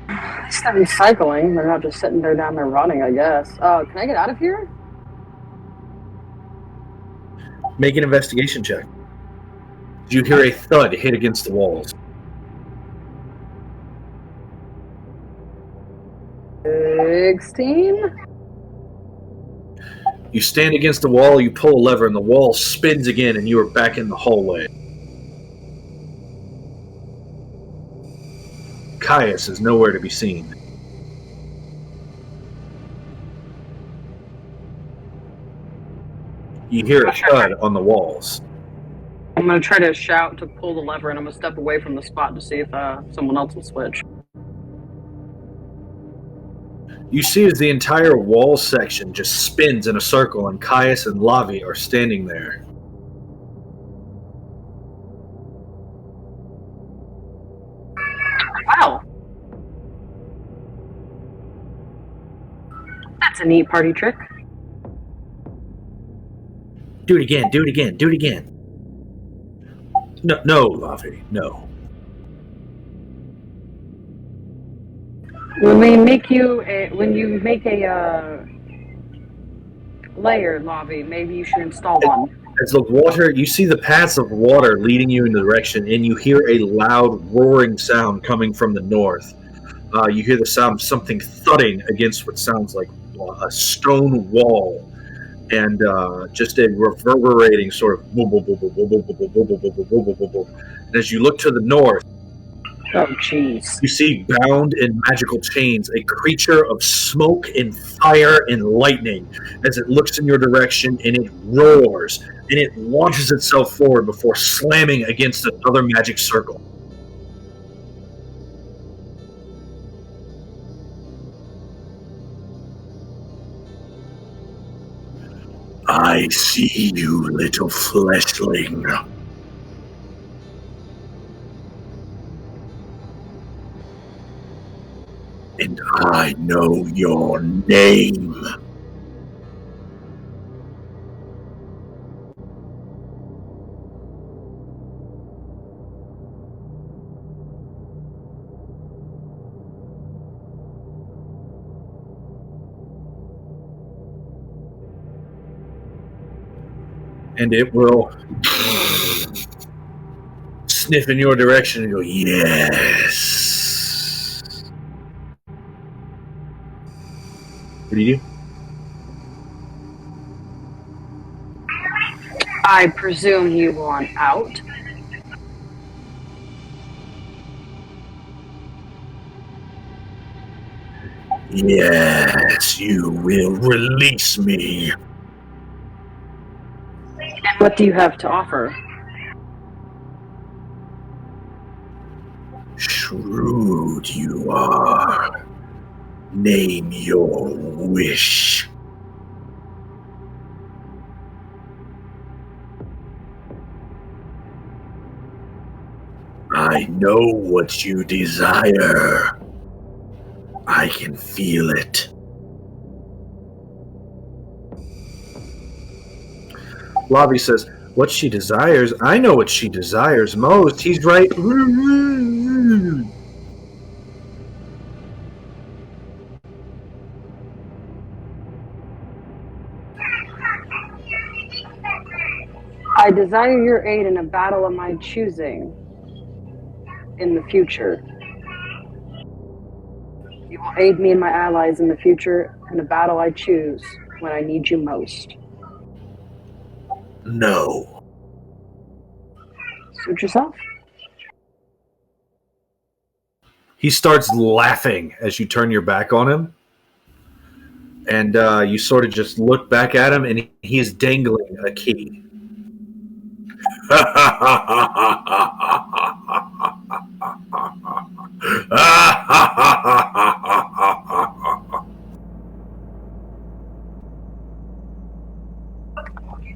S2: It's not recycling. They're not just sitting there down there rotting, I guess. Can I get out of here?
S1: Make an investigation check. You hear a thud hit against the walls.
S2: 16?
S1: You stand against the wall, you pull a lever, and the wall spins again, and you are back in the hallway. Caius is nowhere to be seen. You hear a thud on the walls.
S2: I'm going to try to shout to pull the lever, and I'm going to step away from the spot to see if someone else will switch.
S1: You see as the entire wall section just spins in a circle, and Caius and Lavi are standing there.
S2: Wow. That's a neat party trick.
S1: Do it again, do it again, do it again. No, Lavi, no.
S2: When you make a layer, Lavi, maybe you should install one.
S1: As the water, you see the paths of water leading you in the direction, and you hear a loud roaring sound coming from the north. You hear the sound of something thudding against what sounds like a stone wall, and just a reverberating sort of boom, boom, boom, boom, boom, boom, boom, boom, boom, boom, boom, boom, boom, boom, boom. And as you look to the north,
S2: Oh, jeez.
S1: you see bound in magical chains a creature of smoke and fire and lightning as it looks in your direction, and it roars and it launches itself forward before slamming against another magic circle. I see you, little fleshling. And I know your name. And it will sniff in your direction and go, yes. What do you do?
S2: I presume you want out.
S1: Yes, you will release me.
S2: And what do you have to offer?
S1: Shrewd you are. Name your wish. I know what you desire. I can feel it. Lavi says, what she desires? I know what she desires most. He's right.
S2: I desire your aid in a battle of my choosing in the future. You will aid me and my allies in the future in a battle I choose when I need you most.
S1: No.
S2: Suit yourself.
S1: He starts laughing as you turn your back on him. And you sort of just look back at him, and he is dangling a key.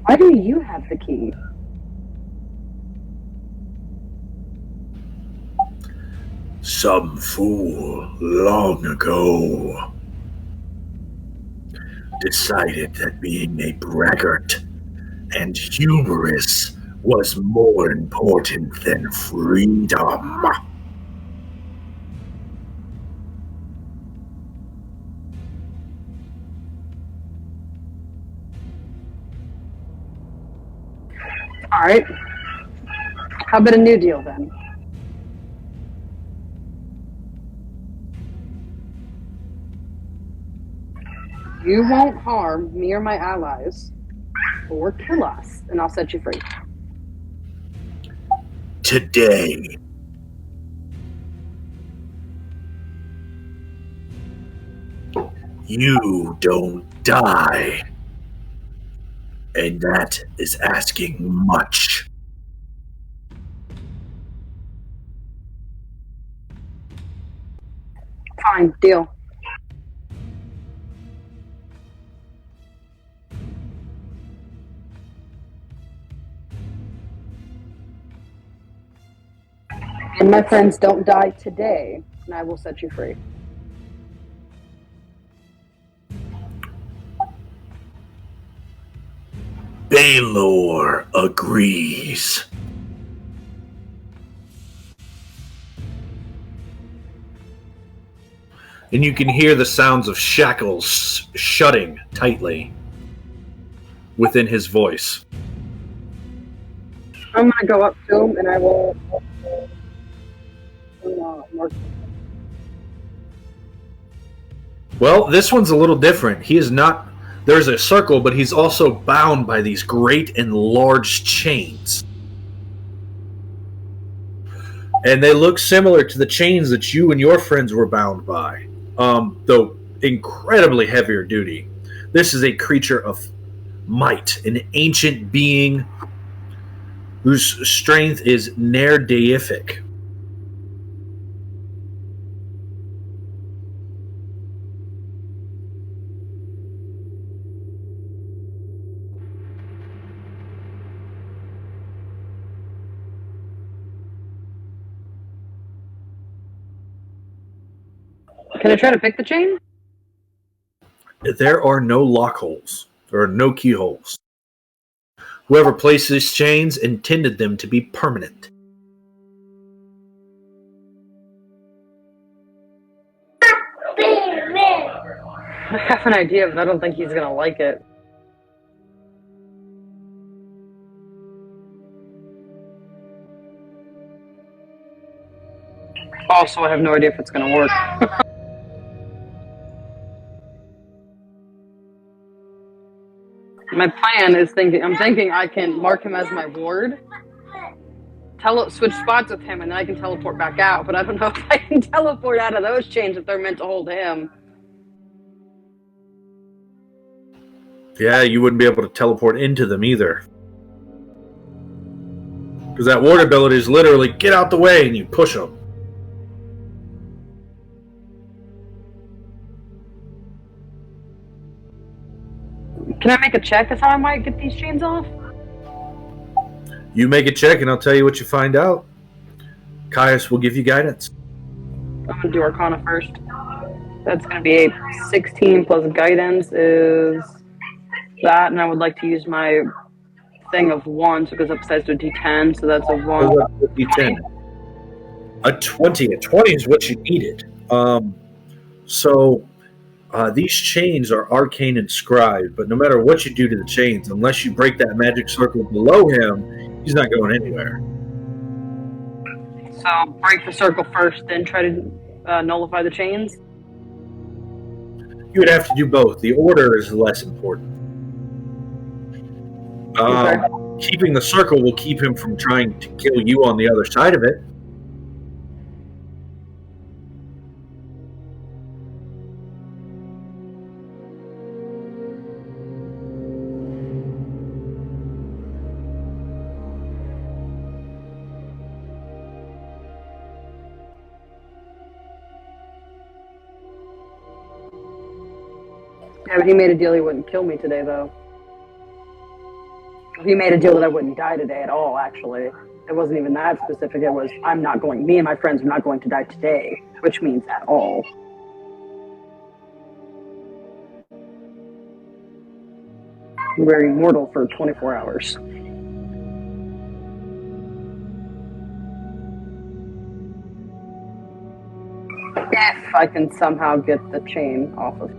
S2: Why do you have the key?
S1: Some fool long ago decided that being a braggart and humorous was more important than freedom.
S2: All right. How about a new deal then? You won't harm me or my allies or kill us, and I'll set you free.
S1: Today, you don't die. And that is asking much.
S2: Fine, deal. And my friends, don't die today, and I will set you free.
S1: Baylor agrees. And you can hear the sounds of shackles shutting tightly within his voice.
S2: I'm going to go up to him, and I will mark.
S1: Well, this one's a little different. He is not... There's a circle, but he's also bound by these great and large chains. And they look similar to the chains that you and your friends were bound by, though incredibly heavier duty. This is a creature of might, an ancient being whose strength is near deific.
S2: Can I try to pick the chain?
S1: There are no lock holes. There are no keyholes. Whoever placed these chains intended them to be permanent.
S2: I have an idea, but I don't think he's going to like it. Also, I have no idea if it's going to work. My plan is I'm thinking I can mark him as my ward, switch spots with him, and then I can teleport back out. But I don't know if I can teleport out of those chains if they're meant to hold him.
S1: Yeah, you wouldn't be able to teleport into them either. Because that ward ability is literally get out the way and you push them.
S2: Can I make a check as how I might get these chains off?
S1: You make a check and I'll tell you what you find out. Caius will give you guidance.
S2: I'm going to do Arcana first. That's going to be a 16 plus guidance is that, and I would like to use my thing of 1, so it goes upstairs to a D10, so that's a 1.
S1: D10. A 20. A 20 is what you needed. These chains are arcane inscribed, but no matter what you do to the chains, unless you break that magic circle below him, he's not going anywhere.
S2: So break the circle first, then try to nullify the chains?
S1: You would have to do both. The order is less important.
S2: Okay.
S1: Keeping the circle will keep him from trying to kill you on the other side of it.
S2: Yeah, but he made a deal he wouldn't kill me today, though. He made a deal that I wouldn't die today at all, actually. It wasn't even that specific. It was, me and my friends are not going to die today, which means at all. We're immortal for 24 hours. If I can somehow get the chain off of.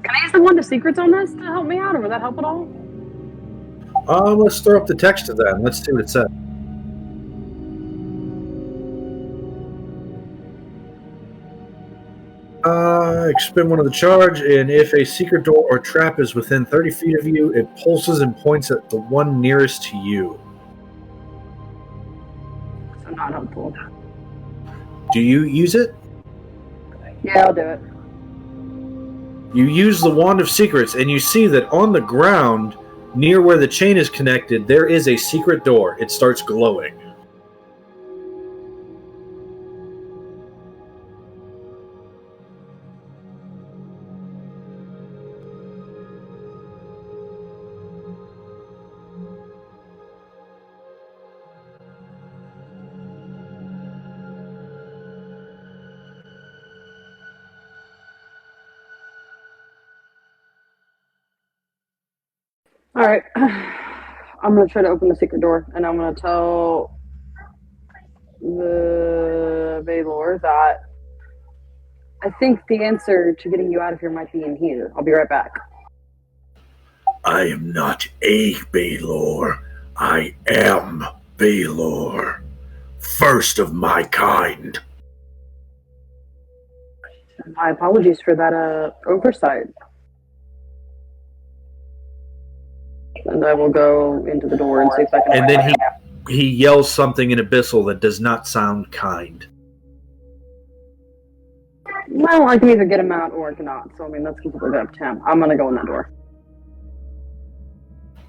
S2: Can I use the wand of secrets on this to help me out, or would that help at all?
S1: Let's throw up the text of that and let's see what it says. Expend one of the charge, and if a secret door or trap is within 30 feet of you, it pulses and points at the one nearest to you.
S2: So not helpful.
S1: Do you use it?
S2: Yeah, I'll do it.
S1: You use the Wand of Secrets, and you see that on the ground Near where the chain is connected, there is a secret door. It starts glowing.
S2: All right. I'm going to try to open the secret door, and I'm going to tell the Valor that I think the answer to getting you out of here might be in here. I'll be right back.
S1: I am not a Baelor. I am Baelor. First of my kind.
S2: My apologies for that oversight. And I will go into the door and see if I can...
S1: And then he yells something in Abyssal that does not sound kind.
S2: Well, I can either get him out or I cannot. So, I mean, that's completely up to him. I'm going to go in that door.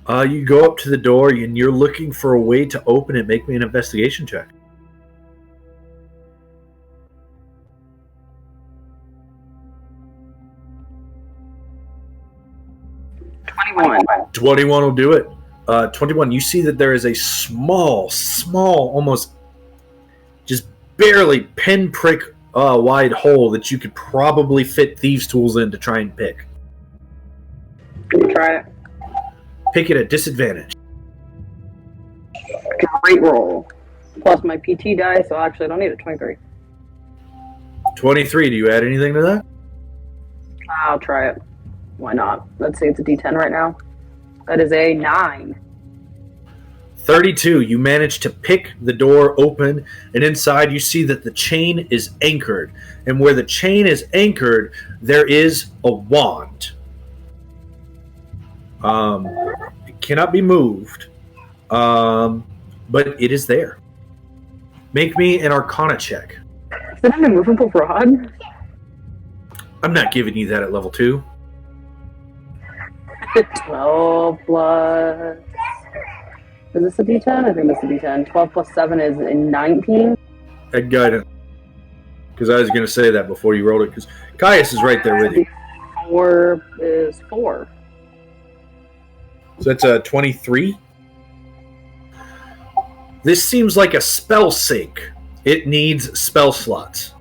S1: You go up to the door and you're looking for a way to open it. Make me an investigation check. $21 will do it. 21, you see that there is a small, almost just barely pinprick wide hole that you could probably fit thieves' tools in to try and pick.
S2: Can you try it?
S1: Pick it at disadvantage.
S2: Great roll. Plus my PT die, so actually I don't need it. 23.
S1: 23, do you add anything to that?
S2: I'll try it. Why not? Let's see, it's a D10 right now. That is a 9.
S1: 32, you manage to pick the door open, and inside you see that the chain is anchored. And where the chain is anchored, there is a wand. It cannot be moved, but it is there. Make me an Arcana check.
S2: Is that an immovable rod?
S1: I'm not giving you that at level 2.
S2: 12 plus... Is this a D10? I think this is a D10. 12 plus 7 is 19.
S1: That guidance. Because I was going to say that before you rolled it, because Caius is right there with you.
S2: 4 is 4.
S1: So that's a 23. This seems like a spell sink. It needs spell slots.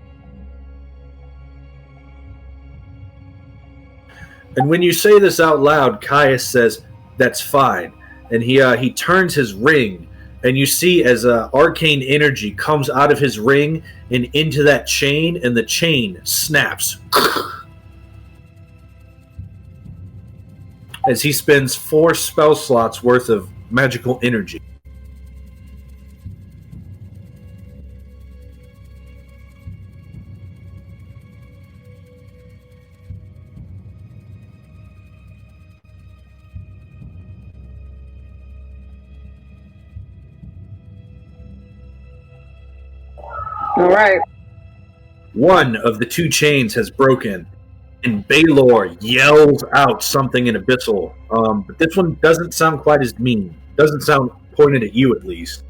S1: And when you say this out loud, Caius says, "That's fine." And he turns his ring, and you see as arcane energy comes out of his ring and into that chain, and the chain snaps. As he spends 4 spell slots worth of magical energy.
S2: All right.
S1: One of the 2 chains has broken, and Baelor yells out something in Abyssal. But this one doesn't sound quite as mean. Doesn't sound pointed at you, at least.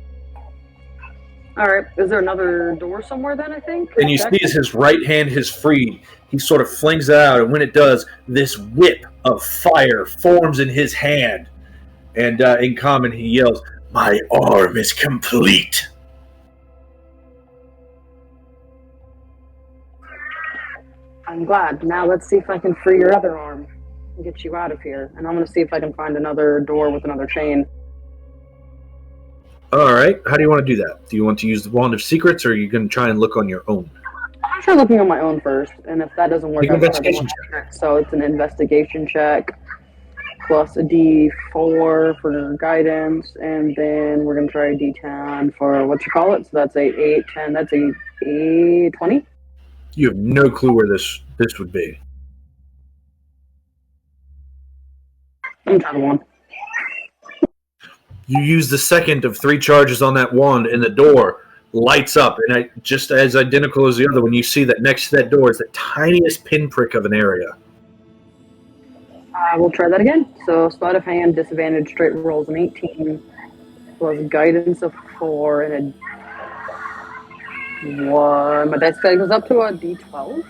S2: All right. Is there another door somewhere then, I think?
S1: And you see as his right hand is freed, he sort of flings it out, and when it does, this whip of fire forms in his hand. And in common, he yells, "My arm is complete."
S2: I'm glad. Now let's see if I can free your other arm and get you out of here. And I'm going to see if I can find another door with another chain.
S1: All right. How do you want to do that? Do you want to use the Wand of Secrets, or are you going to try and look on your own?
S2: I'm try looking on my own first, and if that doesn't work,
S1: Make an investigation check.
S2: So it's an investigation check plus a D4 for guidance, and then we're going to try a D10 for what you call it. So that's a 8, 10. That's a 20.
S1: You have no clue where this would be.
S2: I'm trying 1.
S1: You use the second of 3 charges on that wand, and the door lights up, and just as identical as the other one, you see that next to that door is the tiniest pinprick of an area.
S2: I will try that again. So sleight of hand, disadvantage, straight rolls an 18, plus guidance of 4, and a 1. My dice guy goes up to a d12.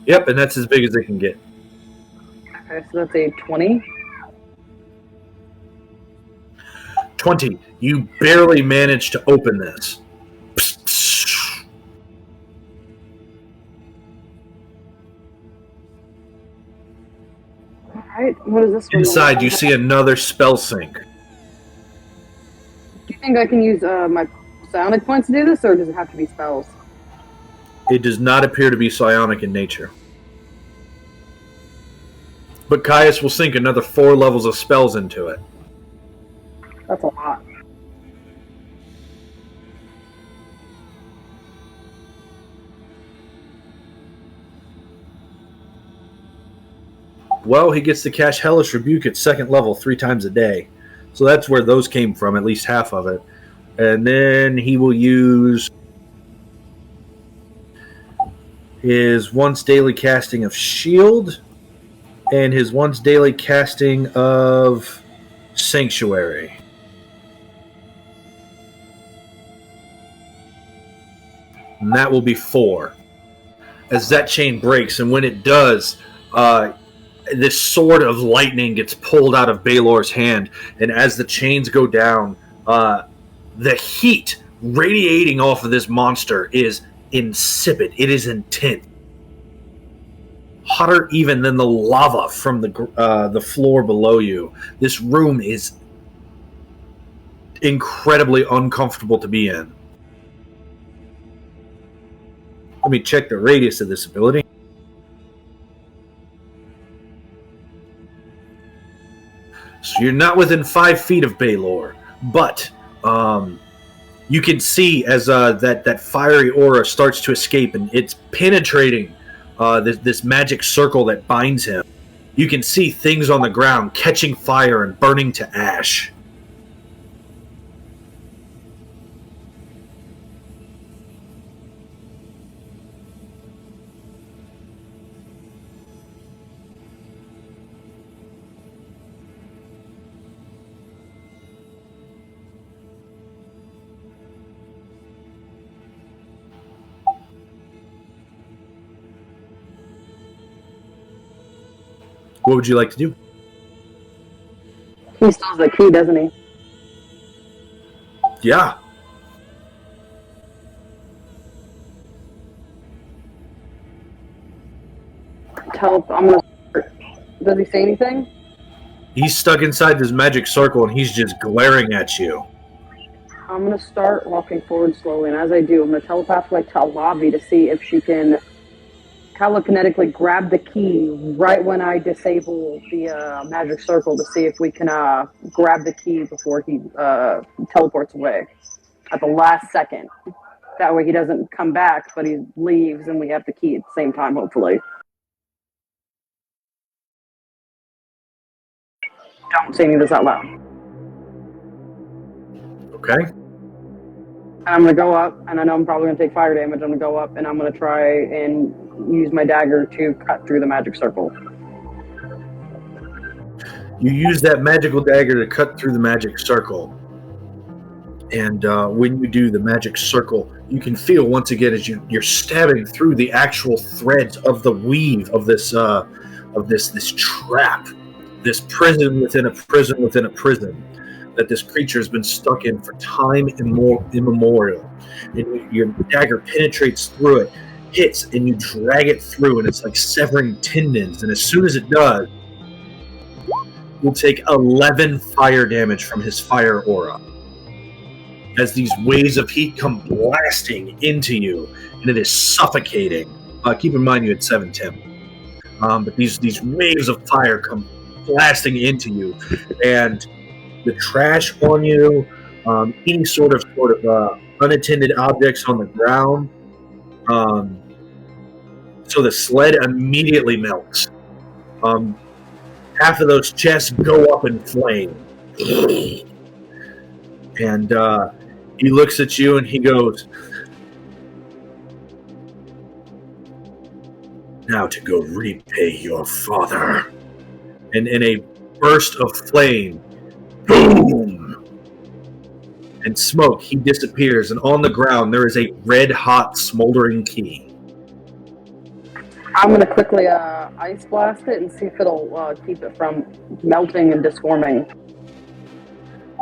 S1: Yep, and that's as big as it can get.
S2: Okay, so that's a 20.
S1: 20. You barely managed to open this.
S2: All right, what is this one?
S1: Inside, you see another spell sink.
S2: Do you think I can use my psionic points to do this, or does it have to be spells?
S1: It does not appear to be psionic in nature. But Caius will sink another 4 levels of spells into it.
S2: That's a lot.
S1: Well, he gets to cast Hellish Rebuke at 2nd level 3 times a day. So that's where those came from, at least half of it. And then he will use his once daily casting of Shield and his once daily casting of Sanctuary. And that will be 4. As that chain breaks, and when it does, this sword of lightning gets pulled out of Baelor's hand, and as the chains go down, the heat radiating off of this monster is insipid. It is intense. Hotter even than the lava from the floor below you. This room is incredibly uncomfortable to be in. Let me check the radius of this ability. So you're not within 5 feet of Baelor, but you can see as that fiery aura starts to escape, and it's penetrating this magic circle that binds him. You can see things on the ground catching fire and burning to ash. What would you like to do?
S2: He still has the key, doesn't he?
S1: Yeah.
S2: I'm gonna start. Does he say anything?
S1: He's stuck inside this magic circle, and he's just glaring at you.
S2: I'm gonna start walking forward slowly, and as I do, I'm gonna telepathically tell Lavi to see if she can telekinetically grab the key right when I disable the magic circle to see if we can grab the key before he teleports away at the last second. That way he doesn't come back, but he leaves and we have the key at the same time, hopefully. Don't say any of this out loud.
S1: Okay.
S2: And I'm going to go up, and I know I'm probably going to take fire damage. I'm going to go up, and I'm going to try and use my dagger to cut through the magic circle.
S1: You use that magical dagger to cut through the magic circle. And when you do the magic circle, you can feel once again as you're stabbing through the actual threads of the weave of this trap, this prison within a prison within a prison that this creature has been stuck in for time immemorial. And your dagger penetrates through it, hits, and you drag it through, and it's like severing tendons. And as soon as it does, you'll take 11 fire damage from his fire aura as these waves of heat come blasting into you, and it is suffocating. Keep in mind you had 7 temp. But these waves of fire come blasting into you, and the trash on you, any sort of unattended objects on the ground. So the sled immediately melts. Half of those chests go up in flame. And he looks at you and he goes, "Now to go repay your father." And in a burst of flame, boom, and smoke, he disappears, and on the ground there is a red-hot, smoldering key.
S2: I'm going to quickly ice blast it and see if it'll keep it from melting and disforming.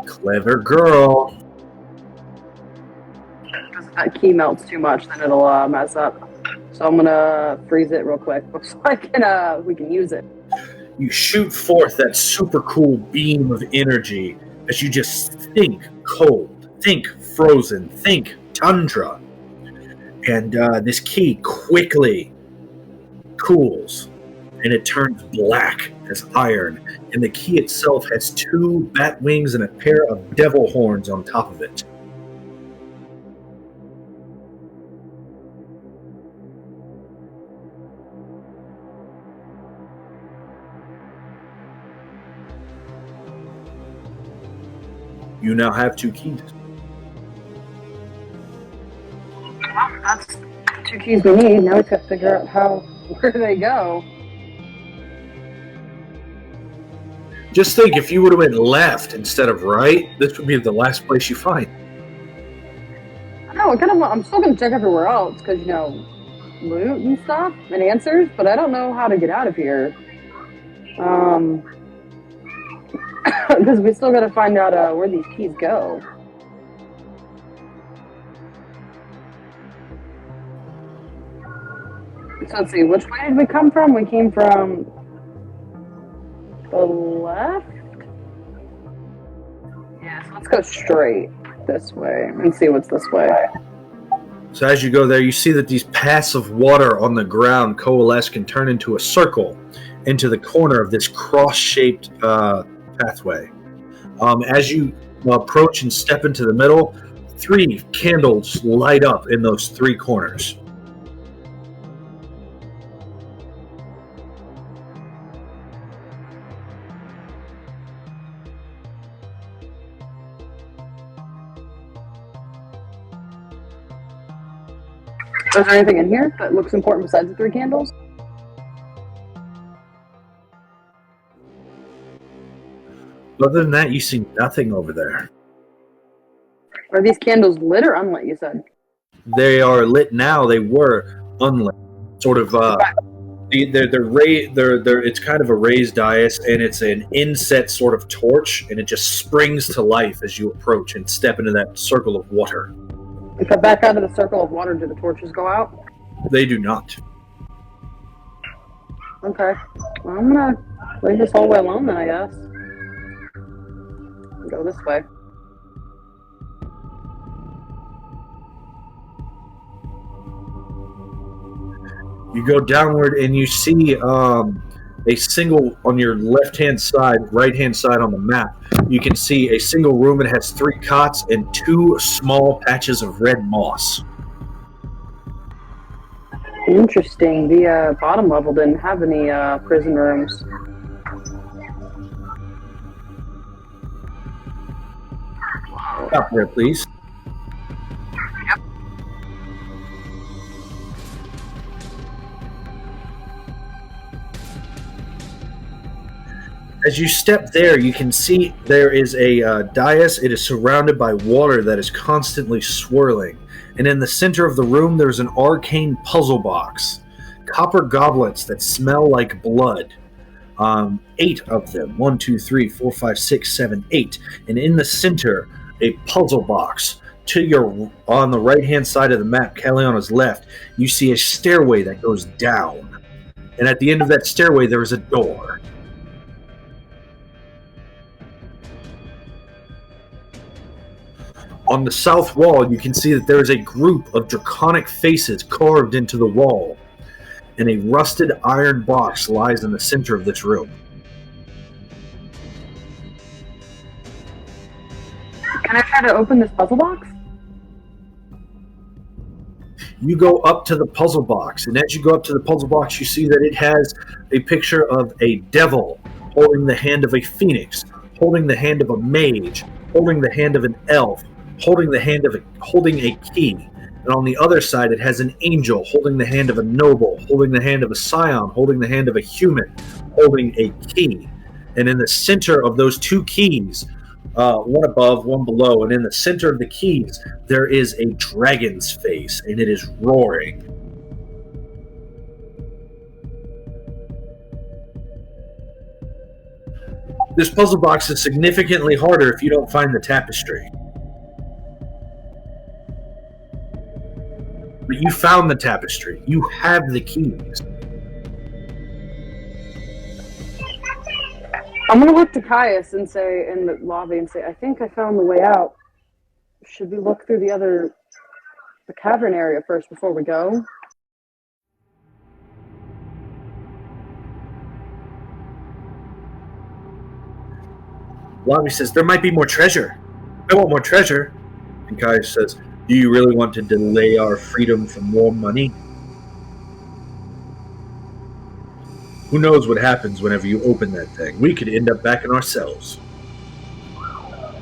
S1: Clever girl.
S2: Because if that key melts too much, then it'll mess up. So I'm going to freeze it real quick so we can use it.
S1: You shoot forth that super cool beam of energy as you just think cold, think frozen, think tundra. And this key quickly cools, and it turns black as iron. And the key itself has 2 bat wings and a pair of devil horns on top of it. You now have 2 keys.
S2: Well, that's 2 keys we need. Now we have to figure out where they go.
S1: Just think, if you would have went left instead of right, this would be the last place you find.
S2: I know, I'm still going to check everywhere else because, loot and stuff and answers, but I don't know how to get out of here. Because we still got to find out where these keys go. So let's see, which way did we come from? We came from the left? Yeah, so let's go straight this way and see what's this way.
S1: So as you go there, you see that these paths of water on the ground coalesce and turn into a circle into the corner of this cross-shaped pathway. As you approach and step into the middle, 3 candles light up in those 3 corners.
S2: Is there anything in here that looks important besides the 3 candles?
S1: Other than that, you see nothing over there.
S2: Are these candles lit or unlit, you said?
S1: They are lit now. They were unlit. Sort of, it's kind of a raised dais, and it's an inset sort of torch, and it just springs to life as you approach and step into that circle of water.
S2: If I back out of the circle of water, do the torches go out?
S1: They do not.
S2: Okay. Well, I'm going to leave this hallway alone then, I guess. Go this way.
S1: You go downward and you see a single, on your left-hand side, right-hand side on the map, you can see a single room that has 3 cots and 2 small patches of red moss.
S2: Interesting. The bottom level didn't have any prison rooms.
S1: Stop there, please.
S2: Yep.
S1: As you step there, you can see there is a dais. It is surrounded by water that is constantly swirling. And in the center of the room, there's an arcane puzzle box. Copper goblets that smell like blood. 8 of them. 1, 2, 3, 4, 5, 6, 7, 8. And in the center, a puzzle box. On the right-hand side of the map, Kalianna's left, you see a stairway that goes down. And at the end of that stairway, there is a door. On the south wall, you can see that there is a group of draconic faces carved into the wall. And a rusted iron box lies in the center of this room.
S2: Can I try to open this puzzle box?
S1: You go up to the puzzle box, and as you go up to the puzzle box, you see that it has a picture of a devil holding the hand of a phoenix, holding the hand of a mage, holding the hand of an elf, holding a key. And on the other side, it has an angel holding the hand of a noble, holding the hand of a scion, holding the hand of a human, holding a key. And in the center of those two keys, one above, one below, and in the center of the keys, there is a dragon's face, and it is roaring. This puzzle box is significantly harder if you don't find the tapestry. But you found the tapestry. You have the keys.
S2: I'm gonna look to Caius and say, in the lobby, and say, I think I found the way out. Should we look through the cavern area first before we go?
S1: Lobby says, there might be more treasure. I want more treasure. And Caius says, do you really want to delay our freedom for more money? Who knows what happens whenever you open that thing? We could end up back in ourselves.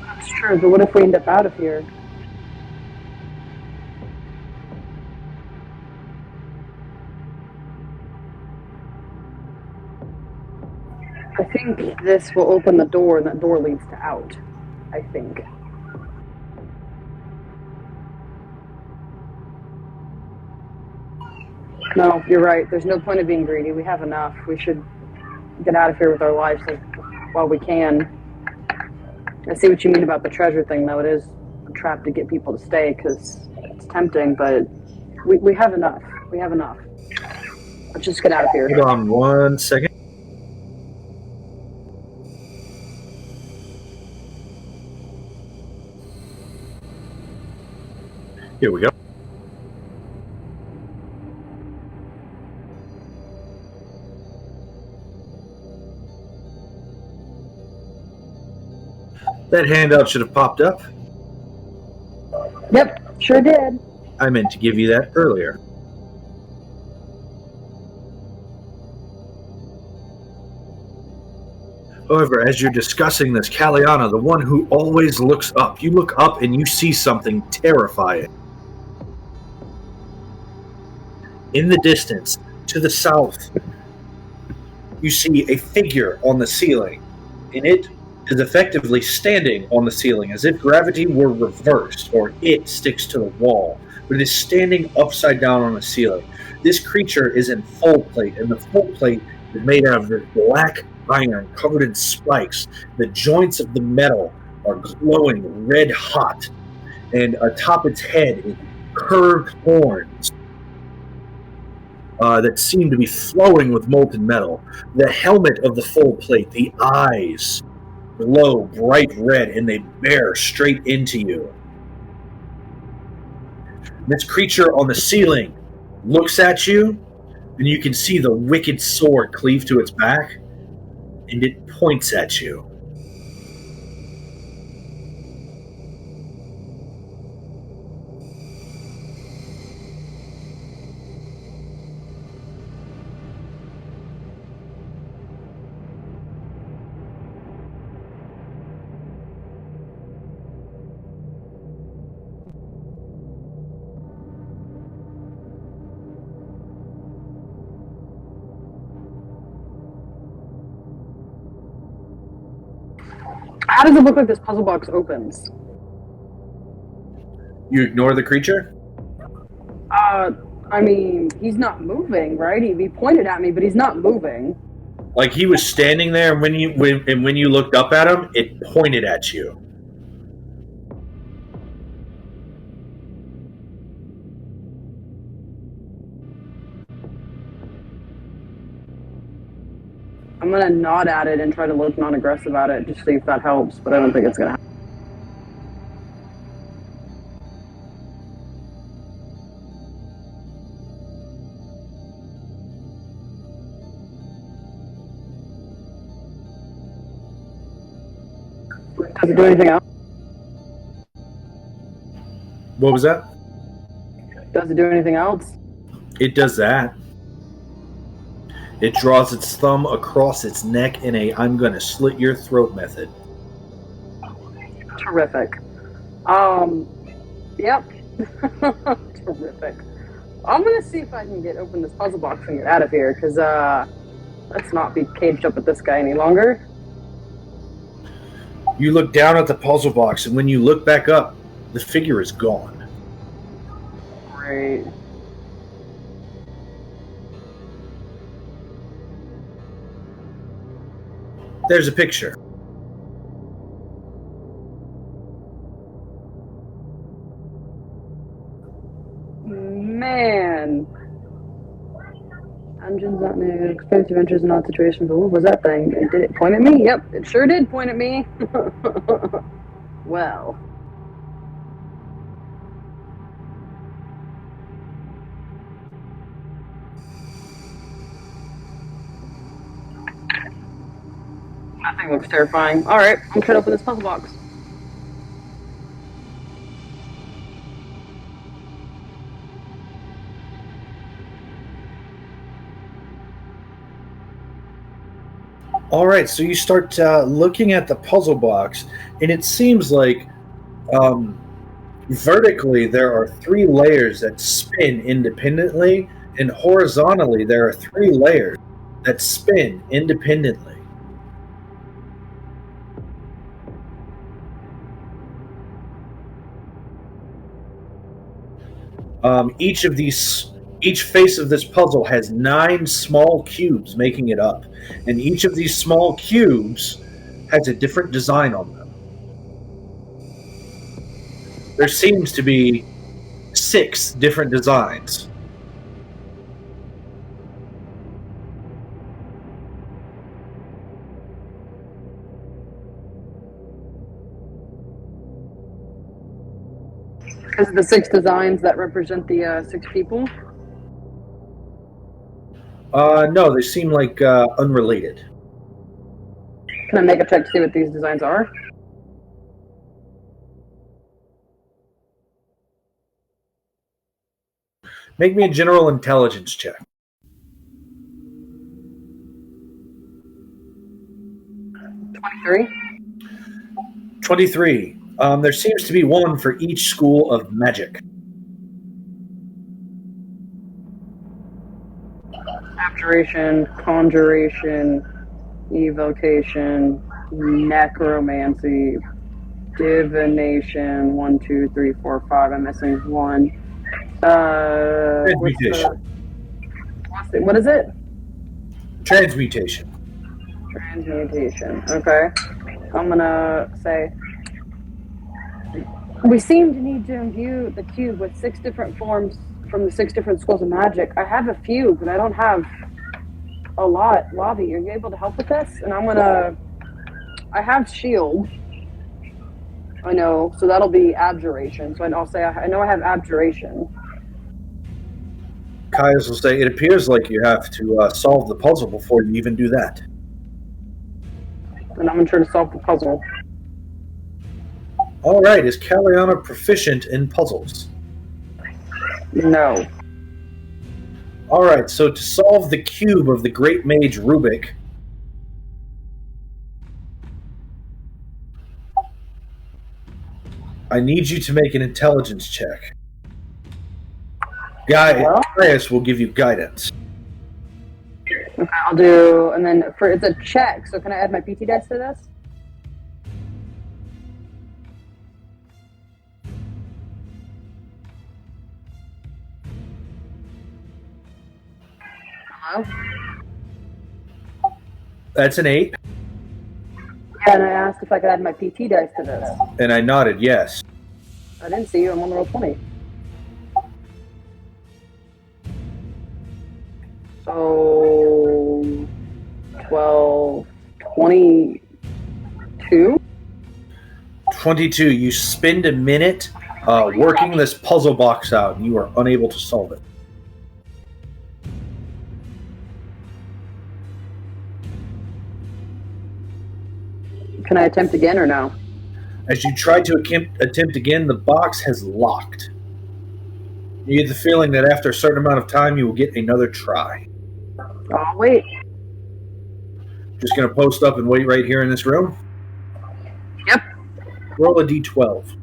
S2: That's true, but what if we end up out of here? I think this will open the door, and that door leads to out. I think. No, you're right. There's no point of being greedy. We have enough. We should get out of here with our lives while we can. I see what you mean about the treasure thing, though. It is a trap to get people to stay because it's tempting, but we have enough. We have enough. Let's just get out of here.
S1: Hold on 1 second. Here we go. That handout should have popped up.
S2: Yep, sure did.
S1: I meant to give you that earlier. However, as you're discussing this, Kalianna, the one who always looks up, you look up and you see something terrifying. In the distance, to the south, you see a figure on the ceiling, and it is effectively standing on the ceiling as if gravity were reversed, or it sticks to the wall, but it is standing upside down on the ceiling. This creature is in full plate, and the full plate is made out of this black iron covered in spikes. The joints of the metal are glowing red hot, and atop its head is curved horns that seem to be flowing with molten metal. The helmet of the full plate, the eyes glow bright red, and they bear straight into you. This creature on the ceiling looks at you, and you can see the wicked sword cleave to its back, and it points at you.
S2: How does it look like this puzzle box opens?
S1: You ignore the creature?
S2: I mean, he's not moving, right? He pointed at me, but he's not moving.
S1: Like he was standing there, and when you looked up at him, it pointed at you.
S2: I'm gonna nod at it and try to look non-aggressive at it, just see if that helps, but I don't think it's gonna happen. Does it do anything else?
S1: What was that?
S2: Does it do anything else?
S1: It does that. It draws its thumb across its neck in a I'm gonna slit your throat method.
S2: Terrific. Yep. Terrific. I'm gonna see if I can open this puzzle box and get out of here, because let's not be caged up with this guy any longer.
S1: You look down at the puzzle box, and when you look back up, the figure is gone.
S2: Great.
S1: There's a picture.
S2: Man. Dungeons not new, expensive adventures in odd situations, but what was that thing? Did it point at me? Yep, it sure did point at me. Well. That thing looks terrifying. Alright, I'm trying to open this puzzle box.
S1: All right, so you start looking at the puzzle box, and it seems like vertically there are 3 layers that spin independently, and horizontally there are 3 layers that spin independently. Each face of this puzzle has 9 small cubes making it up, and each of these small cubes has a different design on them. There seems to be 6 different designs.
S2: Is it the 6 designs that represent the 6 people?
S1: No, they seem like unrelated.
S2: Can I make a check to see what these designs are?
S1: Make me a general intelligence check.
S2: 23.
S1: 23. There seems to be one for each school of magic.
S2: Abjuration, conjuration, evocation, necromancy, divination. 1, 2, 3, 4, 5. I'm missing 1.
S1: Transmutation.
S2: What is it?
S1: Transmutation.
S2: Transmutation. Okay. I'm gonna say we seem to need to imbue the cube with 6 different forms from the 6 different schools of magic. I have a few, but I don't have a lot. Lavi, are you able to help with this? And I have shield. I know, so that'll be abjuration. So I'll say I know I have abjuration.
S1: Caius will say, it appears like you have to solve the puzzle before you even do that.
S2: And I'm gonna try to solve the puzzle.
S1: All right, is Kalianna proficient in puzzles?
S2: No.
S1: All right, so to solve the cube of the Great Mage Rubik, I need you to make an intelligence check. Caius will give you guidance.
S2: Okay, I'll do, and then it's a check. So can I add my PT dice to this? Hello?
S1: That's an 8.
S2: Yeah, and I asked if I could add my PT dice to this.
S1: And I nodded yes.
S2: I didn't see you. I'm on the roll 20. So 12, 22.
S1: 22. You spend a minute working this puzzle box out, and you are unable to solve it.
S2: Can I attempt again or no?
S1: As you try to attempt again, the box has locked. You get the feeling that after a certain amount of time, you will get another try.
S2: Oh, wait.
S1: Just going to post up and wait right here in this room?
S2: Yep.
S1: Roll a d12.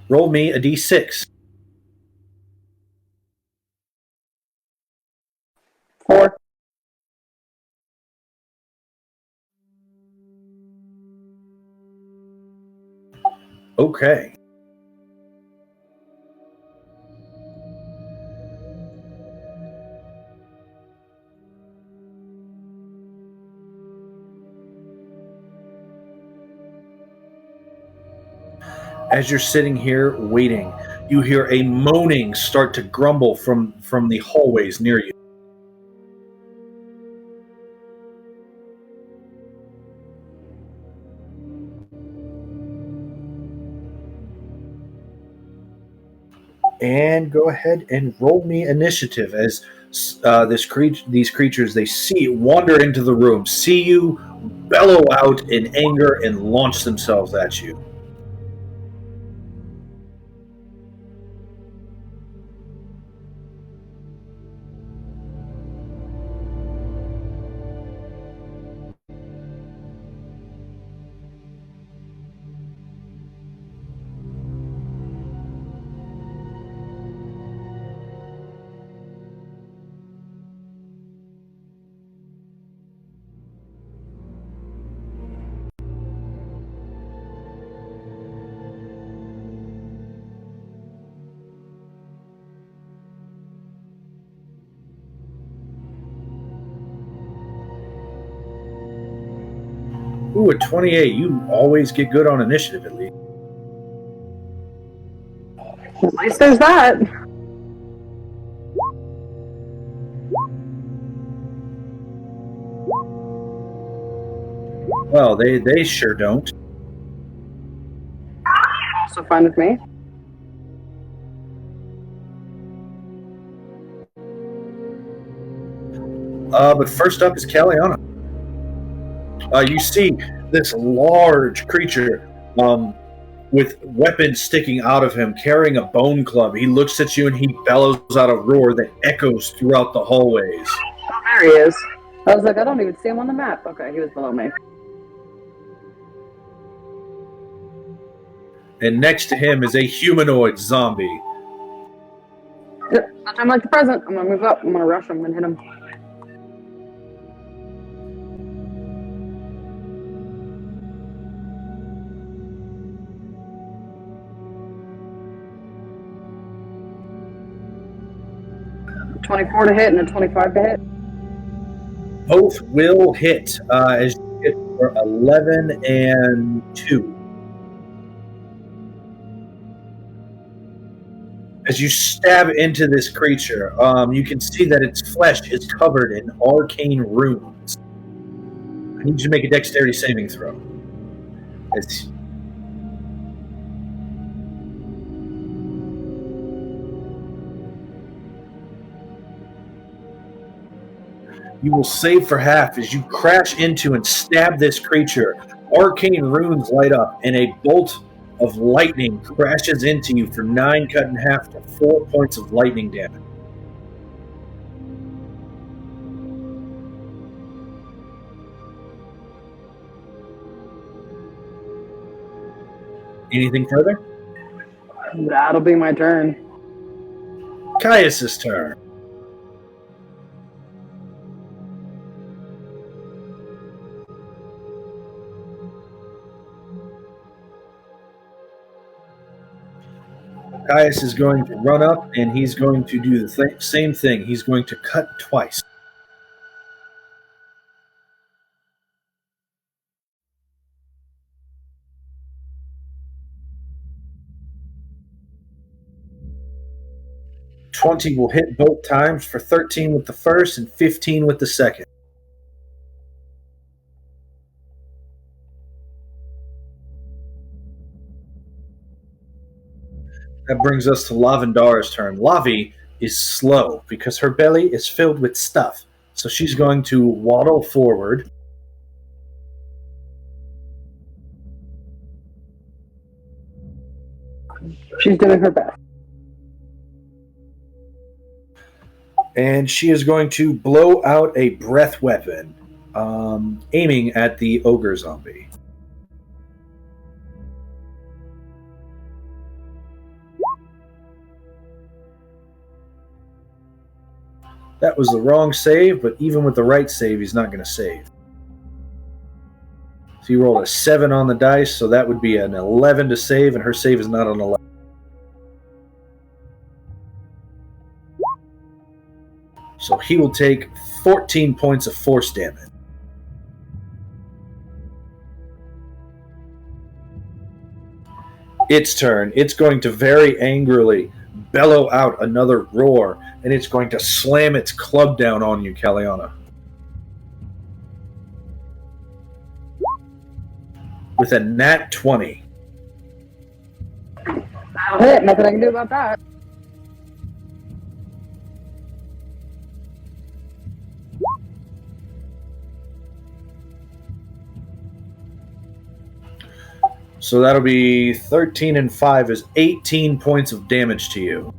S1: Roll me a d6.
S2: 4.
S1: Okay. As you're sitting here waiting, you hear a moaning start to grumble from the hallways near you. And go ahead and roll me initiative as these creatures they see wander into the room, see you, bellow out in anger, and launch themselves at you. Ooh, at 28, you always get good on initiative at least.
S2: At least there's that.
S1: Well, they sure don't.
S2: Also fine with me.
S1: But first up is Kalianna. You see this large creature with weapons sticking out of him, carrying a bone club. He looks at you and he bellows out a roar that echoes throughout the hallways.
S2: Oh, there he is. I was like, I don't even see him on the map. Okay, he was below me.
S1: And next to him is a humanoid zombie.
S2: Yep, I'm like the present. I'm gonna move up. I'm gonna rush him and hit him. $24 to hit and a 25 to hit.
S1: Both will hit as you hit for 11 and 2. As you stab into this creature, you can see that its flesh is covered in arcane runes. I need you to make a dexterity saving throw. It's You will save for half as you crash into and stab this creature. Arcane runes light up, and a bolt of lightning crashes into you for 9 cut in half to 4 points of lightning damage. Anything further?
S2: That'll be my turn.
S1: Caius' turn. Caius is going to run up, and he's going to do the same thing. He's going to cut twice. $20 will hit both times for 13 with the first and 15 with the second. That brings us to Lavendara's turn. Lavi is slow because her belly is filled with stuff. So she's going to waddle forward.
S2: She's doing her best.
S1: And she is going to blow out a breath weapon, aiming at the ogre zombie. That was the wrong save, but even with the right save, he's not going to save. So he rolled a 7 on the dice, so that would be an 11 to save, and her save is not an 11. So he will take 14 points of force damage. Its turn. It's going to very angrily bellow out another roar, and it's going to slam its club down on you, Kalianna. With a nat 20.
S2: That'll hit. Nothing I can do about that.
S1: So that'll be 13 and 5 is 18 points of damage to you.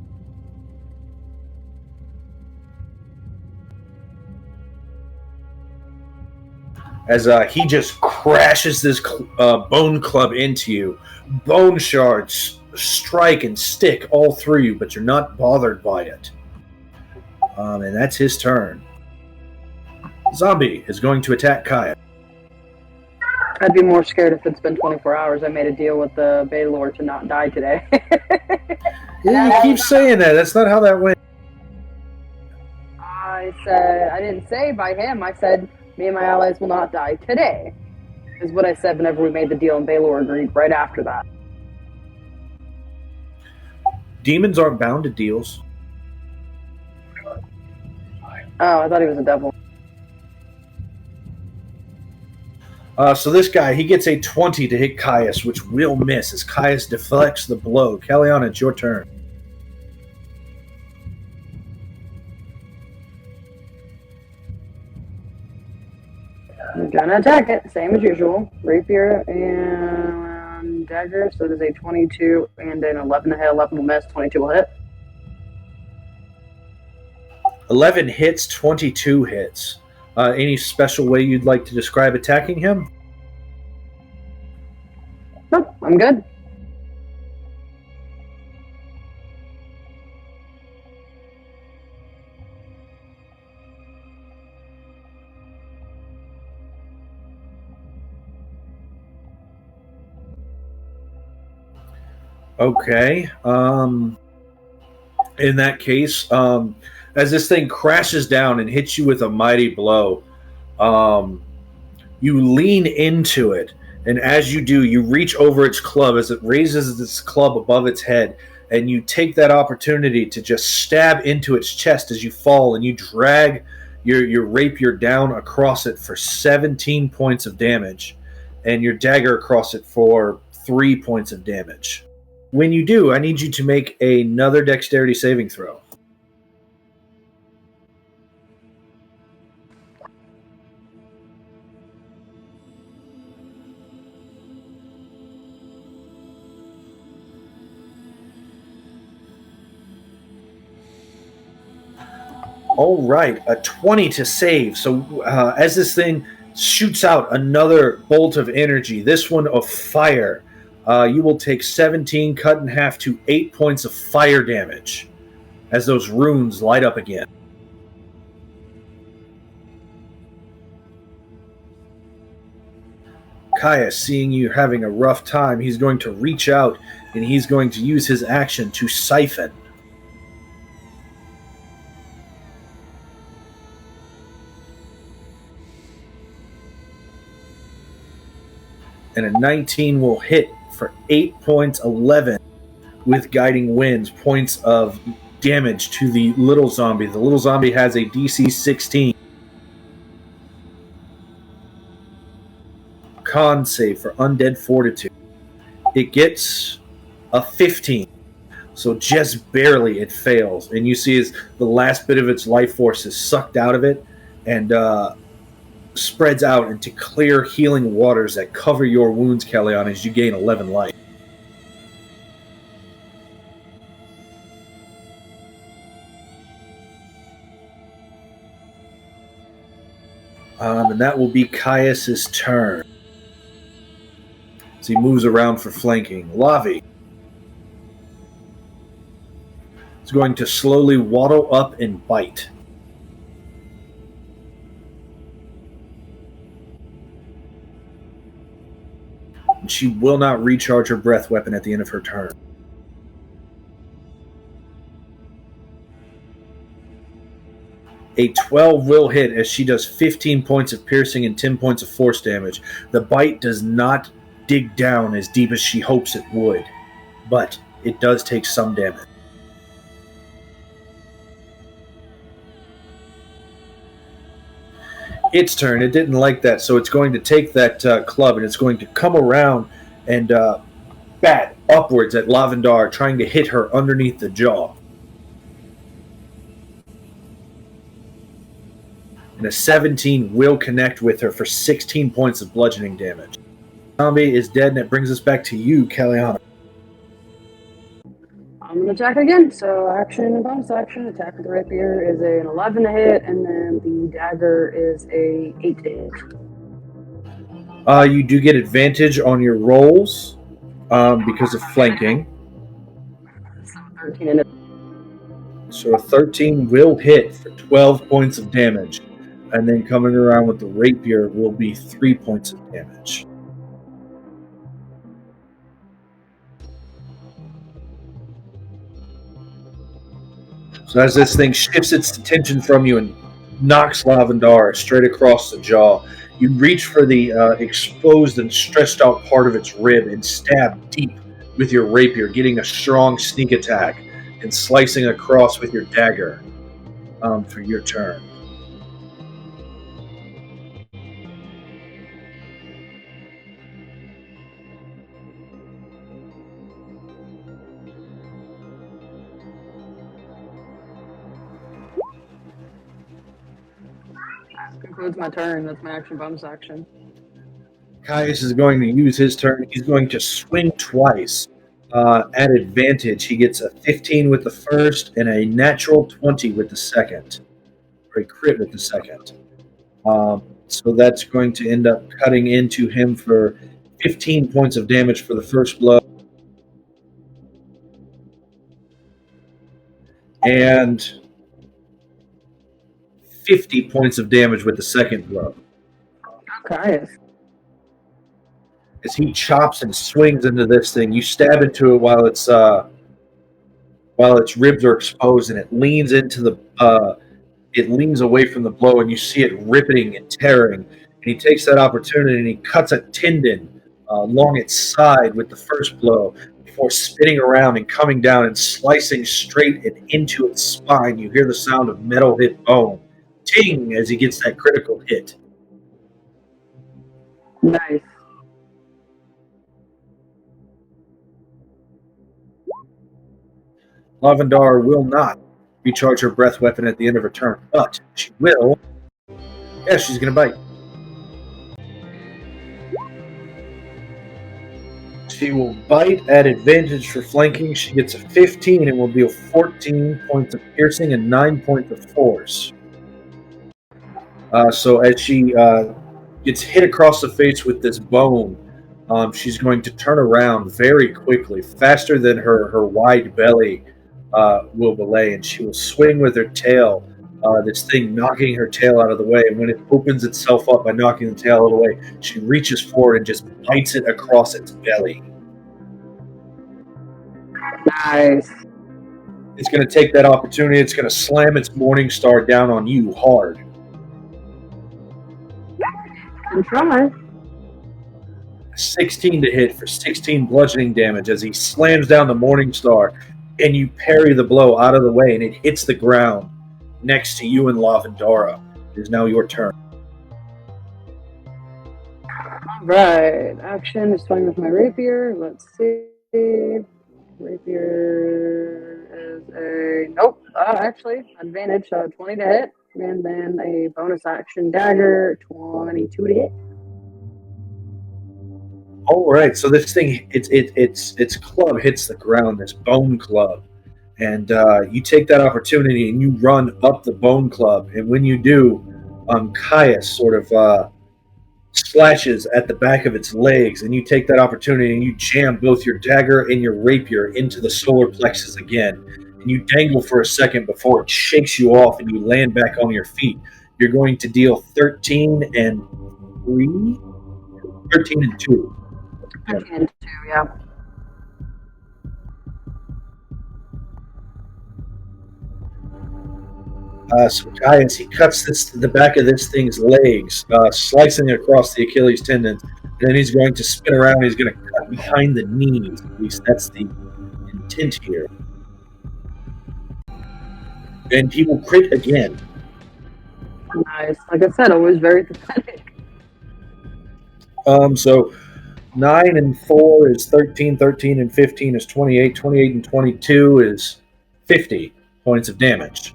S1: As he just crashes this bone club into you. Bone shards strike and stick all through you, but you're not bothered by it. And that's his turn. Zombie is going to attack Kaya.
S2: I'd be more scared if it's been 24 hours. I made a deal with the Baylor to not die today.
S1: Yeah, you keep saying that. That's not how that went.
S2: I didn't say by him. I said, me and my allies will not die today, is what I said whenever we made the deal, and Baylor agreed right after that.
S1: Demons aren't bound to deals.
S2: Oh, I thought he was a devil.
S1: So this guy, he gets a 20 to hit Caius, which will miss as Caius deflects the blow. Kalianna, it's your turn.
S2: I'm gonna attack it, same as usual. Rapier and dagger, so there's a 22 and an 11 to hit. 11 will miss, 22 will hit.
S1: 11 hits, 22 hits. Any special way you'd like to describe attacking him?
S2: No, I'm good.
S1: Okay. In that case, as this thing crashes down and hits you with a mighty blow, you lean into it, and as you do, you reach over its club as it raises its club above its head, and you take that opportunity to just stab into its chest as you fall, and you drag your rapier down across it for 17 points of damage, and your dagger across it for 3 points of damage. When you do, I need you to make another dexterity saving throw. All right, a 20 to save. So as this thing shoots out another bolt of energy, this one of fire, you will take 17 cut in half to 8 points of fire damage as those runes light up again. Caius, seeing you having a rough time, he's going to reach out and he's going to use his action to siphon. And a 19 will hit for 8 points, 11 with guiding winds, points of damage to the little zombie. The little zombie has a DC 16. Con save for undead fortitude. It gets a 15. So just barely it fails. And you see as the last bit of its life force is sucked out of it and spreads out into clear healing waters that cover your wounds, Kalianna, as you gain 11 life. And that will be Caius's turn. So he moves around for flanking. Lavi is going to slowly waddle up and bite. And she will not recharge her breath weapon at the end of her turn. A 12 will hit as she does 15 points of piercing and 10 points of force damage. The bite does not dig down as deep as she hopes it would, but it does take some damage. Its turn. It didn't like that, so it's going to take that club and it's going to come around and bat upwards at Lavendara, trying to hit her underneath the jaw. And a 17 will connect with her for 16 points of bludgeoning damage. Zombie is dead, and it brings us back to you, Kalianna.
S2: I'm going to attack again. So action and bonus action. Attack with the rapier is an 11 to hit, and then the dagger is a 8 to hit.
S1: You do get advantage on your rolls because of flanking.
S2: So 13 and
S1: So a 13 will hit for 12 points of damage. And then coming around with the rapier will be 3 points of damage. So as this thing shifts its attention from you and knocks Lavendara straight across the jaw, you reach for the exposed and stretched out part of its rib and stab deep with your rapier, getting a strong sneak attack and slicing across with your dagger for your turn.
S2: that concludes my turn. That's my action bonus action.
S1: Caius is going to use his turn. He's going to swing twice at advantage. He gets a 15 with the first and a natural 20 with the second, or a crit with the second. So that's going to end up cutting into him for 15 points of damage for the first blow. And 50 points of damage with the second blow.
S2: Okay.
S1: As he chops and swings into this thing, you stab into it while its ribs are exposed, and it leans into the it leans away from the blow, and you see it ripping and tearing. And he takes that opportunity and he cuts a tendon along its side with the first blow before spinning around and coming down and slicing straight and into its spine. You hear the sound of metal hit bone. Ting! As he gets that critical hit.
S2: Nice.
S1: Lavendara will not recharge her breath weapon at the end of her turn, but she will. Yeah, she's going to bite. She will bite at advantage for flanking. She gets a 15 and will deal 14 points of piercing and 9 points of force. So as she gets hit across the face with this bone, she's going to turn around very quickly, faster than her wide belly will belay, and she will swing with her tail, this thing knocking her tail out of the way. And when it opens itself up by knocking the tail out of the way, she reaches forward and just bites it across its belly.
S2: Nice.
S1: It's going to take that opportunity. It's going to slam its Morning Star down on you hard.
S2: I'm trying.
S1: 16 to hit for 16 bludgeoning damage as he slams down the Morning Star, and you parry the blow out of the way, and it hits the ground next to you and Lavendara. It is now your turn.
S2: All right. Action is swing with my rapier. Let's see. Rapier is a nope. Actually, advantage. 20 to hit, and then a bonus action dagger. 22 to hit.
S1: All right, so this thing, its club hits the ground, this bone club, and you take that opportunity and you run up the bone club, and when you do, Caius sort of slashes at the back of its legs, and you take that opportunity and you jam both your dagger and your rapier into the solar plexus again, and you dangle for a second before it shakes you off and you land back on your feet. You're going to deal 13 and 2.
S2: I can too, yeah.
S1: So Caius, he cuts the back of this thing's legs, slicing across the Achilles tendons, and then he's going to spin around. He's going to cut behind the knees. At least that's the intent here. And he will crit again.
S2: Nice. Like I said, always very pathetic.
S1: So 9 and 4 is 13, 13 and 15 is 28, 28 and 22 is 50 points of damage.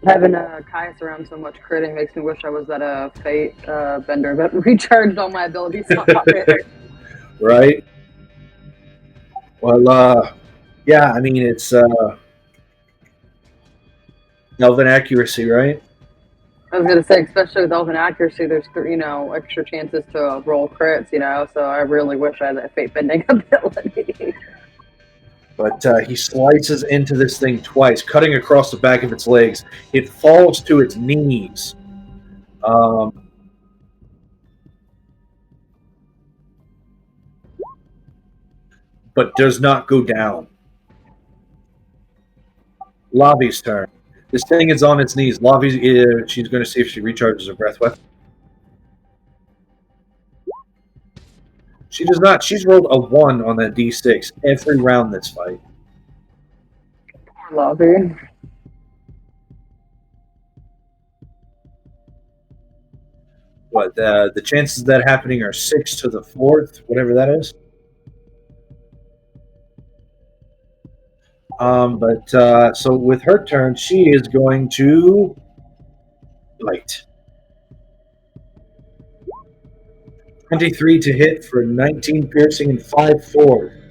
S2: Having Caius around so much critting makes me wish I was that fate bender that recharged all my abilities.
S1: Right? Well, yeah, I mean, it's elven accuracy, right?
S2: I was gonna say, especially with elven accuracy, there's extra chances to roll crits. So I really wish I had that fate bending ability.
S1: But he slices into this thing twice, cutting across the back of its legs. It falls to its knees. But does not go down. Lavi's turn. This thing is on its knees. Lavi, she's going to see if she recharges her breath weapon. She does not. She's rolled a 1 on that d6 every round this fight.
S2: Poor Lobby.
S1: What, the chances of that happening are 6 to the 4th, whatever that is. So with her turn, she is going to light. 23 to hit for 19 piercing and 5 forward.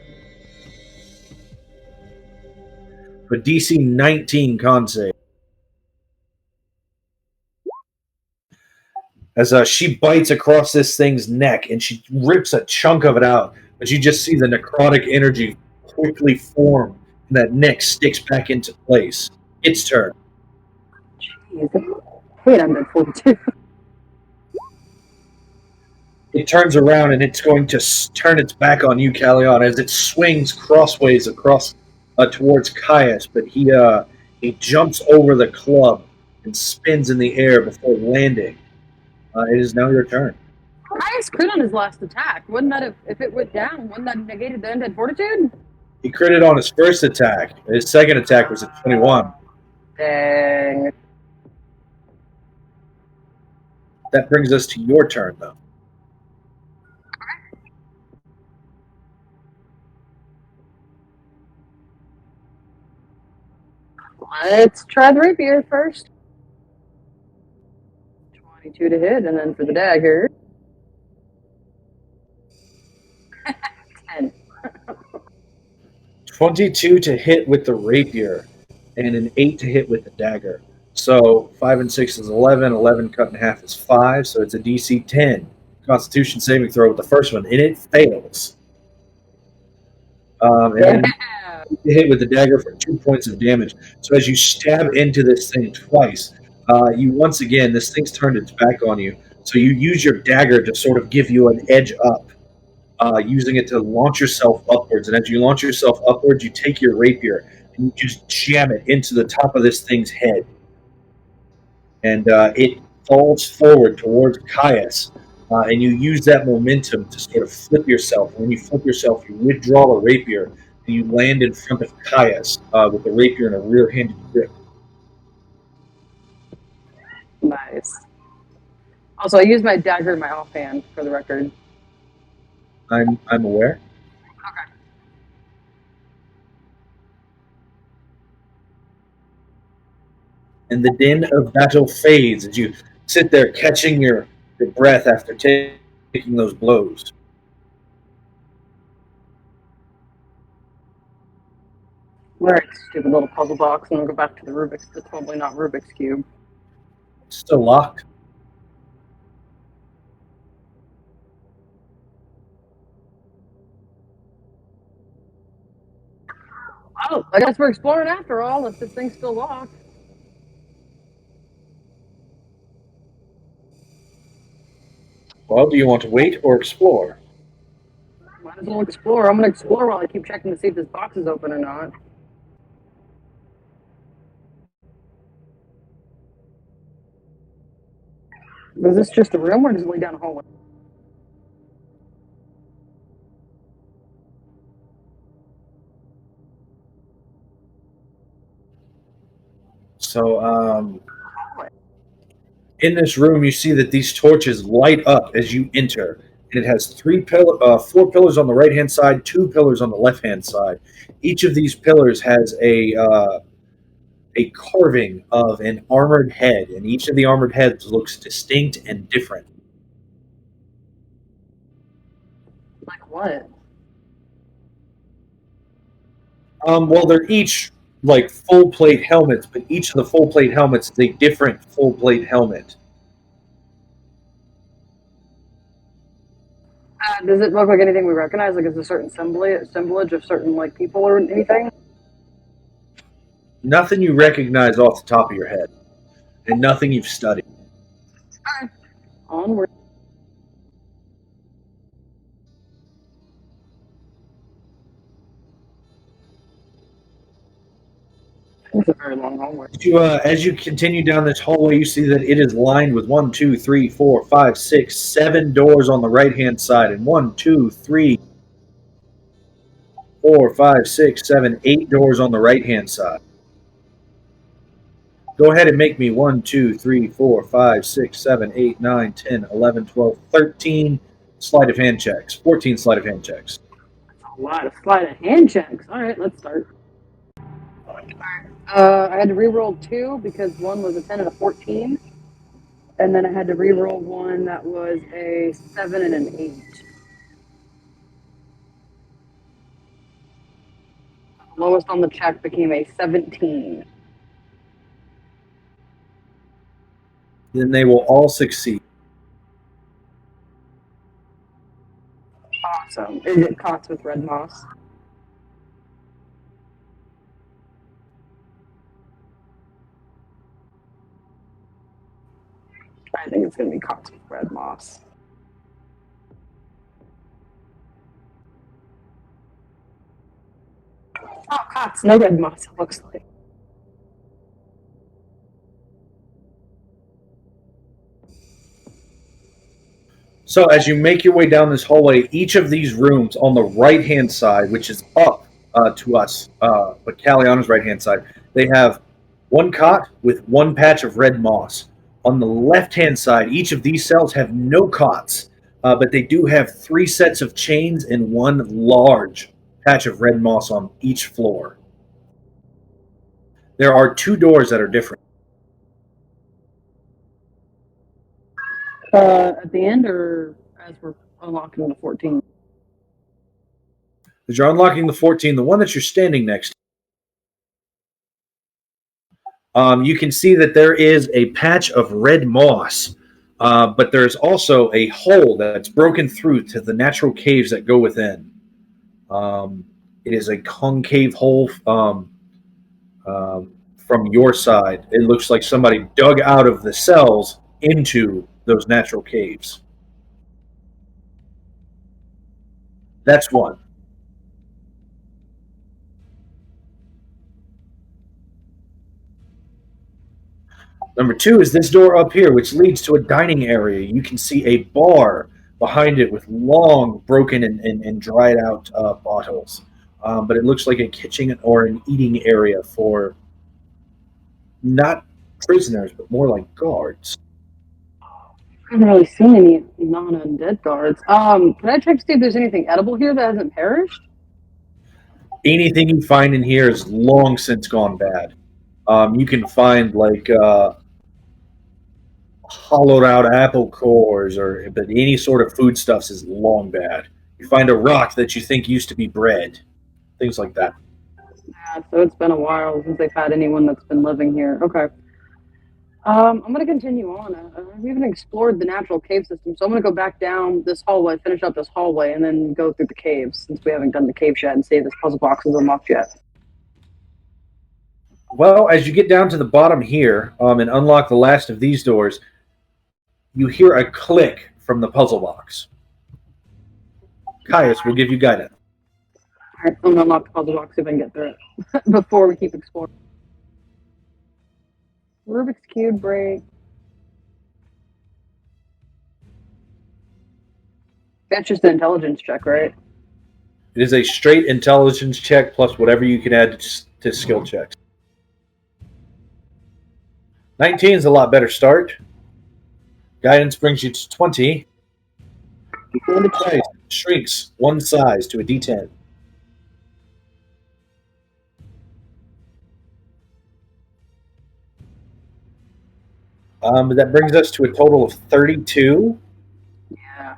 S1: For DC 19 con save. As she bites across this thing's neck and she rips a chunk of it out, but you just see the necrotic energy quickly form and that neck sticks back into place. Its turn.
S2: Jeez. Wait, I'm at 42.
S1: It turns around and it's going to turn its back on you, Kalianna, as it swings crossways across towards Caius, but he jumps over the club and spins in the air before landing. It is now your turn.
S2: Caius crit on his last attack. Wouldn't that have, if it went down, wouldn't that have negated the undead fortitude?
S1: He critted on his first attack. His second attack was at 21.
S2: Dang.
S1: That brings us to your turn, though.
S2: Let's try the rapier first. 22 to hit, and then for the dagger. 10.
S1: 22 to hit with the rapier, and an 8 to hit with the dagger. So 5 and 6 is 11. 11 cut in half is 5, so it's a DC 10 Constitution saving throw with the first one, and it fails. And then you hit with the dagger for 2 points of damage. So as you stab into this thing twice, you once again, this thing's turned its back on you. So you use your dagger to sort of give you an edge up, using it to launch yourself upwards. And as you launch yourself upwards, you take your rapier and you just jam it into the top of this thing's head. And it falls forward towards Caius. And you use that momentum to sort of flip yourself. When you flip yourself, you withdraw the rapier and you land in front of Caius with the rapier in a rear-handed grip.
S2: Nice. Also, I use my dagger in my offhand, for the record.
S1: I'm aware.
S2: Okay.
S1: And the din of battle fades as you sit there catching your breath after taking those blows.
S2: Alright, stupid little puzzle box, and we'll go back to the Rubik's. It's probably not Rubik's Cube.
S1: It's still locked.
S2: Oh, I guess we're exploring after all, if this thing's still locked.
S1: Well, do you want to wait or explore?
S2: Might as well explore. I'm gonna explore while I keep checking to see if this box is open or not. Is this just a room or does it lead down a hallway?
S1: So, in this room, you see that these torches light up as you enter. And it has four pillars on the right hand side, two pillars on the left hand side. Each of these pillars has a carving of an armored head, and each of the armored heads looks distinct and different.
S2: Like what?
S1: Well, they're each like full plate helmets, but each of the full plate helmets is a different full plate helmet.
S2: Does it look like anything we recognize? Like, is a certain assemblage of certain like people or anything?
S1: Nothing you recognize off the top of your head, and nothing you've studied.
S2: Onward. It's a very long hallway.
S1: As you continue down this hallway, you see that it is lined with 1, 2, 3, 4, 5, 6, 7 doors on the right hand side, and 1, 2, 3, 4, 5, 6, 7, 8 doors on the right hand side. Go ahead and make me 1, 2, 3, 4, 5, 6, 7, 8, 9, 10, 11, 12, 13 sleight of hand checks, 14 sleight of hand checks.
S2: A lot of sleight of hand checks. All right, let's start. I had to re-roll 2 because one was a 10 and a 14, and then I had to re-roll one that was a 7 and an 8. Lowest on the check became a 17.
S1: Then they will all succeed.
S2: Awesome. Is it cots with red moss? I think it's going to be cots with red moss. Oh, cots, no red moss, it looks like.
S1: So as you make your way down this hallway, each of these rooms on the right hand side, which is up to us, but Kalianna's right hand side, they have one cot with one patch of red moss. On the left hand side, each of these cells have no cots, but they do have 3 sets of chains and one large patch of red moss on each floor. There are 2 doors that are different.
S2: At the end or as we're unlocking the 14?
S1: As you're unlocking the 14, the one that you're standing next to, you can see that there is a patch of red moss, but there's also a hole that's broken through to the natural caves that go within. It is a concave hole from your side. It looks like somebody dug out of the cells into those natural caves. That's one. Number 2 is this door up here, which leads to a dining area. You can see a bar behind it with long, broken, and dried out bottles. But it looks like a kitchen or an eating area for not prisoners, but more like guards.
S2: I haven't really seen any non-undead guards. Can I check to see if there's anything edible here that hasn't perished?
S1: Anything you find in here is long since gone bad. You can find like hollowed out apple cores, but any sort of foodstuffs is long bad. You find a rock that you think used to be bread, things like that.
S2: Yeah, so it's been a while since they've had anyone that's been living here. Okay. I'm going to continue on. We haven't explored the natural cave system, so I'm going to go back down this hallway, finish up this hallway, and then go through the caves since we haven't done the cave yet and see if this puzzle box is unlocked yet.
S1: Well, as you get down to the bottom here and unlock the last of these doors, you hear a click from the puzzle box. Caius will give you guidance.
S2: All right, I'm gonna unlock the puzzle box, see if I can get through it before we keep exploring. Rubik's Cube break. That's just an intelligence check, right?
S1: It is a straight intelligence check plus whatever you can add to skill checks. 19 is a lot better start. Guidance brings you to 20. Dice shrinks one size to a D10. That brings us to a total of 32.
S2: Yeah.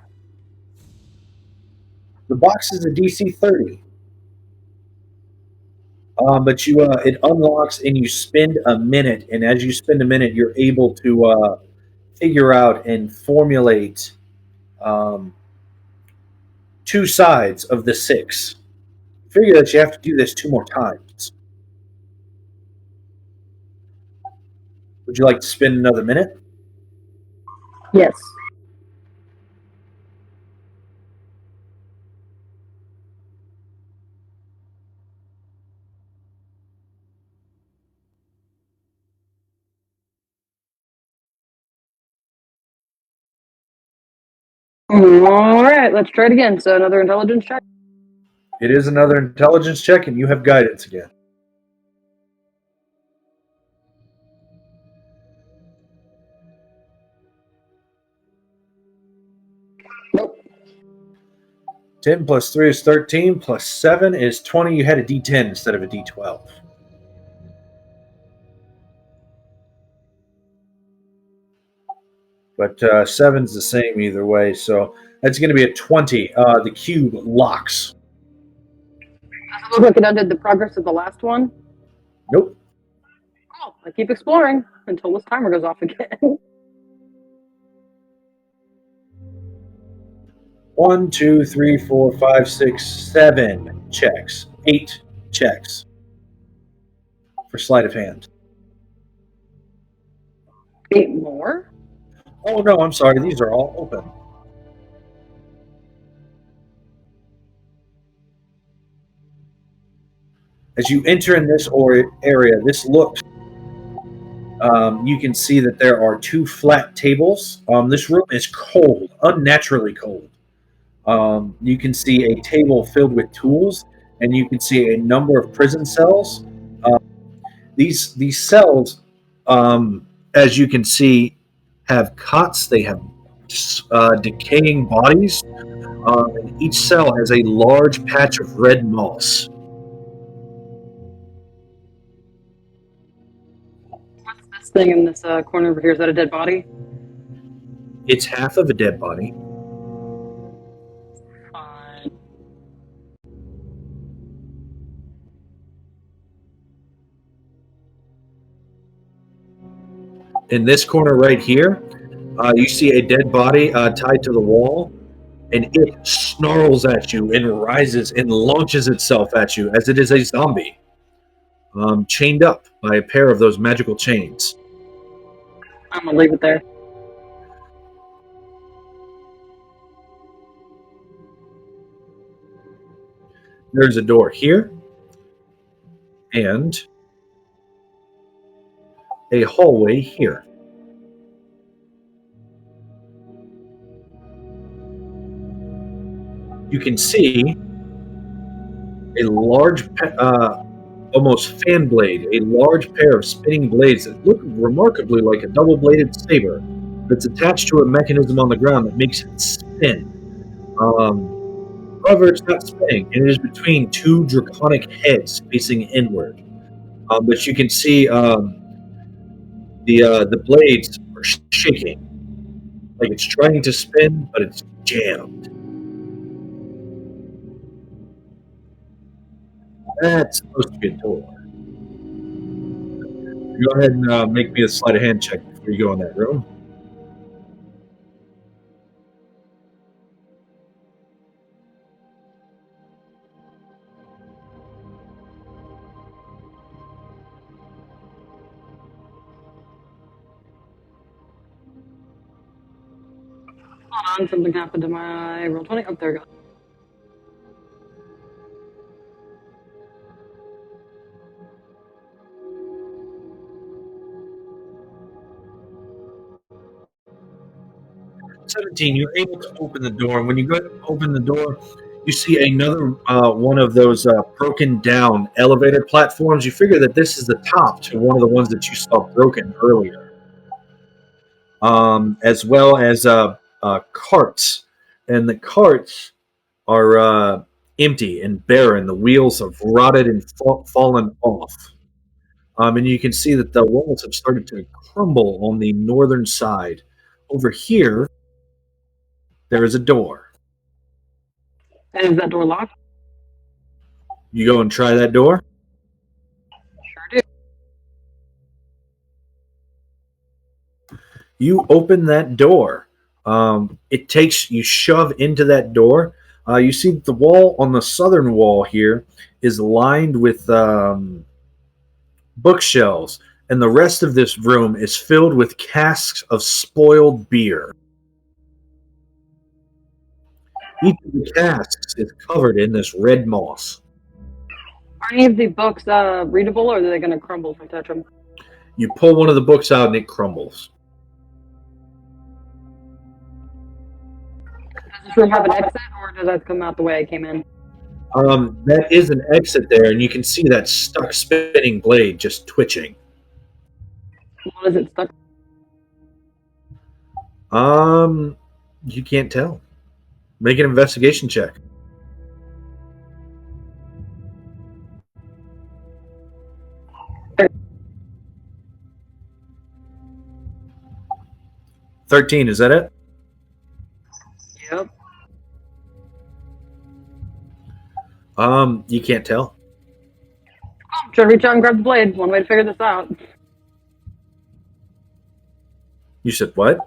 S1: The box is a DC 30. But it unlocks and you spend a minute, and as you spend a minute, you're able to figure out and formulate two sides of the 6. Figure that you have to do this 2 more times. Would you like to spend another minute?
S2: Yes. All right, let's try it again. So another intelligence check.
S1: It is another intelligence check, and you have guidance again.
S2: Nope.
S1: 10 plus 3 is 13, plus 7 is 20. You had a D10 instead of a D12. But 7's the same either way, so that's going to be a 20. The cube locks.
S2: Does it look like it undid the progress of the last one?
S1: Nope.
S2: Cool. I keep exploring until this timer goes off again.
S1: 1, 2, 3, 4, 5, 6, 7 checks. 8 checks for sleight of hand.
S2: 8 more?
S1: Oh, no, I'm sorry. These are all open. As you enter in this area, this looks, you can see that there are 2 flat tables. This room is cold, unnaturally cold. You can see a table filled with tools, and you can see a number of prison cells. These cells, as you can see, have cots. They have decaying bodies. And each cell has a large patch of red moss.
S2: What's this thing in this corner over here? Is that a dead body?
S1: It's half of a dead body.
S2: Fine.
S1: In this corner right here, you see a dead body tied to the wall, and it snarls at you and rises and launches itself at you as it is a zombie, chained up by a pair of those magical chains.
S2: I'm gonna leave it there.
S1: There's a door here, and a hallway here. You can see a large, almost fan blade, a large pair of spinning blades that look remarkably like a double-bladed saber that's attached to a mechanism on the ground that makes it spin. However, it's not spinning, and it is between 2 draconic heads facing inward. But you can see the blades are shaking, like it's trying to spin, but it's jammed. That's supposed to be a door. Go ahead and make me a sleight of hand check before you go in that room.
S2: Hold on, something happened to my roll 20. Oh, there we go.
S1: You're able to open the door, and when you go to open the door, you see another one of those broken down elevator platforms. You figure that this is the top to one of the ones that you saw broken earlier, as well as carts. And the carts are empty and barren. The wheels have rotted and fallen off. And you can see that the walls have started to crumble on the northern side. Over here, there is a door.
S2: And is that door locked?
S1: You go and try that door.
S2: Sure do.
S1: You open that door. It takes you shove into that door. You see the wall on the southern wall here is lined with bookshelves, and the rest of this room is filled with casks of spoiled beer. Each of the casks is covered in this red moss.
S2: Are any of the books readable, or are they going to crumble if I touch them?
S1: You pull one of the books out and it crumbles.
S2: Does this room have an exit, or does that come out the way I came in?
S1: That is an exit there, and you can see that stuck spinning blade just twitching.
S2: What is it stuck?
S1: You can't tell. Make an investigation check.
S2: Okay.
S1: 13, is that it?
S2: Yep.
S1: You can't tell.
S2: Oh, should I reach out and grab the blade? One way to figure this out.
S1: You said what?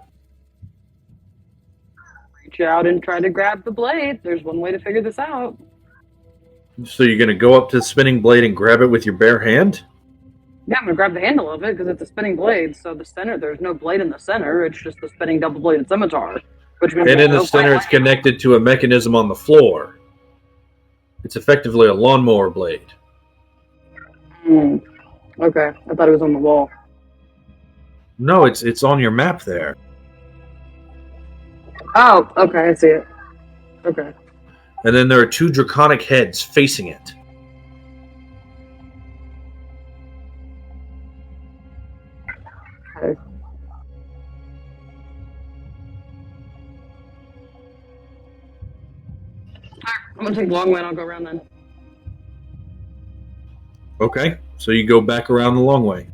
S2: Reach out and try to grab the blade. There's one way to figure this out.
S1: So you're going to go up to the spinning blade and grab it with your bare hand?
S2: Yeah, I'm going to grab the handle of it because it's a spinning blade. So the center, there's no blade in the center. It's just the spinning double-bladed scimitar. Which means
S1: And in the center, it's connected to a mechanism on the floor. It's effectively a lawnmower blade.
S2: Okay, I thought it was on the wall.
S1: No, it's on your map there.
S2: Oh, okay, I see it. Okay.
S1: And then there are two draconic heads facing it.
S2: Okay. I'm gonna take the long way and I'll go around then.
S1: Okay, so you go back around the long way.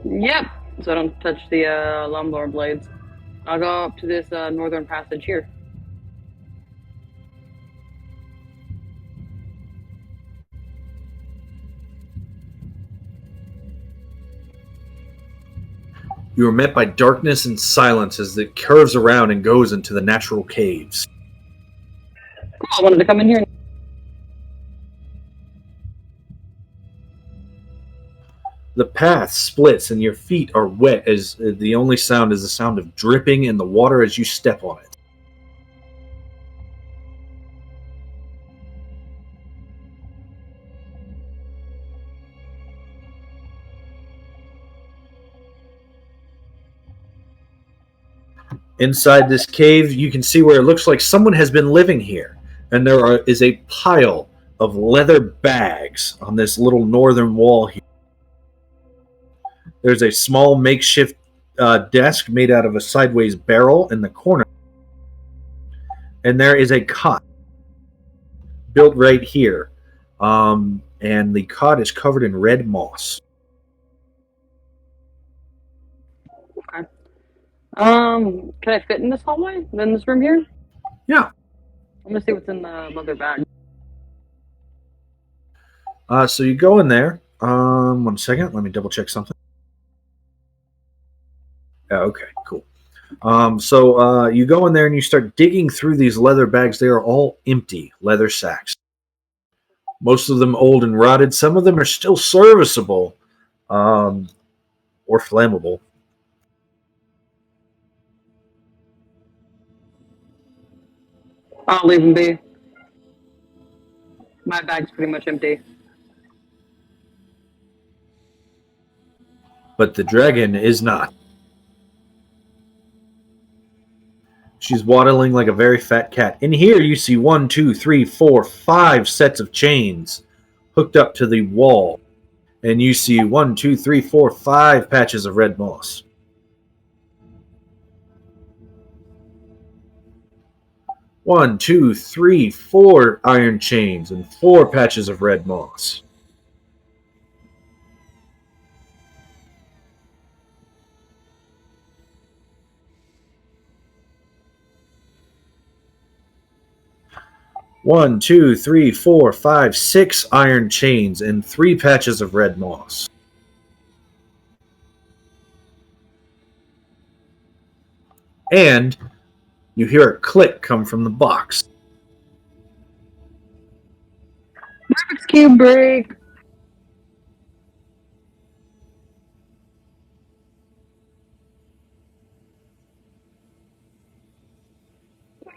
S2: Yep. So I don't touch the lawnmower blades. I'll go up to this northern passage here.
S1: You are met by darkness and silence as it curves around and goes into the natural caves.
S2: Cool, I wanted to come in here.
S1: The path splits and your feet are wet as the only sound is the sound of dripping in the water as you step on it. Inside this cave, you can see where it looks like someone has been living here. And is a pile of leather bags on this little northern wall here. There's a small makeshift desk made out of a sideways barrel in the corner. And there is a cot built right here. And the cot is covered in red moss.
S2: Okay. Can I fit in this hallway? In this room here?
S1: Yeah.
S2: I'm gonna see what's in the leather bag.
S1: So you go in there. 1 second. Let me double check something. Okay, cool. So you go in there and you start digging through these leather bags. They are all empty leather sacks. Most of them old and rotted. Some of them are still serviceable or flammable.
S2: I'll leave them be. My bag's pretty much empty.
S1: But the dragon is not. She's waddling like a very fat cat. In here, you see 1, 2, 3, 4, 5 sets of chains hooked up to the wall. And you see 1, 2, 3, 4, 5 patches of red moss. 1, 2, 3, 4 iron chains and 4 patches of red moss. One, two, three, four, five, 6 iron chains and 3 patches of red moss. And you hear a click come from the box.
S2: Rubik's Cube break.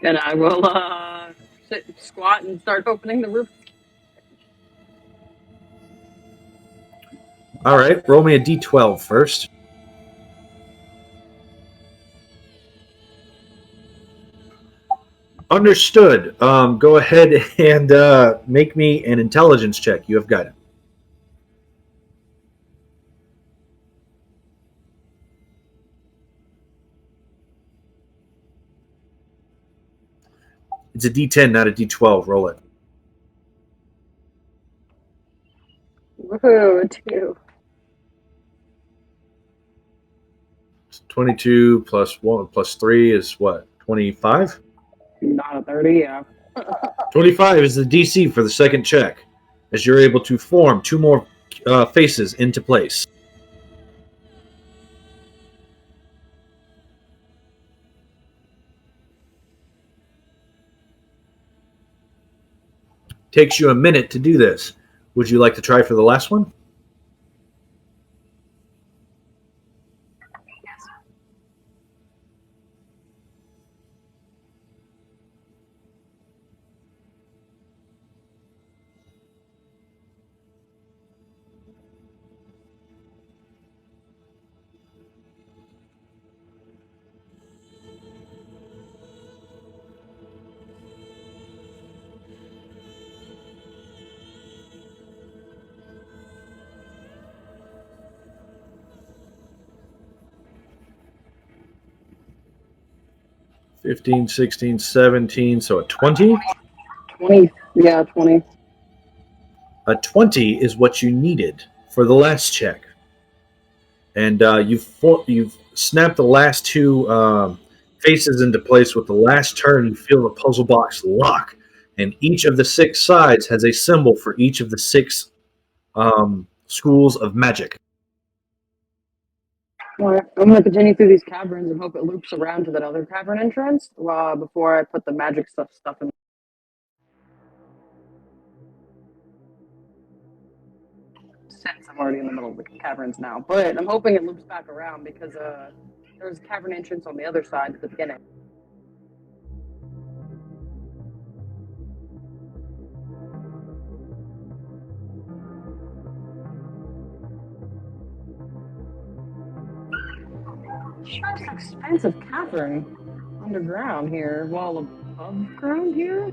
S2: And I will sit, squat, and start opening the Rubik's Cube.
S1: All right, roll me a d12 first. Understood. Go ahead and make me an intelligence check. You have got it. It's a d10, not a d12. Roll it.
S2: Woohoo, 2.
S1: 22 plus 1 plus 3 is what? 25?
S2: Not a 30, yeah.
S1: 25 is the DC for the second check, as you're able to form 2 more faces into place. Takes you a minute to do this. Would you like to try for the last one?
S2: Yes.
S1: 15, 16, 17, so a 20?
S2: 20. Yeah, 20.
S1: A 20 is what you needed for the last check. And you've snapped the last 2 faces into place. With the last turn, you feel the puzzle box lock. And each of the 6 sides has a symbol for each of the 6 schools of magic.
S2: All right, I'm going to continue through these caverns and hope it loops around to that other cavern entrance before I put the magic stuff in. Since I'm already in the middle of the caverns now. But I'm hoping it loops back around because there was a cavern entrance on the other side at the beginning. Sure, it's an expensive cavern underground here, while above ground here.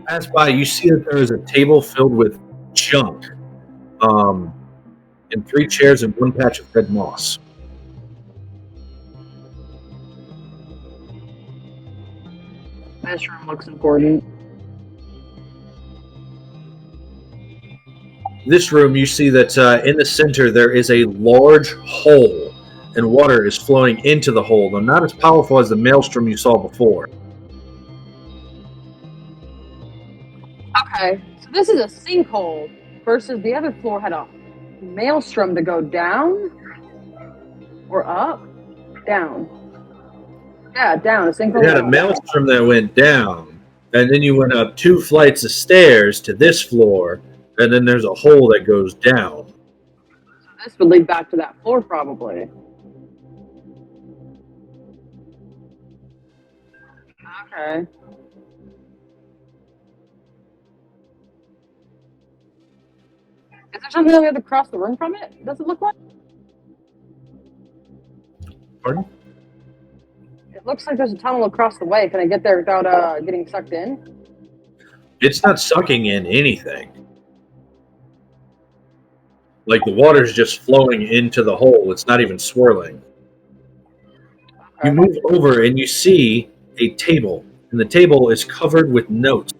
S1: Pass by, you see that there is a table filled with junk, and 3 chairs and 1 patch of red moss.
S2: This room looks important.
S1: This room, you see that in the center there is a large hole, and water is flowing into the hole, though not as powerful as the maelstrom you saw before.
S2: Okay, so this is a sinkhole versus the other floor had a maelstrom to go down or up? Down. Yeah, down. A sinkhole.
S1: You had a maelstrom that went down, and then you went up 2 flights of stairs to this floor, and then there's a hole that goes down.
S2: So this would lead back to that floor, probably. Okay. Is there something that we have to cross the room from it? Does it look like?
S1: Pardon?
S2: It looks like there's a tunnel across the way. Can I get there without getting sucked in?
S1: It's not sucking in anything. Like the water's just flowing into the hole. It's not even swirling.
S2: Okay.
S1: You move over and you see a table, and the table is covered with notes.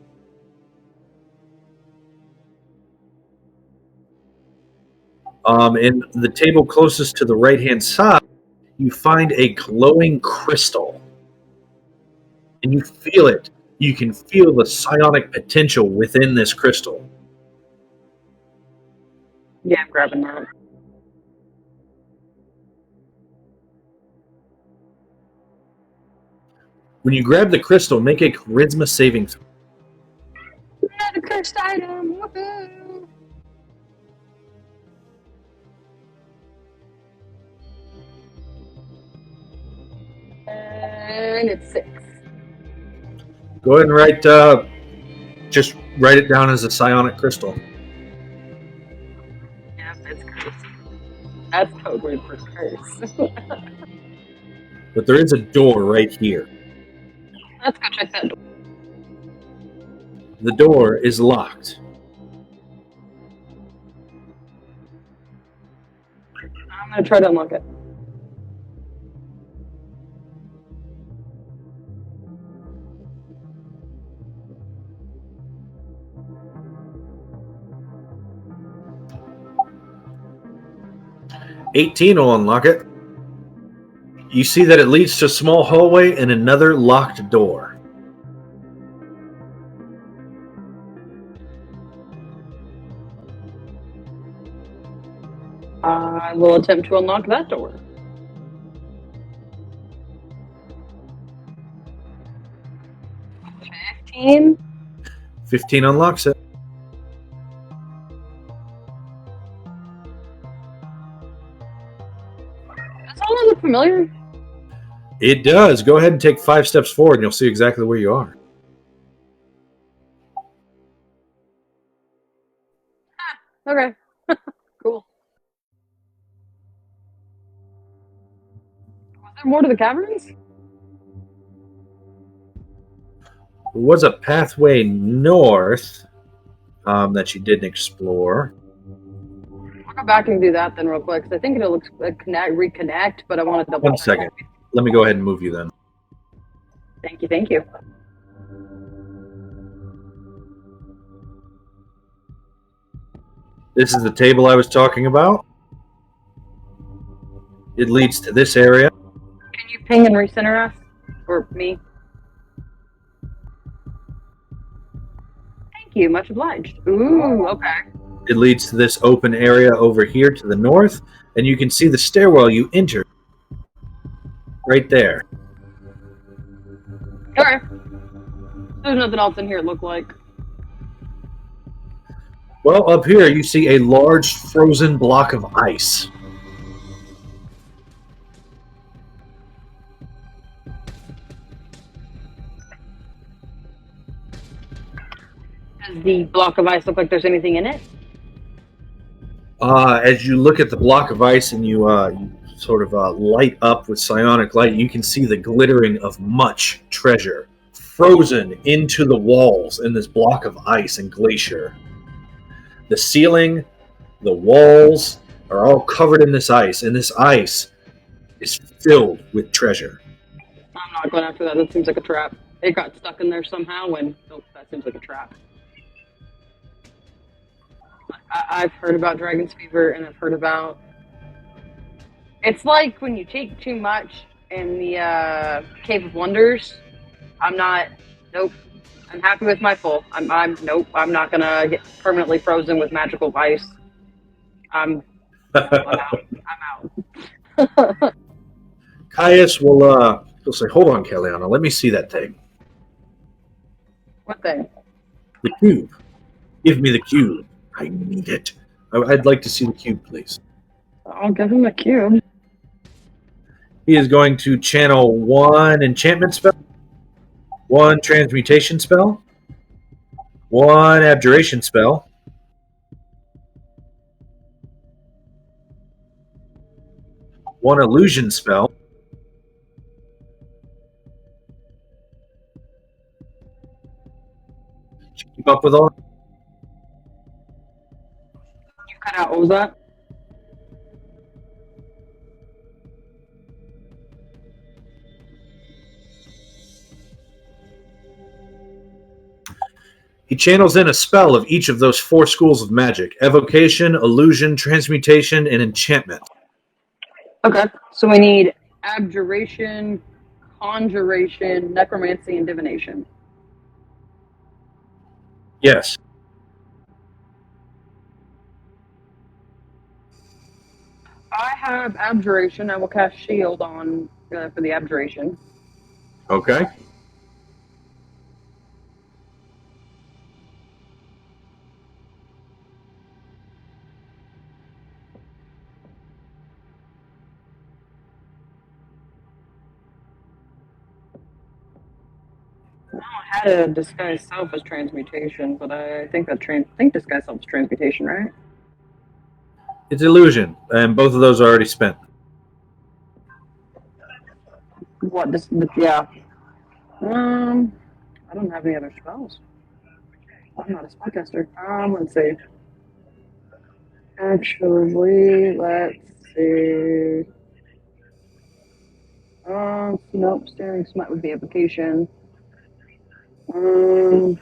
S1: And the table closest to the right-hand side, you find a glowing crystal. And you feel it. You can feel the psionic potential within this crystal.
S2: Yeah, I'm grabbing that.
S1: When you grab the crystal, make a charisma saving throw.
S2: Yeah, the cursed item. Woohoo! And it's 6.
S1: Go ahead and just write it down as a psionic crystal.
S2: Yeah, it's cursed. That's code word for curse.
S1: But there is a door right here.
S2: Let's go check that door.
S1: The door is locked.
S2: I'm gonna try to unlock it.
S1: $18 will unlock it. You see that it leads to a small hallway and another locked door.
S2: I will attempt to unlock that door. 15.
S1: 15 unlocks it.
S2: Does all that look familiar?
S1: It does. Go ahead and take 5 steps forward and you'll see exactly where you are.
S2: Okay. Cool. Was there more to the caverns?
S1: There was a pathway north that you didn't explore.
S2: I'll go back and do that then real quick, because I think it'll reconnect, but I want to double
S1: 1 second. Let me go ahead and move you then.
S2: Thank you, thank you.
S1: This is the table I was talking about. It leads to this area.
S2: Can you ping and recenter us? Or me? Thank you, much obliged. Ooh, okay.
S1: It leads to this open area over here to the north, and you can see the stairwell you entered right there.
S2: Okay. There's nothing else in here it looked like.
S1: Well, up here you see a large frozen block of ice.
S2: Does the block of ice look like there's anything in it?
S1: As you look at the block of ice and you sort of light up with psionic light, you can see the glittering of much treasure frozen into the walls in this block of ice and glacier. The ceiling, the walls are all covered in this ice, and this ice is filled with treasure.
S2: I'm not going after that. That seems like a trap. It got stuck in there somehow, and nope, that seems like a trap. I've heard about Dragon's Fever, and I've heard about... It's like when you take too much in the Cave of Wonders. I'm not... Nope. I'm happy with my full. Nope. I'm not gonna get permanently frozen with magical ice. I'm out. I'm out.
S1: Caius will he'll say, "Hold on, Kalianna, let me see that thing."
S2: What thing?
S1: The cube. Give me the cube. I need it. I'd like to see the cube, please.
S2: I'll give him the cube.
S1: He is going to channel 1 enchantment spell. 1 transmutation spell, 1 abjuration spell, 1 illusion spell, keep up with all.
S2: You cut out. What was that?
S1: He channels in a spell of each of those 4 schools of magic: evocation, illusion, transmutation, and enchantment.
S2: Okay. So we need abjuration, conjuration, necromancy, and divination.
S1: Yes.
S2: I have abjuration. I will cast shield on for the abjuration.
S1: Okay.
S2: I had a disguise self as transmutation, but I think disguise self is transmutation, right?
S1: It's illusion, and both of those are already spent.
S2: What? Yeah. I don't have any other spells. I'm not a spellcaster. Let's see. Actually, let's see. Nope. Staring smite would be application. Yeah,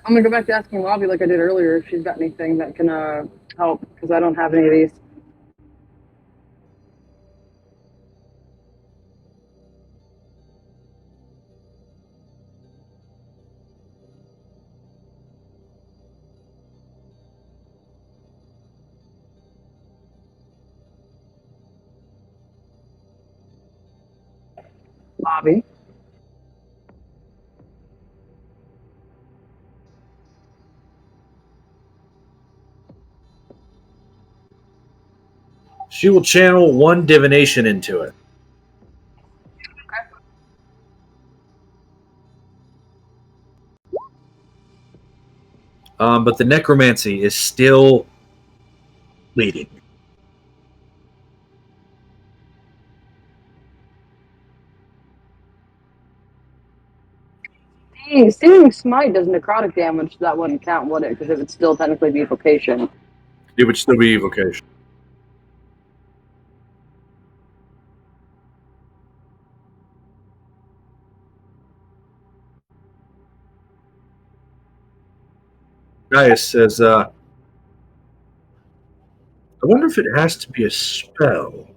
S2: I'm gonna go back to asking Lobby like I did earlier if she's got anything that can help because I don't have any of these. Lobby.
S1: She will channel 1 divination into it. But the necromancy is still bleeding.
S2: Dang, Staring smite does necrotic damage. That wouldn't count, would it? Because it would still technically be evocation.
S1: It would still be evocation. Caius says, I wonder if it has to be a spell,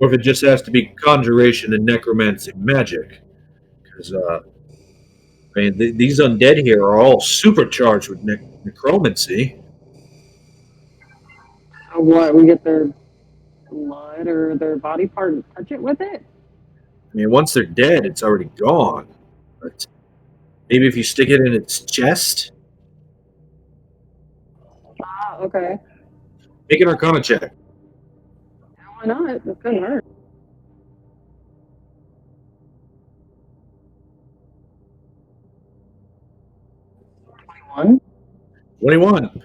S1: or if it just has to be conjuration and necromancy magic. Because, these undead here are all supercharged with necromancy.
S2: So what? We get their blood or their body part and touch it with it?
S1: I mean, once they're dead, it's already gone. But maybe if you stick it in its chest,
S2: Ah, okay.
S1: make an Arcana check.
S2: Why not? It couldn't hurt. 21.
S1: 21.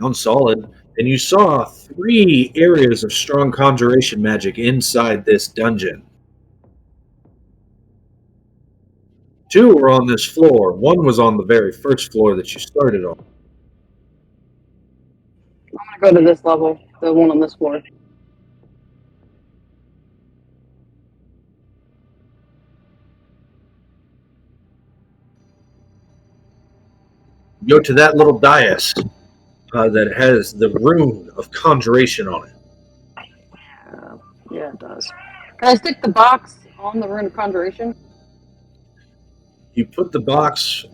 S1: Sounds solid. And you saw 3 areas of strong conjuration magic inside this dungeon. 2 were on this floor. 1 was on the very first floor that you started on.
S2: I'm gonna go to this level, the one on this floor.
S1: Go to that little dais that has the rune of conjuration on it.
S2: Yeah, it does. Can I stick the box on the rune of conjuration?
S1: You put the box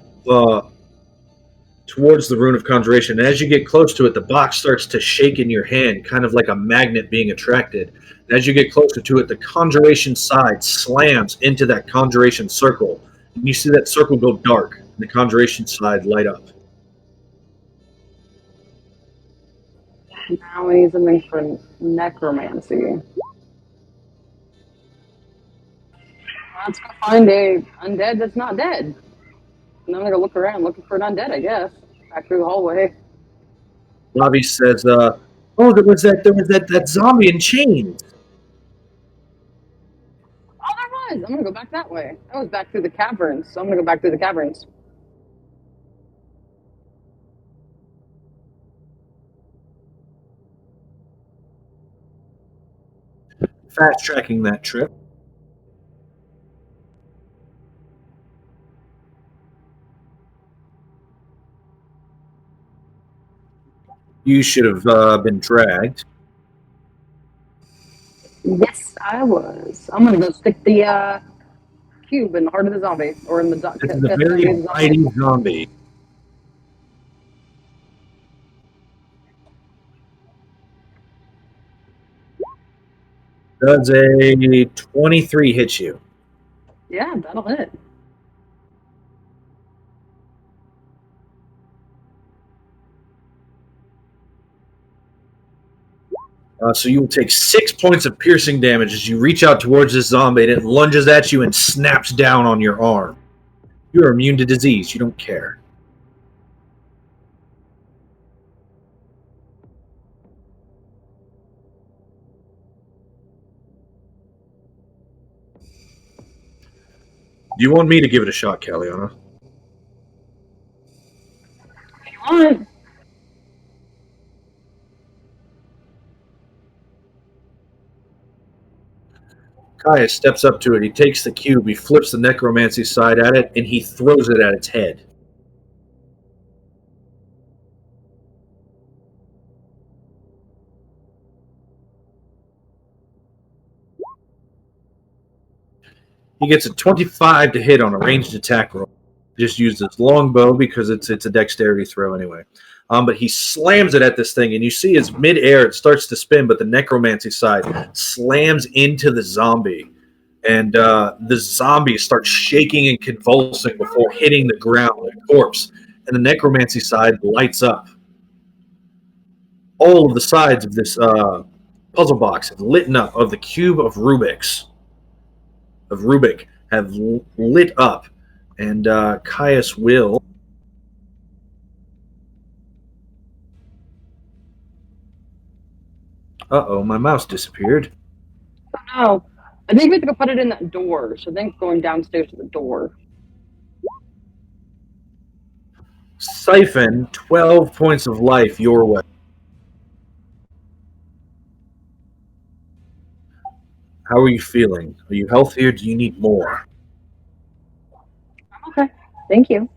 S1: towards the rune of conjuration. And as you get close to it, the box starts to shake in your hand, kind of like a magnet being attracted. And as you get closer to it, the conjuration side slams into that conjuration circle. And you see that circle go dark, and the conjuration side light up.
S2: Now we need something for necromancy. Let's go find a undead that's not dead. And I'm gonna go look around looking for an undead, I guess. Back through the hallway.
S1: Bobby says, "Oh, there was that zombie in chains."
S2: Oh, there was. I'm gonna go back that way. That was back through the caverns, so I'm gonna go back through the caverns.
S1: Fast tracking that trip. You should have been dragged.
S2: Yes, I was. I'm gonna go stick the cube in the heart of the zombie, or in the
S1: This is a
S2: chest
S1: very
S2: cavity of the zombie.
S1: bitey zombie. Does a 23 hit you?
S2: Yeah, that'll hit.
S1: So you will take 6 points of piercing damage as you reach out towards this zombie and it lunges at you and snaps down on your arm. You are immune to disease. You don't care. Do you want me to give it a shot, Kalianna?
S2: If you want.
S1: Caius steps up to it. He takes the cube. He flips the necromancy side at it, and he throws it at its head. He gets a 25 to hit on a ranged attack roll. Just use his longbow because it's a dexterity throw anyway. But he slams it at this thing, and you see as midair it starts to spin, but the necromancy side slams into the zombie. And the zombie starts shaking and convulsing before hitting the ground like a corpse. And the necromancy side lights up. All of the sides of this puzzle box have lit up, of the cube of Rubik have lit up, and Caius will. My mouse disappeared.
S2: Oh no. I think we have to go put it in that door. So I think going downstairs to the door.
S1: Siphon 12 points of life your way. How are you feeling? Are you healthy or do you need more?
S2: Okay. Thank you.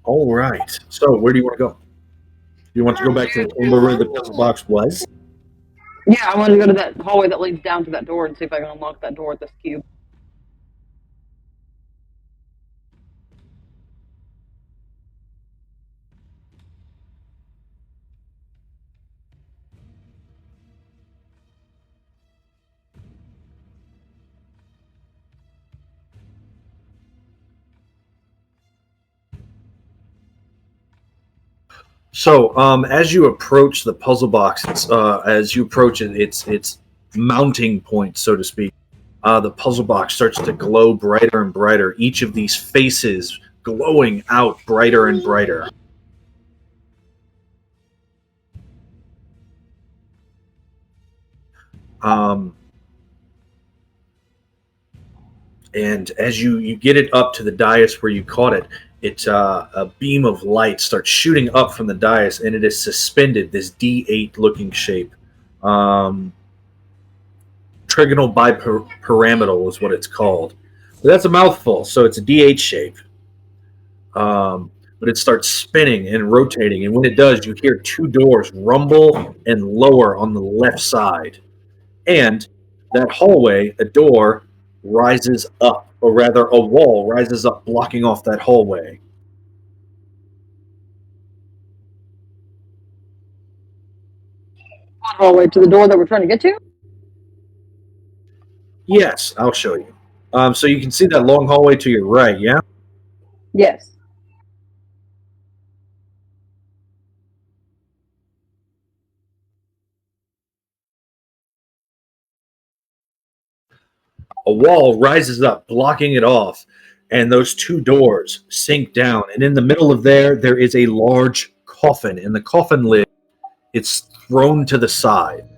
S1: All right. So, where do you want to go? Do you want to go back to the chamber where the puzzle box was?
S2: Yeah, I want to go to that hallway that leads down to that door and see if I can unlock that door with this cube.
S1: So, as you approach the puzzle box, as you approach it, its mounting point, so to speak. The puzzle box starts to glow brighter and brighter. Each of these faces glowing out brighter and brighter. Um, and as you get it up to the dais where you caught it, it's a beam of light starts shooting up from the dais, and it is suspended. This D8 looking shape, trigonal bipyramidal is what it's called. But that's a mouthful, so it's a D8 shape. But it starts spinning and rotating, and when it does, you hear two doors rumble and lower on the left side. And that hallway, a door rises up, or rather, a wall rises up, blocking off that hallway.
S2: Hallway to the door that we're trying to get to?
S1: Yes, I'll show you. So you can see that long hallway to your right, yeah?
S2: Yes.
S1: A wall rises up, blocking it off, and those two doors sink down. And in the middle of there is a large coffin, and the coffin lid, it's thrown to the side.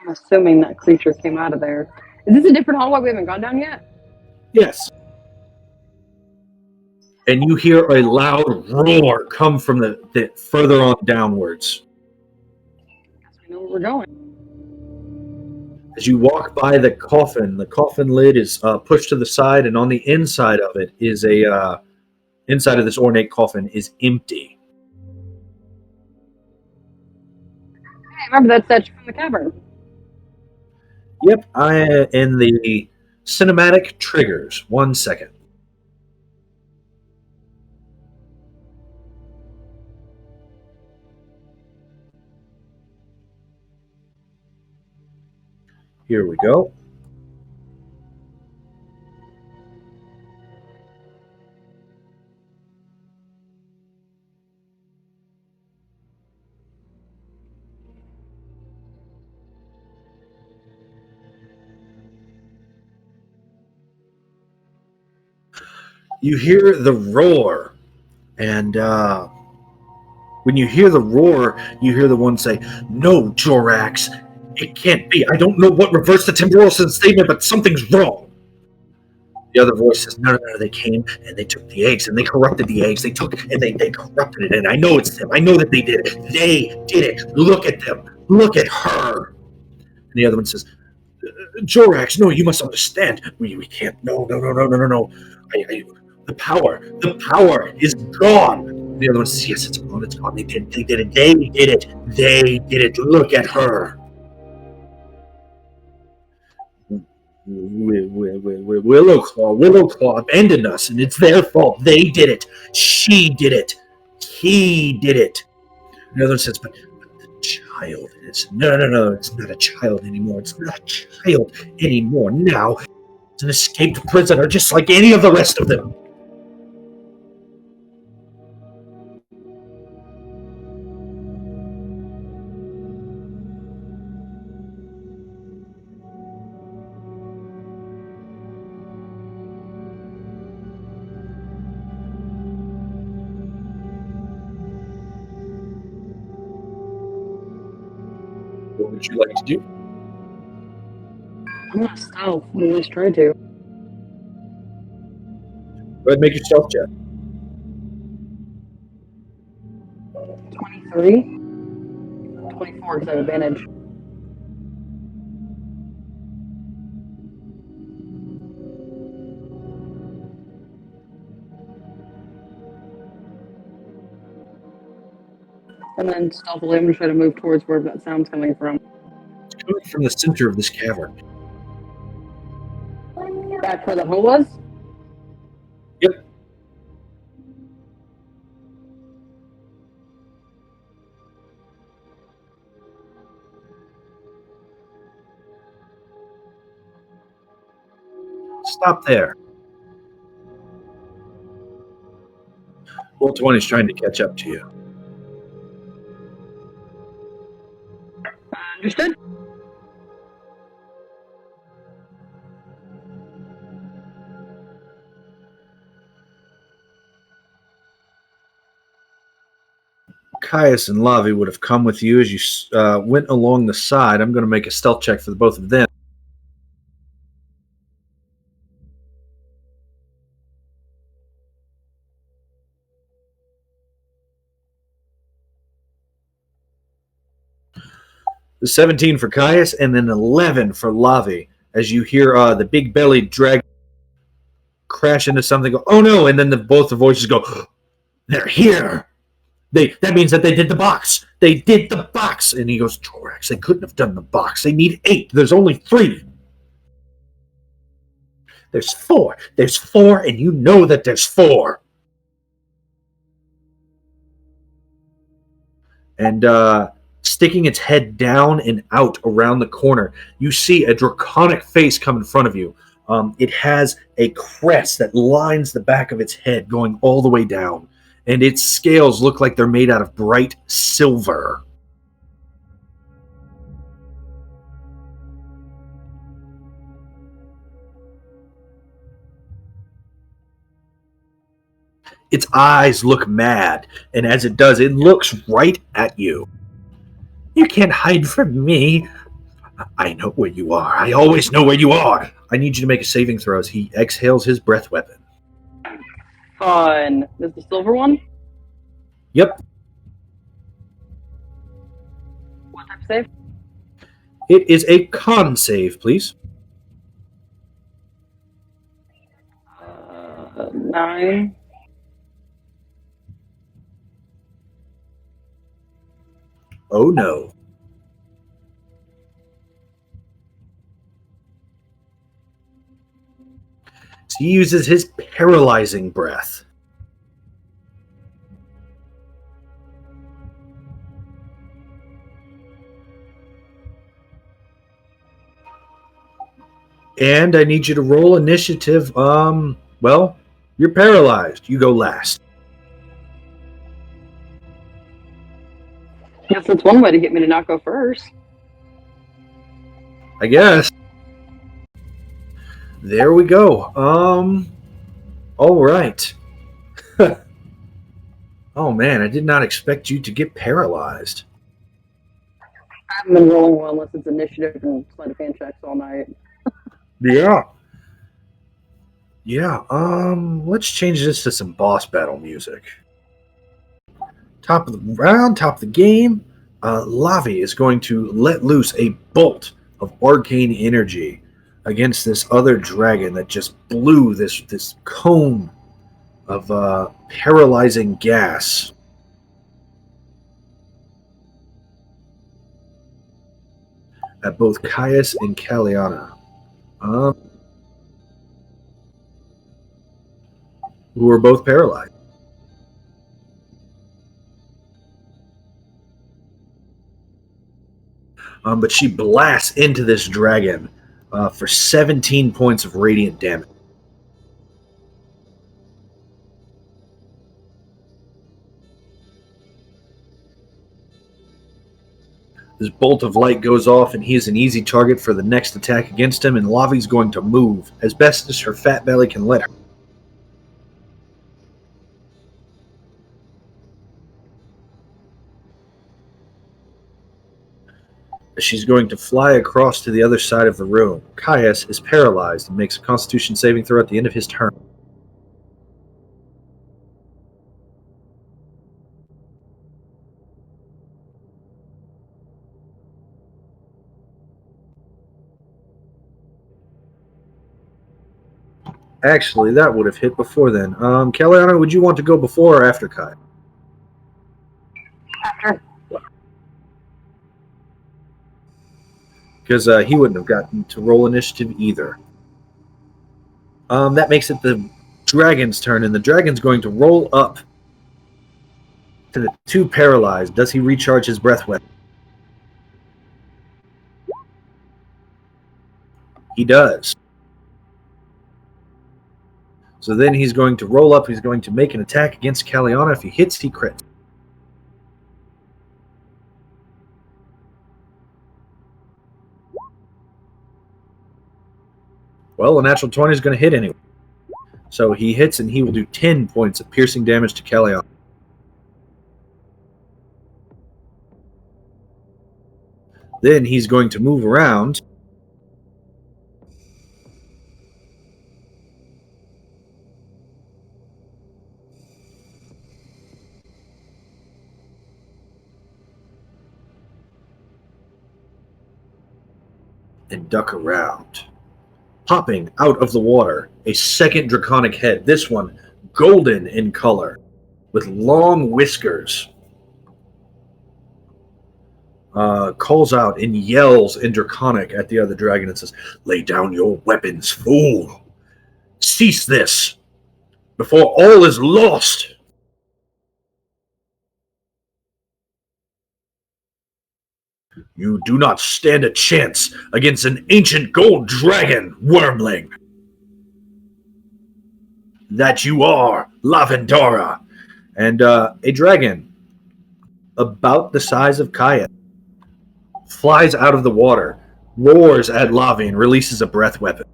S2: I'm assuming that creature came out of there. Is this a different hallway we haven't gone down yet?
S1: Yes. And you hear a loud roar come from the further on downwards.
S2: Guess we know where we're going.
S1: As you walk by the coffin lid is pushed to the side, and on the inside of it is inside of this ornate coffin is empty.
S2: Hey, remember that statue from the cavern?
S1: Yep, I in the cinematic triggers. 1 second. Here we go. You hear the roar, and when you hear the roar, you hear the one say, "No, Jorax, it can't be. I don't know what reversed the temporal statement, but something's wrong." The other voice says, "No, no, no, they came and they took the eggs and they corrupted the eggs. They took and they corrupted it. And I know it's them. I know that they did it. They did it. Look at them. Look at her." And the other one says, "Jorax, no, you must understand. We can't. No, no, no, no, no, no, no. The power is gone." The other one says, "Yes, it's gone. It's gone. They did it. They did it. They did it. They did it. Look at her." Willowclaw abandoned us, and it's their fault. They did it. She did it. He did it. The other one says, but the child is. No, no, no, it's not a child anymore. It's not a child anymore. Now, it's an escaped prisoner just like any of the rest of them. What would you like to do?
S2: I'm gonna stealth. At least try to.
S1: Go ahead and make your stealth check.
S2: 23. 24 because I have advantage. And then stealthily, I'm gonna try to move towards where that sound's coming from.
S1: It's coming from the center of this cavern.
S2: Back where the hole was?
S1: Yep. Stop there. Roll 20 is trying to catch up to you.
S2: Understood.
S1: Caius and Lavi would have come with you as you went along the side. I'm going to make a stealth check for the both of them. The 17 for Caius and then 11 for Lavi as you hear the big bellied dragon crash into something. Go, oh no! And then both the voices go, they're here. That means that they did the box. They did the box. And he goes, Jorax, they couldn't have done the box. They need 8. There's only 3. There's 4. There's 4, and you know that there's 4. And sticking its head down and out around the corner, you see a draconic face come in front of you. It has a crest that lines the back of its head going all the way down, and its scales look like they're made out of bright silver. Its eyes look mad, and as it does, it looks right at you. You can't hide from me. I know where you are. I always know where you are. I need you to make a saving throw as he exhales his breath weapon.
S2: Fun. Is the silver one?
S1: Yep.
S2: What type of save?
S1: It is a con save, please.
S2: 9.
S1: Oh no. So he uses his paralyzing breath. And I need you to roll initiative. Well, you're paralyzed. You go last.
S2: Guess that's one way to get me to not go first.
S1: I guess. There we go. All right. Oh man, I did not expect you to get paralyzed.
S2: I haven't been rolling well unless it's initiative and sleight of hand checks all night.
S1: Yeah. Yeah, let's change this to some boss battle music. Top of the round, top of the game, Lavi is going to let loose a bolt of arcane energy against this other dragon that just blew this cone of paralyzing gas. At both Caius and Kalianna. Who are both paralyzed. But she blasts into this dragon for 17 points of radiant damage. This bolt of light goes off, and he is an easy target for the next attack against him, and Lavi's going to move as best as her fat belly can let her. She's going to fly across to the other side of the room. Caius is paralyzed and makes a Constitution saving throw at the end of his turn. Actually, that would have hit before then. Kalianna, would you want to go before or after Kai?
S2: After.
S1: Because he wouldn't have gotten to roll initiative either. That makes it the dragon's turn, and the dragon's going to roll up to the two paralyzed. Does he recharge his breath weapon? He does. So then he's going to roll up. He's going to make an attack against Kalianna. If he hits, he crits. Well, a natural 20 is going to hit anyway. So he hits, and he will do 10 points of piercing damage to Kalianna. Then he's going to move around. And duck around. Popping out of the water, a second draconic head, this one golden in color, with long whiskers, calls out and yells in draconic at the other dragon and says, "Lay down your weapons, fool! Cease this, before all is lost!" You do not stand a chance against an ancient gold dragon, wormling. That you are, Lavendara. And a dragon about the size of Caius flies out of the water, roars at Lavi, and releases a breath weapon.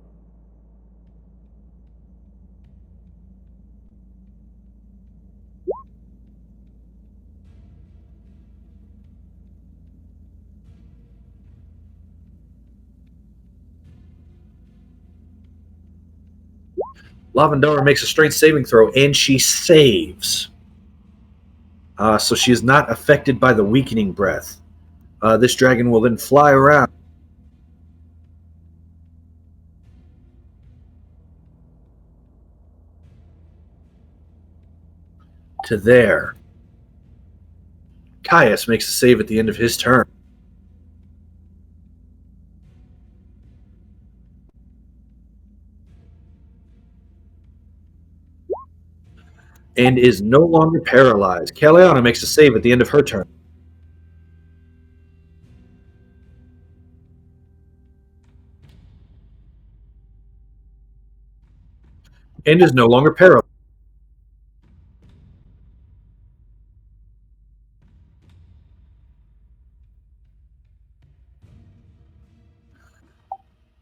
S1: Lavendara makes a strength saving throw, and she saves. So she is not affected by the weakening breath. This dragon will then fly around to there. Caius makes a save at the end of his turn. And is no longer paralyzed. Kalianna makes a save at the end of her turn. And is no longer paralyzed.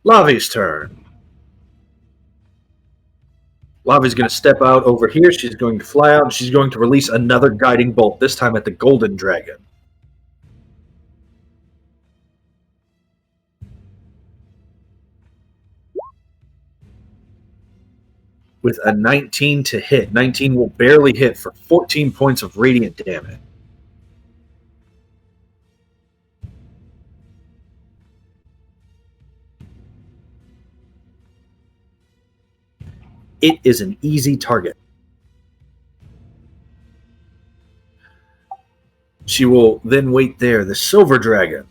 S1: Lavi's turn. Lavi's going to step out over here. She's going to fly out, and she's going to release another guiding bolt, this time at the golden dragon. With a 19 to hit. 19 will barely hit for 14 points of radiant damage. It is an easy target. She will then wait there. The silver dragon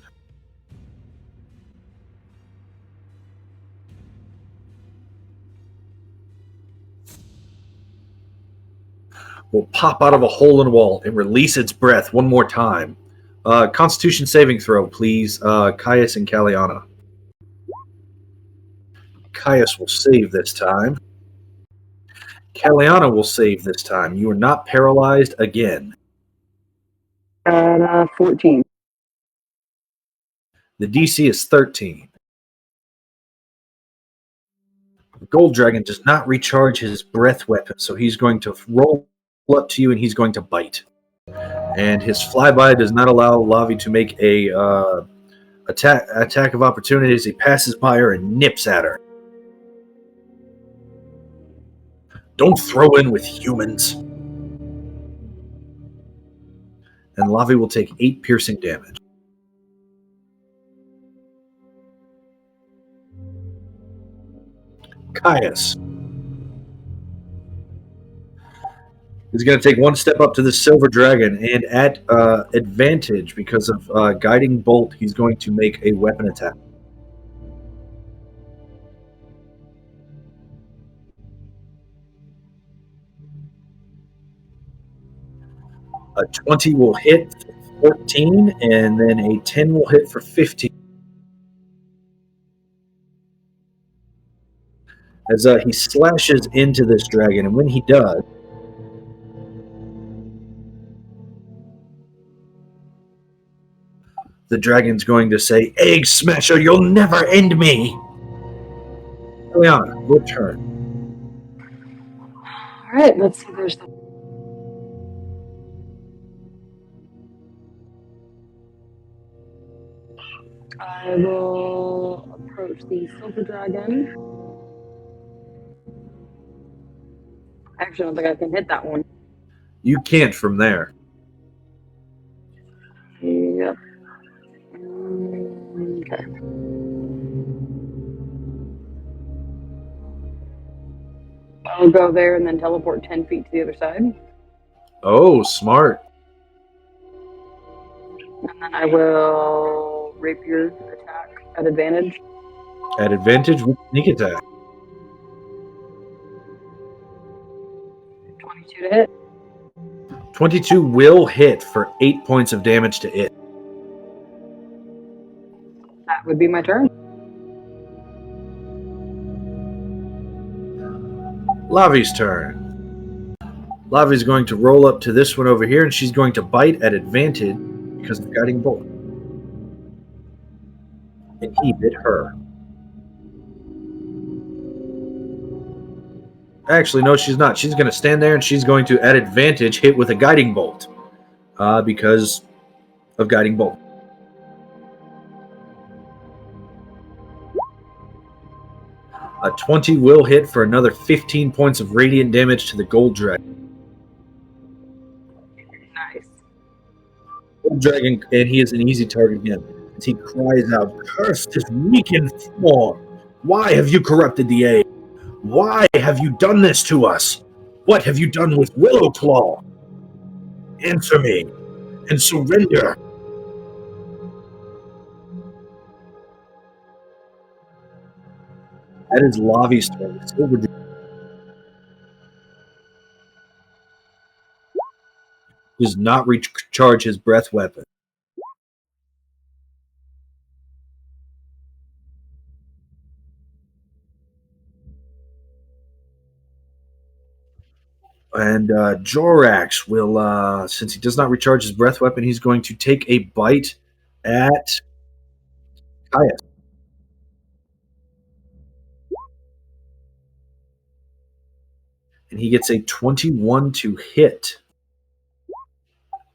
S1: will pop out of a hole in the wall and release its breath one more time. Constitution saving throw, please, Caius and Kalianna. Caius will save this time. Kalianna will save this time. You are not paralyzed again.
S2: 14.
S1: The DC is 13. The gold dragon does not recharge his breath weapon, so he's going to roll up to you and he's going to bite. And his flyby does not allow Lavi to make a attack of opportunity as he passes by her and nips at her. Don't throw in with humans. And Lavi will take 8 piercing damage. Caius is going to take one step up to the silver dragon, and at advantage because of guiding bolt, he's going to make a weapon attack. A 20 will hit for 14, and then a 10 will hit for 15. As he slashes into this dragon, and when he does, the dragon's going to say, "Egg Smasher, you'll never end me!" Kalianna, your turn.
S2: Alright, let's see. There's the. I will approach the silver dragon. Actually, I don't think I can hit that one.
S1: You can't from there.
S2: Yep. Okay. I'll go there and then teleport 10 feet to the other side.
S1: Oh, smart.
S2: And then I will rapier attack at advantage.
S1: At advantage with sneak attack.
S2: 22 to hit.
S1: 22 will hit for 8 points of damage to it.
S2: would be my turn.
S1: Lavi's turn. Lavi's going to roll up to this one over here, and she's going to bite at advantage because of Guiding Bolt. And he bit her. Actually, no, she's not. She's going to stand there, and she's going to, at advantage, hit with a Guiding Bolt because of Guiding Bolt. A 20 will hit for another 15 points of radiant damage to the gold dragon.
S2: Nice.
S1: Gold dragon, and he is an easy target again. As he cries out, "Cursed is weak in form. Why have you corrupted the age? Why have you done this to us? What have you done with Willowclaw? Answer me and surrender." That is Lavi's turn. Does not recharge his breath weapon. And Jorax will, since he does not recharge his breath weapon, he's going to take a bite at Caius. And he gets a 21 to hit.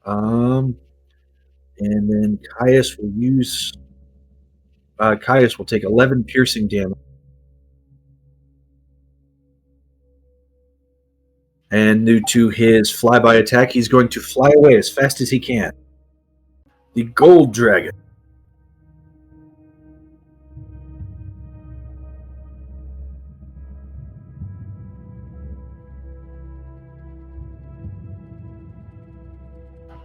S1: And then Caius will use. Caius will take 11 piercing damage. And due to his flyby attack, he's going to fly away as fast as he can. The gold dragon.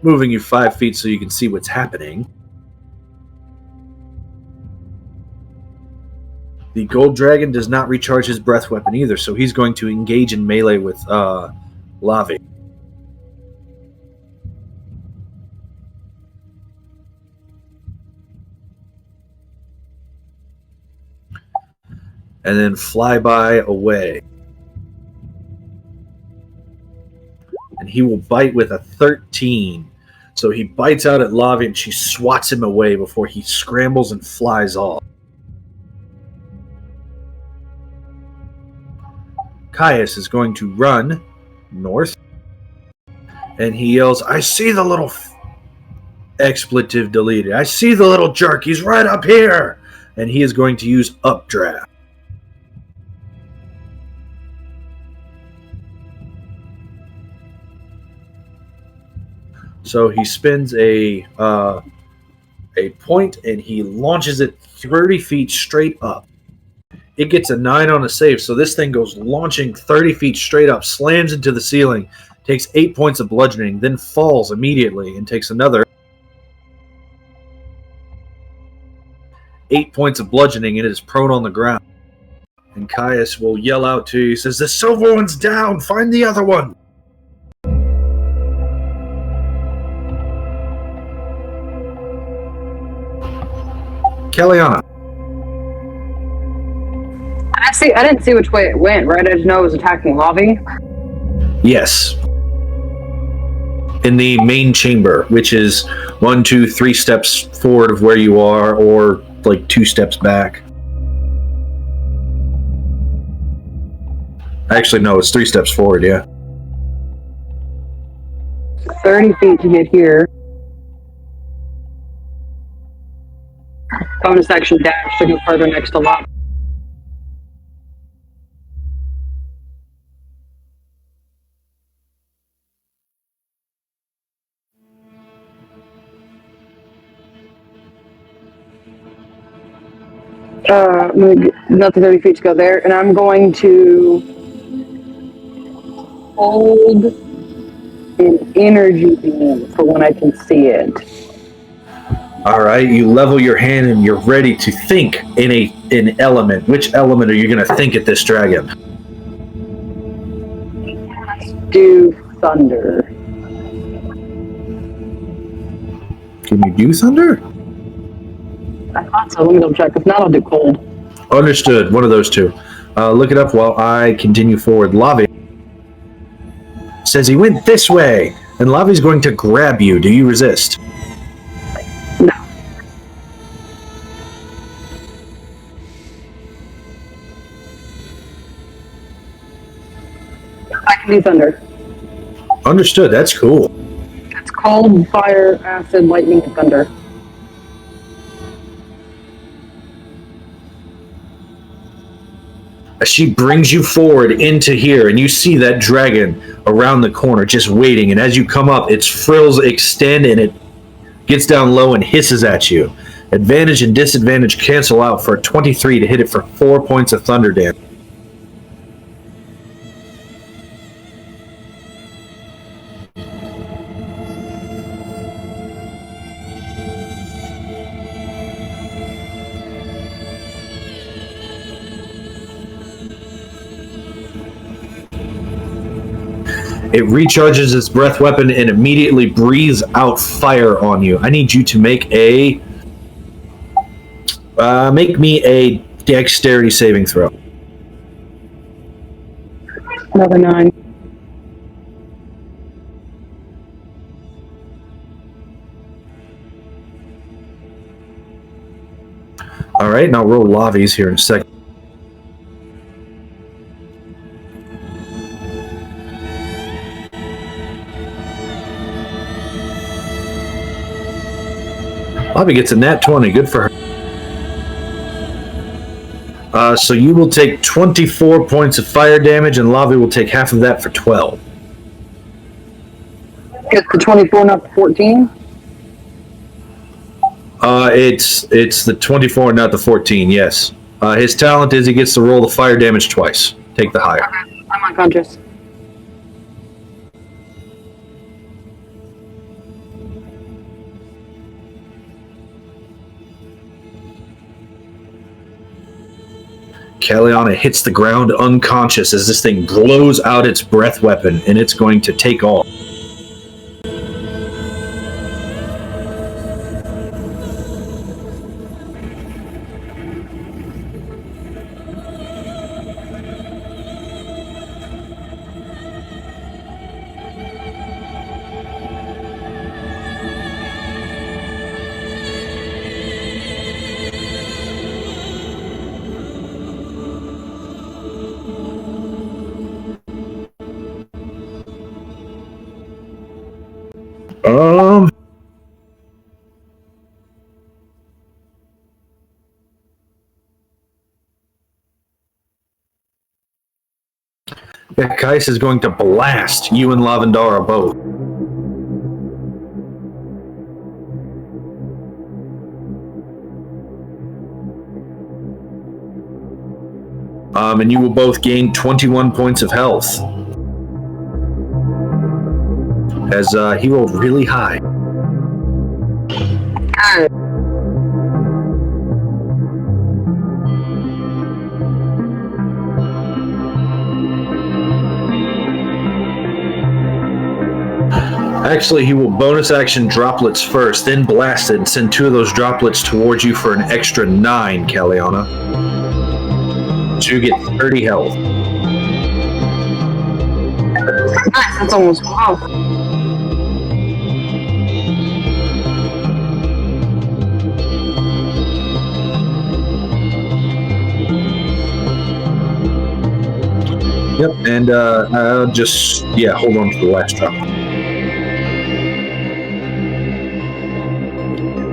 S1: Moving you 5 feet so you can see what's happening. The gold dragon does not recharge his breath weapon either, so he's going to engage in melee with Lavi. And then flyby away. And he will bite with a 13. So he bites out at Lavi and she swats him away before he scrambles and flies off. Caius is going to run north. And he yells, "I see the little expletive deleted. I see the little jerk. He's right up here." And he is going to use updraft. So he spends a point and he launches it 30 feet straight up. It gets a 9 on a save, so this thing goes launching 30 feet straight up, slams into the ceiling, takes 8 points of bludgeoning, then falls immediately and takes another 8 points of bludgeoning, and it is prone on the ground. And Caius will yell out to you, he says, "The silver one's down! Find the other one!" Kalianna.
S2: I didn't see which way it went, right? I just know it was attacking Lavi.
S1: Yes. In the main chamber, which is 1, 2, 3 steps forward of where you are, or like 2 steps back. Actually, no, it's 3 steps forward, yeah.
S2: 30 feet to get here. Bonus action dash to go further next to Lavi. Another 30 feet to go there, and I'm going to hold an energy beam for when I can see it.
S1: All right, you level your hand and you're ready to think in an element. Which element are you going to think at this dragon?
S2: Do thunder.
S1: Can you do thunder?
S2: I thought so. Let me double check. If not, I'll do cold.
S1: Understood. One of those two. Look it up while I continue forward. Lavi says he went this way, and Lavi's going to grab you. Do you resist?
S2: No. I can do thunder.
S1: Understood. That's cool.
S2: It's cold, fire, acid, lightning, and thunder.
S1: She brings you forward into here, and you see that dragon around the corner just waiting. And as you come up, its frills extend, and it gets down low and hisses at you. Advantage and disadvantage cancel out for a 23 to hit it for 4 points of thunder damage. It recharges its breath weapon and immediately breathes out fire on you. I need you to make me a dexterity saving throw.
S2: Another 9.
S1: All right, and I'll roll Lavi's here in a second. Lavi gets a nat 20. Good for her. So you will take 24 points of fire damage, and Lavi will take half of that for 12.
S2: It's the 24, not the 14?
S1: It's the 24, not the 14, yes. His talent is he gets to roll the fire damage twice. Take the higher.
S2: Okay. I'm unconscious.
S1: Kalianna hits the ground unconscious as this thing blows out its breath weapon, and it's going to take off. Yeah, Caius is going to blast you and Lavendara both. And you will both gain 21 points of health. As he rolled really high. Actually, he will bonus action droplets first, then blast it and send 2 of those droplets towards you for an extra 9, Kalianna. So you get 30 health.
S2: Nice, that's almost wow.
S1: Yep, and I'll just, hold on to the last drop.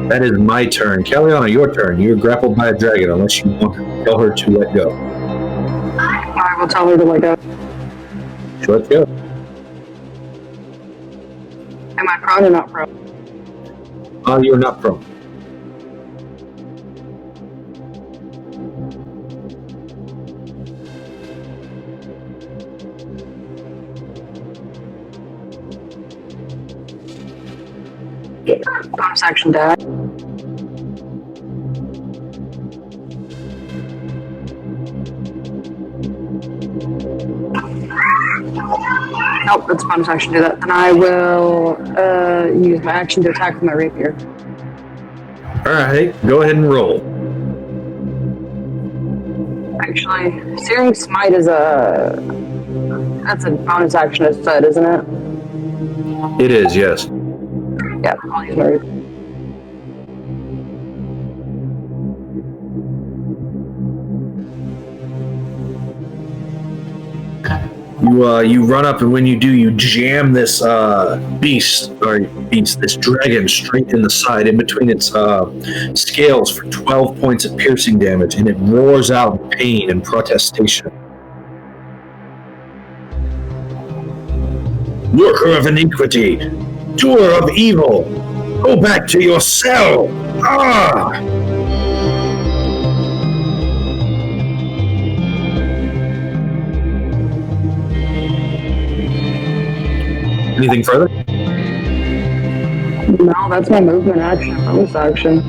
S1: That is my turn. Kalianna, your turn. You're grappled by a dragon unless you want to tell her to let go.
S2: I will tell her to let go.
S1: So let's go.
S2: Am I prone or not prone?
S1: You're not prone.
S2: Bonus action dash. Nope, that's bonus action to do that. Then I will use my action to attack with my rapier.
S1: Alright, go ahead and roll.
S2: Actually, Searing Smite is that's a bonus action instead, isn't it?
S1: It is, yes.
S2: Yeah, I'll use my
S1: You run up, and when you do, you jam this this dragon straight in the side, in between its scales, for 12 points of piercing damage, and it roars out in pain and protestation. Worker of iniquity, doer of evil, go back to your cell! Ah! Anything further?
S2: No, that's my movement action, bonus action.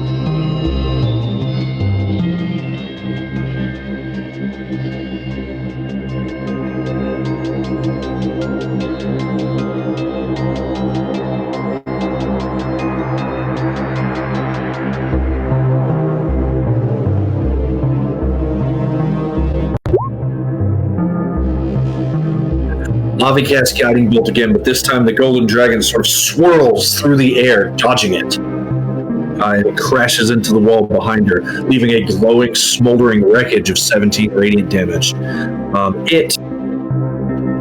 S1: Lavi casts Guiding Bolt again, but this time the golden dragon sort of swirls through the air, dodging it. And it crashes into the wall behind her, leaving a glowing, smoldering wreckage of 17 radiant damage. It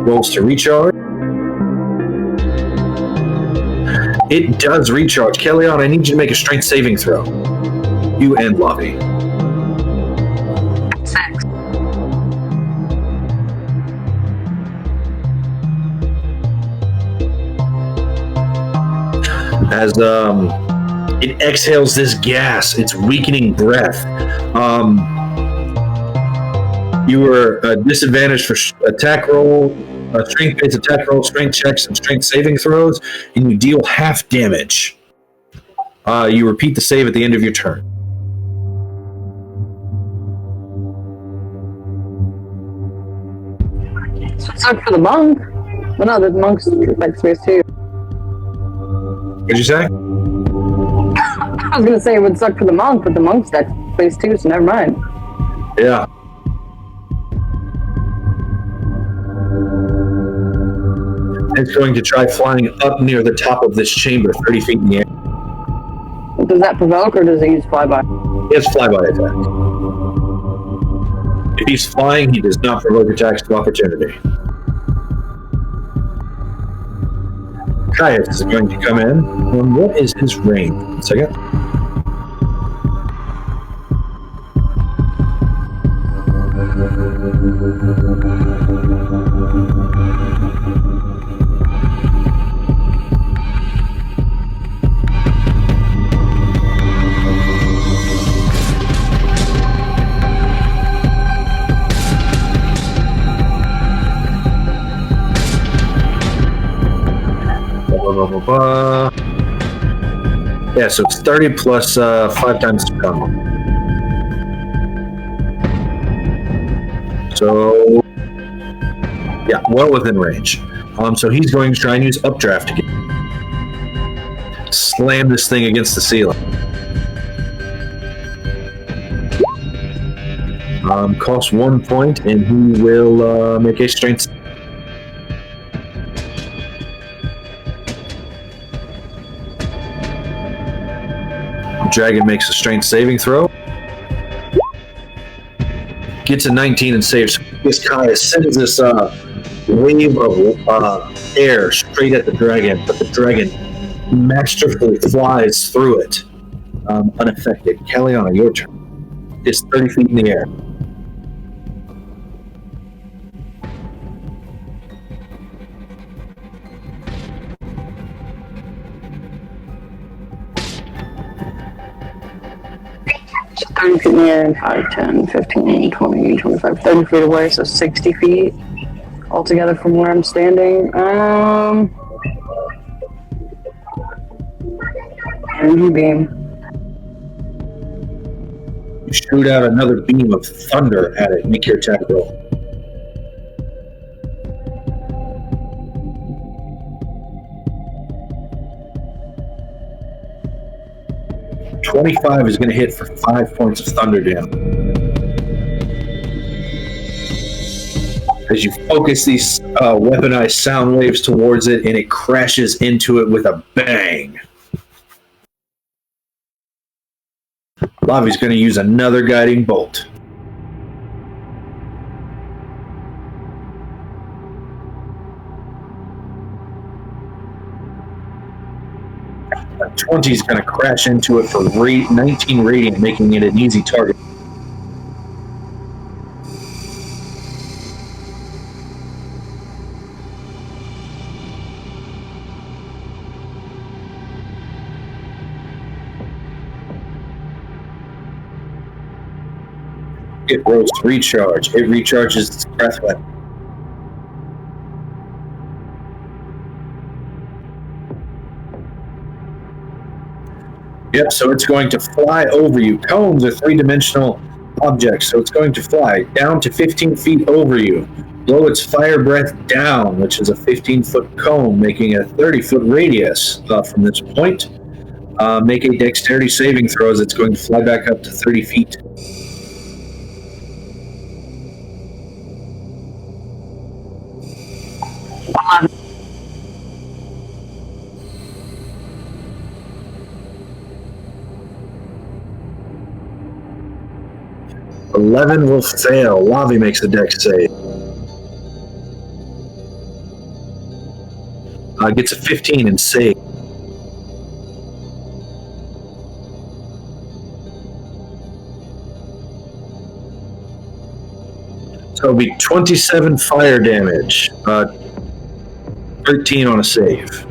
S1: rolls to recharge. It does recharge. Kalianna, I need you to make a strength saving throw. You and Lavi.
S2: 6.
S1: As it exhales this gas, its weakening breath. You are disadvantaged for attack roll, strength-based attack roll, strength checks, and strength saving throws, and you deal half damage. You repeat the save at the end of your turn.
S2: So it sucked for the monk. Well, no, the monk's like space too.
S1: What'd you say?
S2: I was gonna say it would suck for the monk, but the monk's that space too, so never mind.
S1: Yeah. It's going to try flying up near the top of this chamber, 30 feet in the air.
S2: Does that provoke, or does he use flyby?
S1: He has flyby attack. If he's flying, he does not provoke attacks of opportunity. Caius is going to come in. What is his range? 1 second. Yeah, so it's 30 plus 5 times combo. So, yeah, well within range. So he's going to try and use updraft again. Slam this thing against the ceiling. Costs 1 point, and he will make a strength. Dragon makes a strength saving throw. Gets a 19 and saves. This Caius sends this wave of air straight at the dragon, but the dragon masterfully flies through it, unaffected. Kalianna, your turn. It's 30 feet in the air.
S2: So 30 feet in the air and 5, 10, 15, 20, 25, 30 feet away, so 60 feet altogether from where I'm standing. Energy beam.
S1: You shoot out another beam of thunder at it. Make your attack roll. 25 is going to hit for 5 points of thunder damage. As you focus these weaponized sound waves towards it, and it crashes into it with a bang. Lavi's going to use another guiding bolt. A 20 is going to crash into it for 19 radiant, making it an easy target. It rolls to recharge. It recharges its breath weapon. Yep, so it's going to fly over you. Cones are three-dimensional objects, so it's going to fly down to 15 feet over you. Blow its fire breath down, which is a 15-foot cone, making a 30-foot radius from this point. Make a dexterity saving throw as it's going to fly back up to 30 feet. Eleven will fail. Lavi makes a dex save. Gets a 15 and save. So it'll be 27 fire damage. 13 on a save.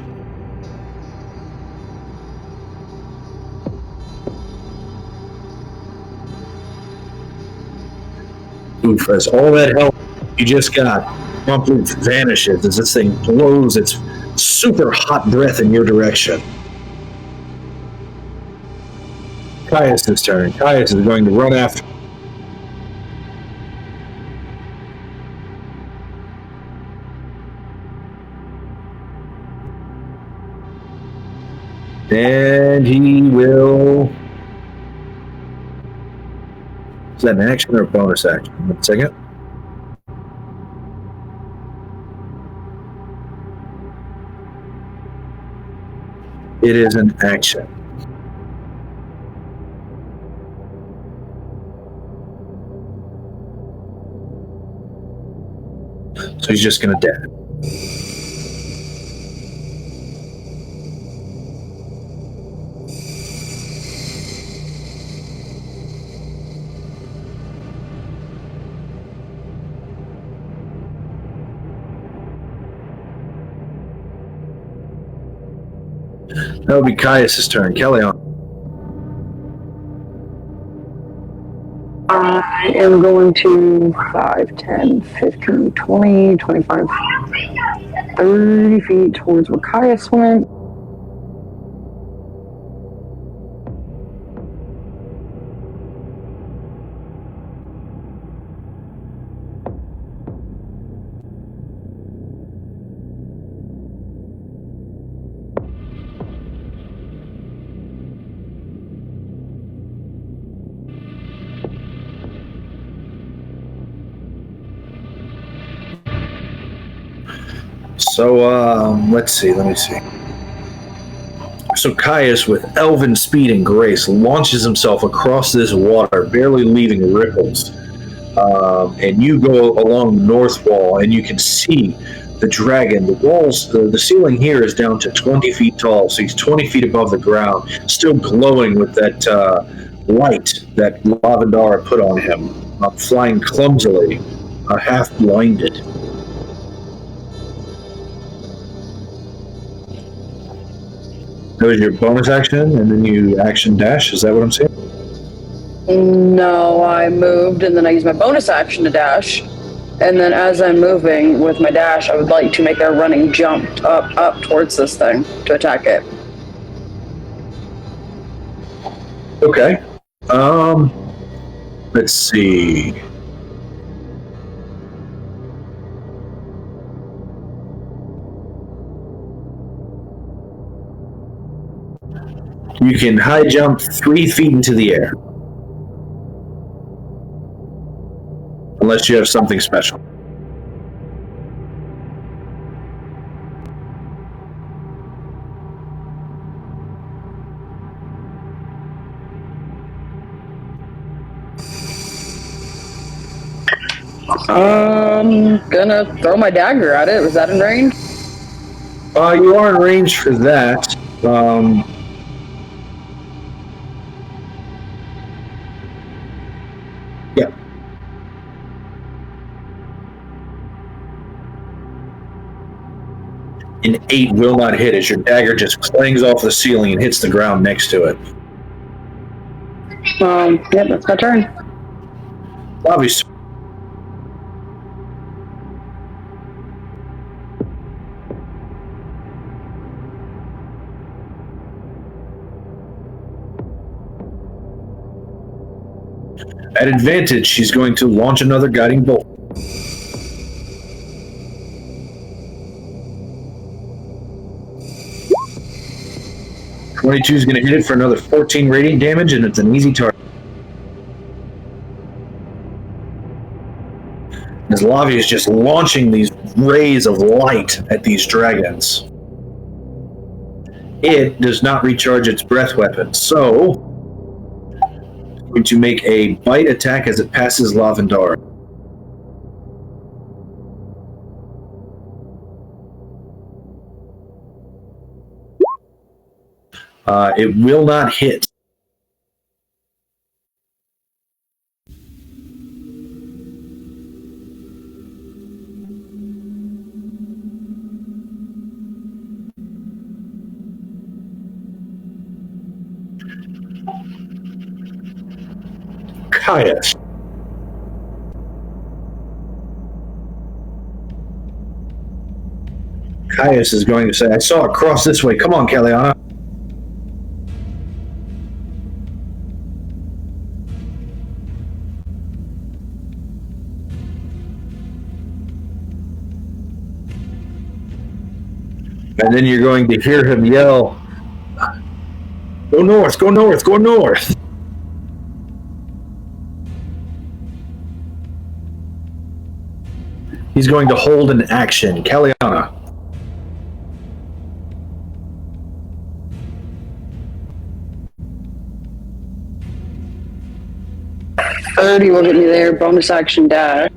S1: Oof, as all that health you just got promptly vanishes as this thing blows its super hot breath in your direction. Caius' turn. Caius is going to run after. And he will. Is that an action or a bonus action? 1 second. It is an action. So he's just going to dash. That'll be Caius' turn. Kalianna.
S2: I am going to 5, 10, 15, 20, 25, 30 feet towards where Caius went.
S1: So, let's see. Let me see. So Caius, with elven speed and grace, launches himself across this water, barely leaving ripples. And you go along the north wall, and you can see the dragon. The walls, the ceiling here is down to 20 feet tall, so he's 20 feet above the ground, still glowing with that light that Lavendara put on him, flying clumsily, half blinded. That was your bonus action, and then you action dash. Is that what I'm saying?
S2: No, I moved, and then I used my bonus action to dash. And then as I'm moving with my dash, I would like to make a running jump up towards this thing to attack it.
S1: Okay. Let's see. You can high jump 3 feet into the air. Unless you have something special.
S2: Gonna throw my dagger at it. Was that in range?
S1: You are in range for that. Yeah. An 8 will not hit as your dagger just clangs off the ceiling and hits the ground next to it.
S2: Yep, that's my turn.
S1: Obviously. At advantage, she's going to launch another guiding bolt. .22 is going to hit it for another 14 radiant damage, and it's an easy target. As Lavi is just launching these rays of light at these dragons. It does not recharge its breath weapon, so it's going to make a bite attack as it passes Lavendara. It will not hit. Caius. Caius is going to say, I saw it cross this way. Come on, Kalianna. And then you're going to hear him yell, go north, go north, go north. He's going to hold an action. Kalianna.
S2: Odie will get me there. Bonus action dash.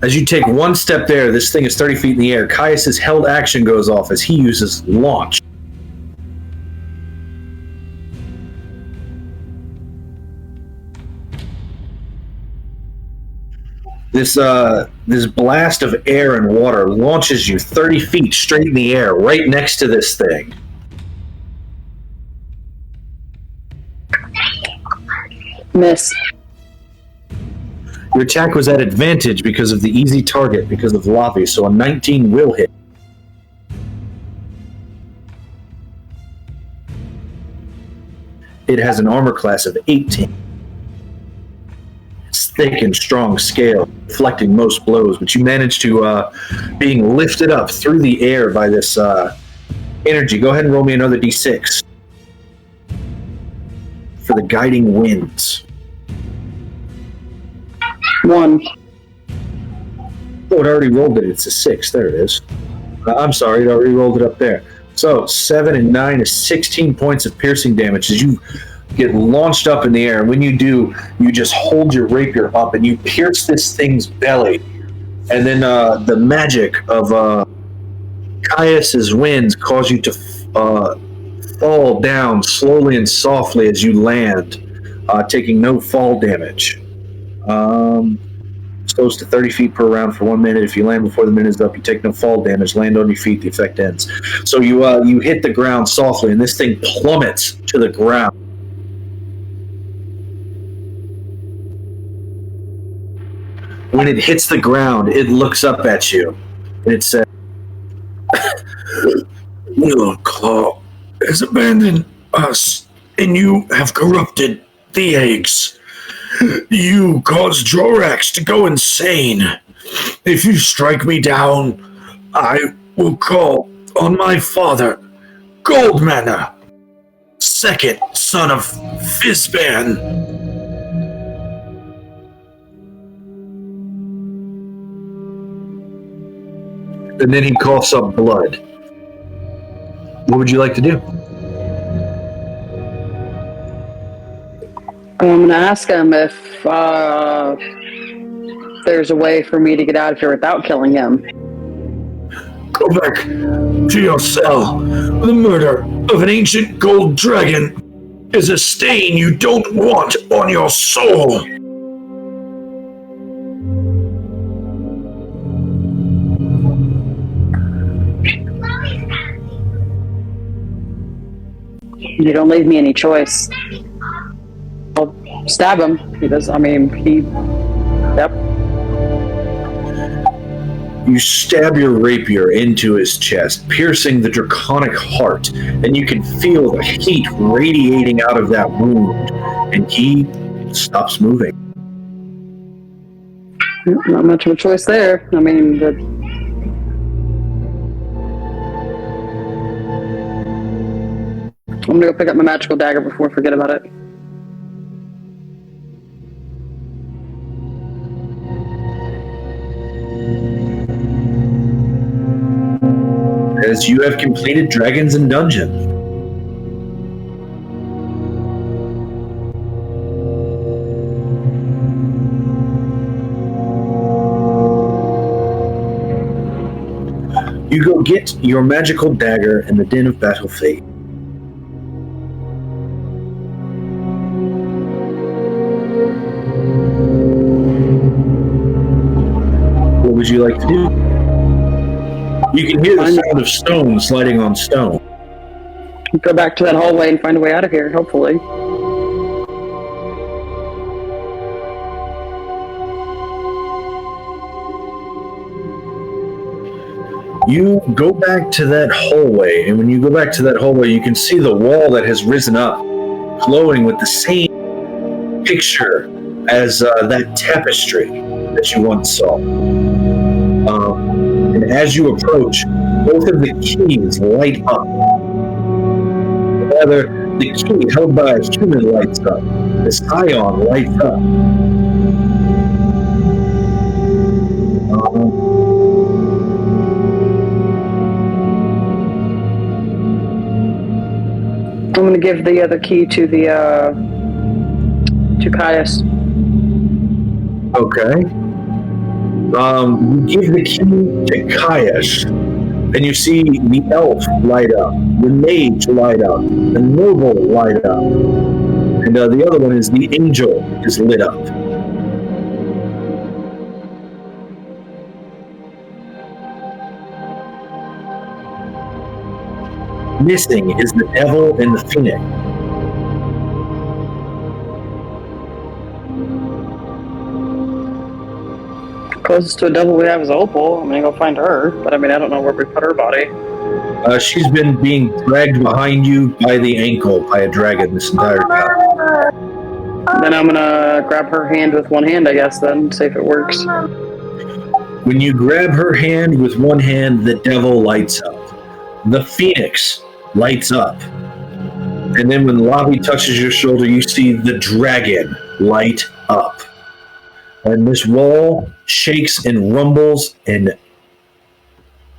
S1: As you take one step there, this thing is 30 feet in the air. Caius' held action goes off as he uses launch. This blast of air and water launches you 30 feet straight in the air, right next to this thing.
S2: Miss.
S1: Your attack was at advantage because of the easy target, because of Lavi, so a 19 will hit. It has an armor class of 18. It's thick and strong scale, deflecting most blows, but you manage to, being lifted up through the air by this energy. Go ahead and roll me another d6 for the guiding winds.
S2: 1.
S1: Oh, it already rolled it. It's a 6. There it is. I'm sorry, it already rolled it up there. So 7 and 9 is 16 points of piercing damage as you get launched up in the air. And when you do, you just hold your rapier up and you pierce this thing's belly. And then the magic of Caius' winds cause you to fall down slowly and softly as you land, taking no fall damage. It's close to 30 feet per round for 1 minute. If you land before the minute is up, you take no fall damage. Land on your feet, the effect ends. So you hit the ground softly, and this thing plummets to the ground. When it hits the ground, it looks up at you, and it says, "Your claw has abandoned us, and you have corrupted the eggs. You caused Drorax to go insane. If you strike me down, I will call on my father, Goldmanor, second son of Fizban. And then he coughs up blood. What would you like to do?
S2: I'm going to ask him if there's a way for me to get out of here without killing him.
S1: Go back to your cell. The murder of an ancient gold dragon is a stain you don't want on your soul.
S2: You don't leave me any choice. I'll stab him. Yep.
S1: You stab your rapier into his chest, piercing the draconic heart, and you can feel the heat radiating out of that wound, and he stops moving.
S2: Not much of a choice there. I'm gonna go pick up my magical dagger before I forget about it.
S1: As you have completed Dragons and Dungeon. You go get your magical dagger in the Den of Battle Fate. What would you like to do? You can hear the sound of stone sliding on stone.
S2: Go back to that hallway and find a way out of here, hopefully.
S1: You go back to that hallway, and when you go back to that hallway, you can see the wall that has risen up, glowing with the same picture as that tapestry that you once saw. And as you approach, both of the keys light up. Rather, the key held by a human lights up. The scion lights up.
S2: I'm going to give the other key to Caius.
S1: Okay. You give the key to Caius, and you see the elf light up, the mage light up, the noble light up, and the other one is the angel is lit up. Missing is the devil and the phoenix.
S2: Closest to a devil we have is Opal. I'm gonna go find her, but I don't know where we put her body.
S1: She's been being dragged behind you by the ankle by a dragon this entire time.
S2: Then I'm gonna grab her hand with one hand, I guess, then, see if it works.
S1: When you grab her hand with one hand, the devil lights up. The phoenix lights up. And then when Lavi touches your shoulder, you see the dragon light up. And this wall shakes and rumbles and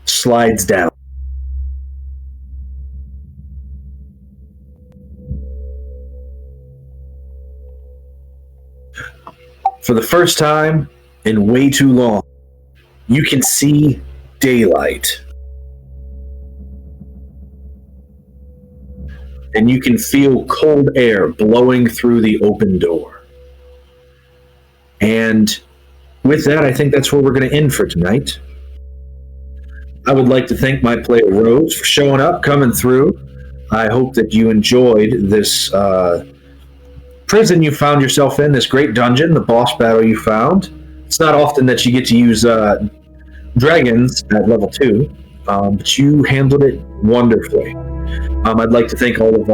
S1: slides down. For the first time in way too long, you can see daylight. And you can feel cold air blowing through the open door. And with that, I think that's where we're going to end for tonight. I would like to thank my player Rose for showing up, coming through. I hope that you enjoyed this prison you found yourself in, this great dungeon, the boss battle you found. It's not often that you get to use dragons at level 2, but you handled it wonderfully. I'd like to thank all of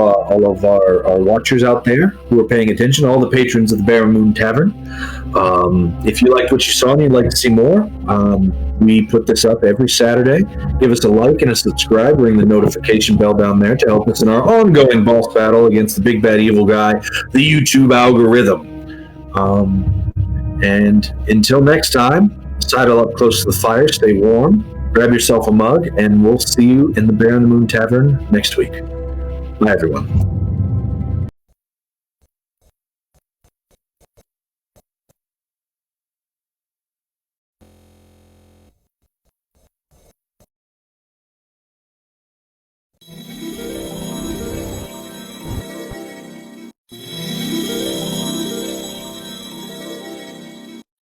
S1: our watchers out there who are paying attention, all the patrons of the Bear and Moon Tavern. If you liked what you saw and you'd like to see more, we put this up every Saturday. Give us a like and a subscribe. Ring the notification bell down there to help us in our ongoing boss battle against the big bad evil guy, the YouTube algorithm. And until next time, sidle up close to the fire, stay warm, grab yourself a mug, and we'll see you in the Bear and the Moon Tavern next week. Bye, everyone.